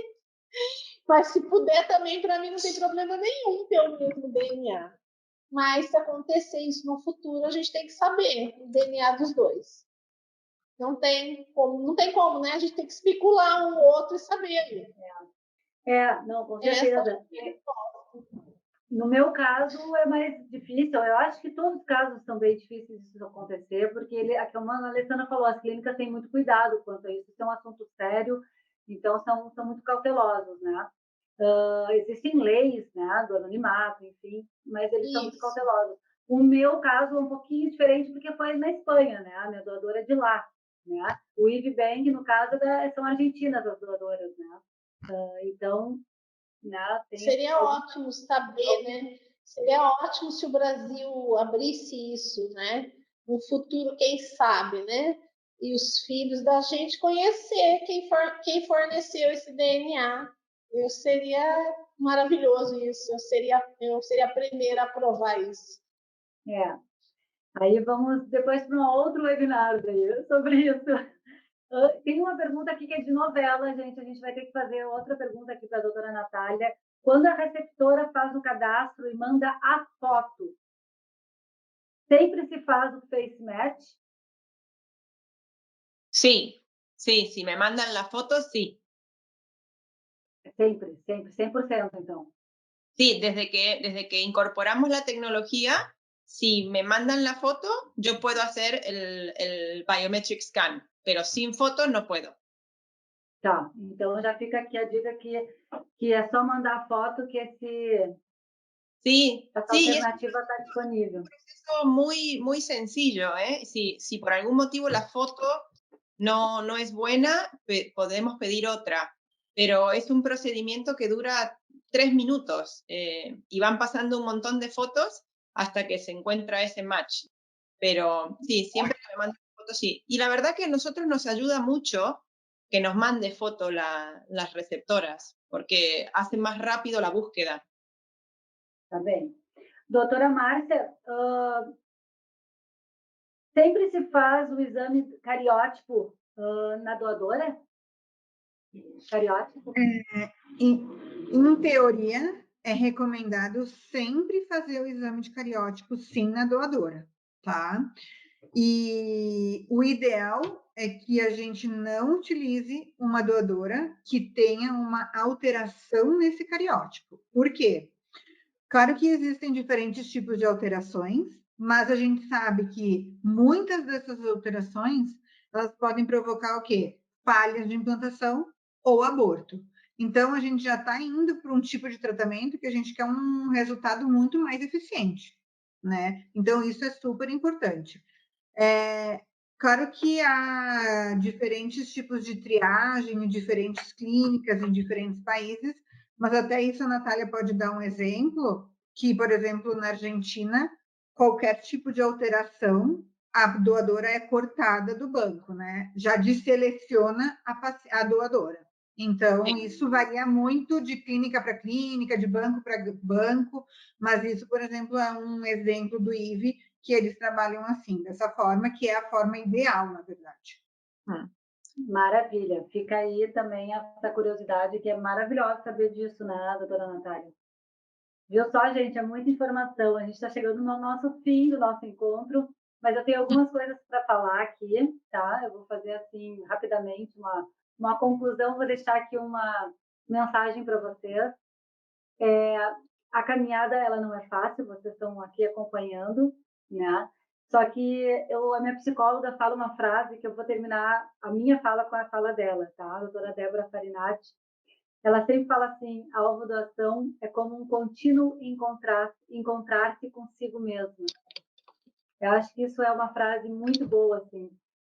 Mas se puder também, para mim não tem problema nenhum ter o mesmo DNA. Mas se acontecer isso no futuro, a gente tem que saber o DNA dos dois. Não tem como, né? A gente tem que especular um outro e saber. Não, com certeza. No meu caso, é mais difícil. Eu acho que todos os casos são bem difíceis de acontecer, porque como a Alessandra falou, as clínicas têm muito cuidado quanto a isso. Isso é um assunto sério, então são muito cautelosos, né? Existem leis, né, do anonimato, enfim, mas eles são muito cautelosos. O meu caso é um pouquinho diferente, porque foi na Espanha, né? A minha doadora é de lá, né? O IV Bank, no caso, são argentinas as doadoras, né? Então... Seria ótimo saber, né? Seria ótimo se o Brasil abrisse isso, né? No futuro, quem sabe, né? E os filhos da gente conhecer quem forneceu esse DNA. Seria maravilhoso isso. Eu seria a primeira a provar isso. Aí vamos depois para um outro webinar sobre isso. Tem uma pergunta aqui que é de novela, gente. A gente vai ter que fazer outra pergunta aqui para a doutora Natália. Quando a receptora faz o cadastro e manda a foto, sempre se faz o face match? Sí, si me mandan la foto, sí. Sempre, 100%, então. Sí, desde que incorporamos la tecnología, si me mandan la foto, yo puedo hacer el biometric scan, pero sin foto no puedo. Tá, então já fica aqui a dica que é só mandar a foto que essa alternativa está disponível. Es un proceso muy, muy sencillo, ¿eh? Si por algún motivo la foto no es buena, podemos pedir otra, pero es un procedimiento que dura 3 minutos y van pasando un montón de fotos hasta que se encuentra ese match. Pero sí, siempre que me mandan fotos, sí. Y la verdad que a nosotros nos ayuda mucho que nos mande foto las receptoras, porque hace más rápido la búsqueda. Tá bem. Doutora Márcia, sempre se faz o exame cariótipo na doadora? Cariótipo? Em teoria, é recomendado sempre fazer o exame de cariótipo, sim, na doadora, tá? E o ideal é que a gente não utilize uma doadora que tenha uma alteração nesse cariótipo. Por quê? Claro que existem diferentes tipos de alterações, mas a gente sabe que muitas dessas alterações, elas podem provocar o quê? Falhas de implantação ou aborto. Então, a gente já está indo para um tipo de tratamento que a gente quer um resultado muito mais eficiente, né? Então, isso é super importante. Claro que há diferentes tipos de triagem em diferentes clínicas em diferentes países, mas até isso a Natália pode dar um exemplo, que, por exemplo, na Argentina, qualquer tipo de alteração, a doadora é cortada do banco, né? Já deseleciona a doadora. Então, isso varia muito de clínica para clínica, de banco para banco, mas isso, por exemplo, é um exemplo do IVE, que eles trabalham assim, dessa forma, que é a forma ideal, na verdade. Maravilha. Fica aí também essa curiosidade, que é maravilhosa saber disso, né, doutora Natália? Viu só, gente? É muita informação. A gente está chegando no nosso fim do nosso encontro, mas eu tenho algumas coisas para falar aqui, tá? Eu vou fazer, assim, rapidamente uma conclusão. Vou deixar aqui uma mensagem para vocês. A caminhada, ela não é fácil, vocês estão aqui acompanhando, né? Só que a minha psicóloga fala uma frase que eu vou terminar a minha fala com a fala dela, tá? A doutora Débora Farinati. Ela sempre fala assim, a ovodoação é como um contínuo encontrar-se consigo mesmo. Eu acho que isso é uma frase muito boa, assim,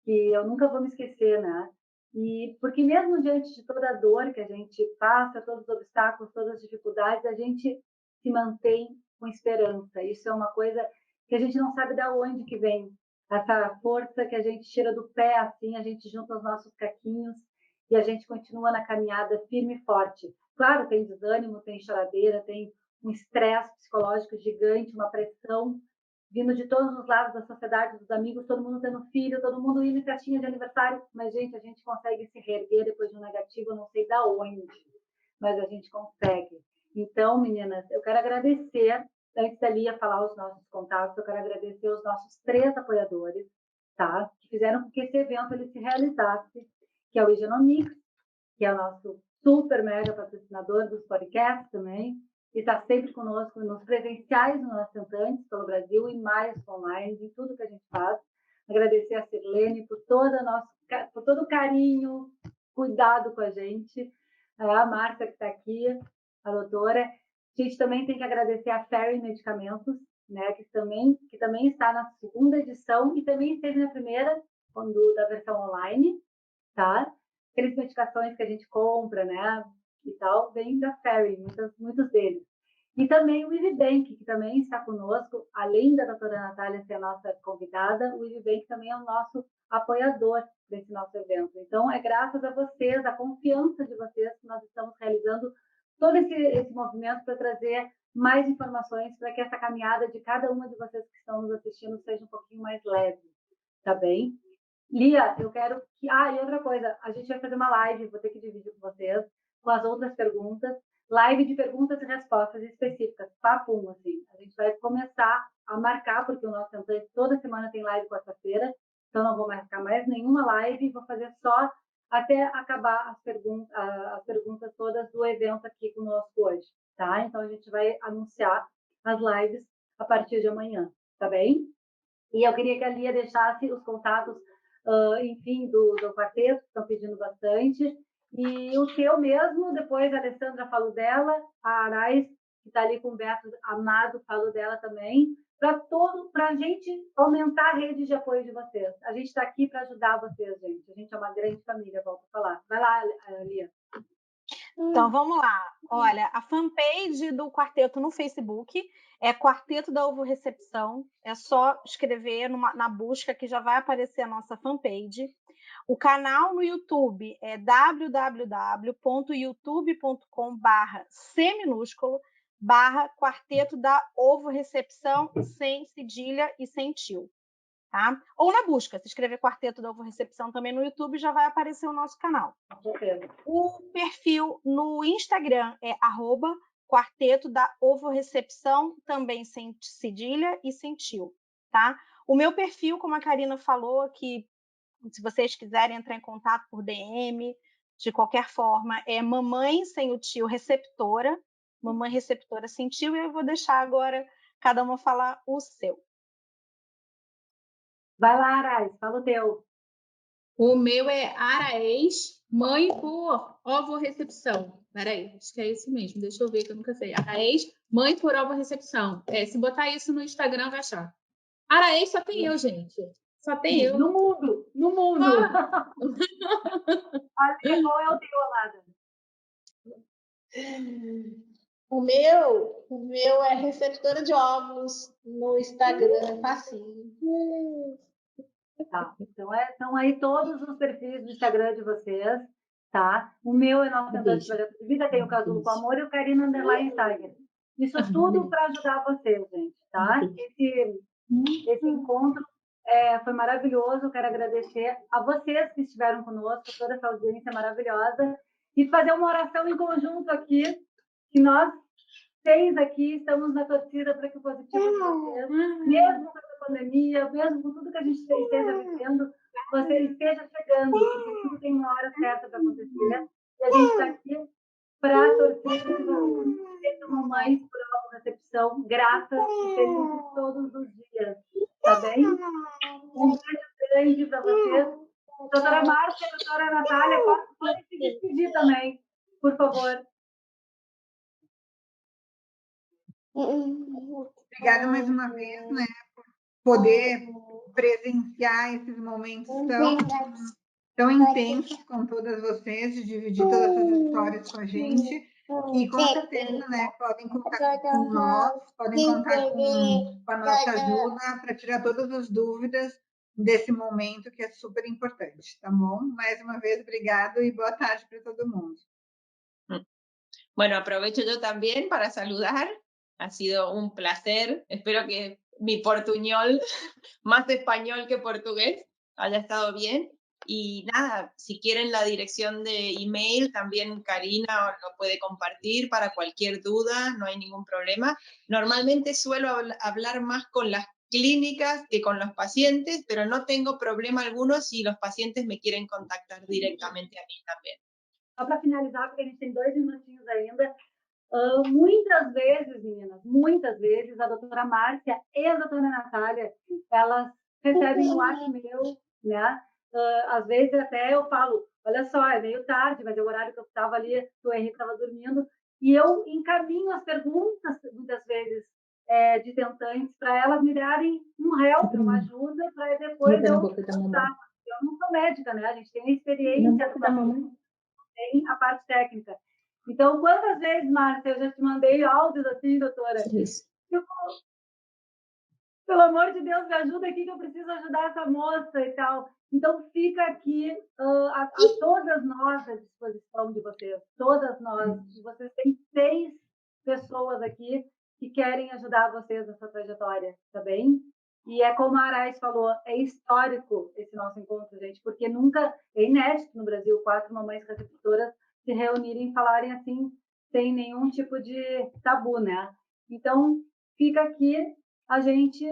que eu nunca vou me esquecer, né? E porque mesmo diante de toda a dor que a gente passa, todos os obstáculos, todas as dificuldades, a gente se mantém com esperança. Isso é uma coisa que a gente não sabe de onde que vem. Essa força que a gente tira do pé, assim, a gente junta os nossos caquinhos e a gente continua na caminhada firme e forte. Claro, tem desânimo, tem choradeira, tem um estresse psicológico gigante, uma pressão vindo de todos os lados da sociedade, dos amigos, todo mundo tendo filho, todo mundo indo em festinha de aniversário. Mas, gente, a gente consegue se reerguer depois de um negativo, eu não sei da onde, mas a gente consegue. Então, meninas, eu quero agradecer, antes da Lia falar os nossos contatos, eu quero agradecer os nossos 3 apoiadores, tá? Que fizeram com que esse evento ele se realizasse, que é o Higienomics, que é o nosso super mega patrocinador dos podcasts também, e está sempre conosco nos presenciais no Assentantes pelo Brasil e mais online, em tudo que a gente faz. Agradecer a Sirlene por todo o carinho, cuidado com a gente, a Márcia que está aqui, a doutora. A gente também tem que agradecer a Ferry Medicamentos, né, que também está na 2ª edição e também esteve na primeira, da versão online, tá? Aquelas medicações que a gente compra, né, e tal, vem da Ferry, muitos deles. E também o IVBank, que também está conosco, além da doutora Natália ser a nossa convidada, o IVBank também é o nosso apoiador desse nosso evento. Então, é graças a vocês, a confiança de vocês, que nós estamos realizando todo esse movimento para trazer mais informações para que essa caminhada de cada uma de vocês que estão nos assistindo seja um pouquinho mais leve, tá bem? Lia, eu quero que... e outra coisa, a gente vai fazer uma live, vou ter que dividir com vocês, com as outras perguntas, live de perguntas e respostas específicas, papum, assim. A gente vai começar a marcar, porque o nosso Sentante toda semana tem live quarta-feira, então não vou marcar mais nenhuma live, vou fazer só até acabar as perguntas todas do evento aqui conosco hoje, tá? Então a gente vai anunciar as lives a partir de amanhã, tá bem? E eu queria que a Lia deixasse os contatos, enfim, do quarteto, que estão pedindo bastante. E o seu mesmo, depois a Alessandra falou dela, a Arais, que está ali com o Beto Amado, falou dela também, para a gente aumentar a rede de apoio de vocês. A gente está aqui para ajudar vocês, gente. A gente é uma grande família, volto a falar. Vai lá, Lia. Então, vamos lá. Olha, a fanpage do quarteto no Facebook é Quarteto da Ovorecepção. É só escrever na busca que já vai aparecer a nossa fanpage. O canal no YouTube é www.youtube.com/C-Quarteto da Ovorecepção, sem cedilha e sem tio. Tá? Ou na busca, se escrever Quarteto da Ovorecepção também no YouTube, já vai aparecer o nosso canal. O perfil no Instagram é Quarteto da Ovorecepção, também sem cedilha e sem tio, tá? O meu perfil, como a Karina falou, que se vocês quiserem entrar em contato por DM, de qualquer forma, é mamãe sem o tio receptora, mamãe receptora sem tio, e eu vou deixar agora cada uma falar o seu. Vai lá, Arais, fala o teu. O meu é Araês, mãe por ovorecepção. Peraí, acho que é isso mesmo. Deixa eu ver que eu nunca sei. Araês, mãe por ovorecepção. Se botar isso no Instagram, vai achar. Araês só tem eu, gente. Só tem eu. No mundo! No mundo! Ah. Olha, qual é o teu, Amada? O meu é receptora de ovos no Instagram, facinho. Tá. Então, estão aí todos os perfis do Instagram de vocês, tá? O meu é Nossa Tentante Projeto de Vida, tem o Casulo com Amor e o Karina Underline Tiger. Isso tudo para ajudar vocês, gente, tá? Esse encontro foi maravilhoso. Eu quero agradecer a vocês que estiveram conosco, toda essa audiência maravilhosa, e fazer uma oração em conjunto aqui, que nós 6 aqui estamos na torcida para que o positivo de vocês, mesmo com essa pandemia, mesmo com tudo que a gente esteja vivendo, você esteja chegando, porque tudo tem uma hora certa para acontecer. E a gente está aqui para torcer para que vocês sejam mamães por autorrecepção, gratas e felizes todos os dias, tá bem? Um beijo grande para vocês. Doutora Márcia, doutora Natália, podem se despedir também, por favor. Obrigada mais uma vez, né, por poder presenciar esses momentos tão intensos com todas vocês, de dividir todas essas histórias com a gente. E com certeza, né, podem contar com nós, podem contar com a nossa ajuda para tirar todas as dúvidas desse momento que é super importante, tá bom? Mais uma vez, obrigado e boa tarde para todo mundo. Bueno, aprovecho yo también para saludar. Ha sido un placer. Espero que mi portuñol, más español que portugués, haya estado bien. Y nada, si quieren la dirección de email, también Karina lo puede compartir para cualquier duda, no hay ningún problema. Normalmente suelo hablar más con las clínicas que con los pacientes, pero no tengo problema alguno si los pacientes me quieren contactar directamente a mí también. Só para finalizar, porque a gente tem 2 minutinhos ainda, muitas vezes, meninas, muitas vezes, a doutora Márcia e a doutora Natália, elas recebem o WhatsApp meu, né? Às vezes até eu falo, olha só, é meio tarde, mas é o horário que eu estava ali, que o Henrique estava dormindo, e eu encaminho as perguntas, muitas vezes, de tentantes, para elas me darem um help, uma ajuda, para depois eu voltar. Eu não sou médica, né? A gente tem a experiência, tem a parte técnica. Então, quantas vezes, Márcia, eu já te mandei áudios assim, doutora? Pelo amor de Deus, me ajuda aqui que eu preciso ajudar essa moça e tal. Então, fica aqui a todas nós à disposição de vocês. Todas nós. Vocês têm 6 pessoas aqui que querem ajudar vocês nessa trajetória, tá bem? E é como a Arais falou, é histórico esse nosso encontro, gente, porque nunca, é inédito no Brasil, 4 mamães receptoras se reunirem e falarem assim, sem nenhum tipo de tabu, né? Então, fica aqui, a gente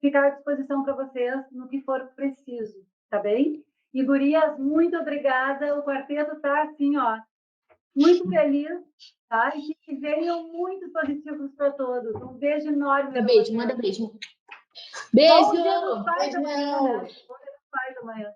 fica à disposição para vocês no que for preciso, tá bem? E, gurias, muito obrigada, o quarteto tá assim, ó, muito feliz, tá? E que venham muitos positivos para todos. Um beijo enorme. Manda beijo, manda beijo. Beijo! Bom dia dos pais amanhã, né? Bom dia dos pais amanhã.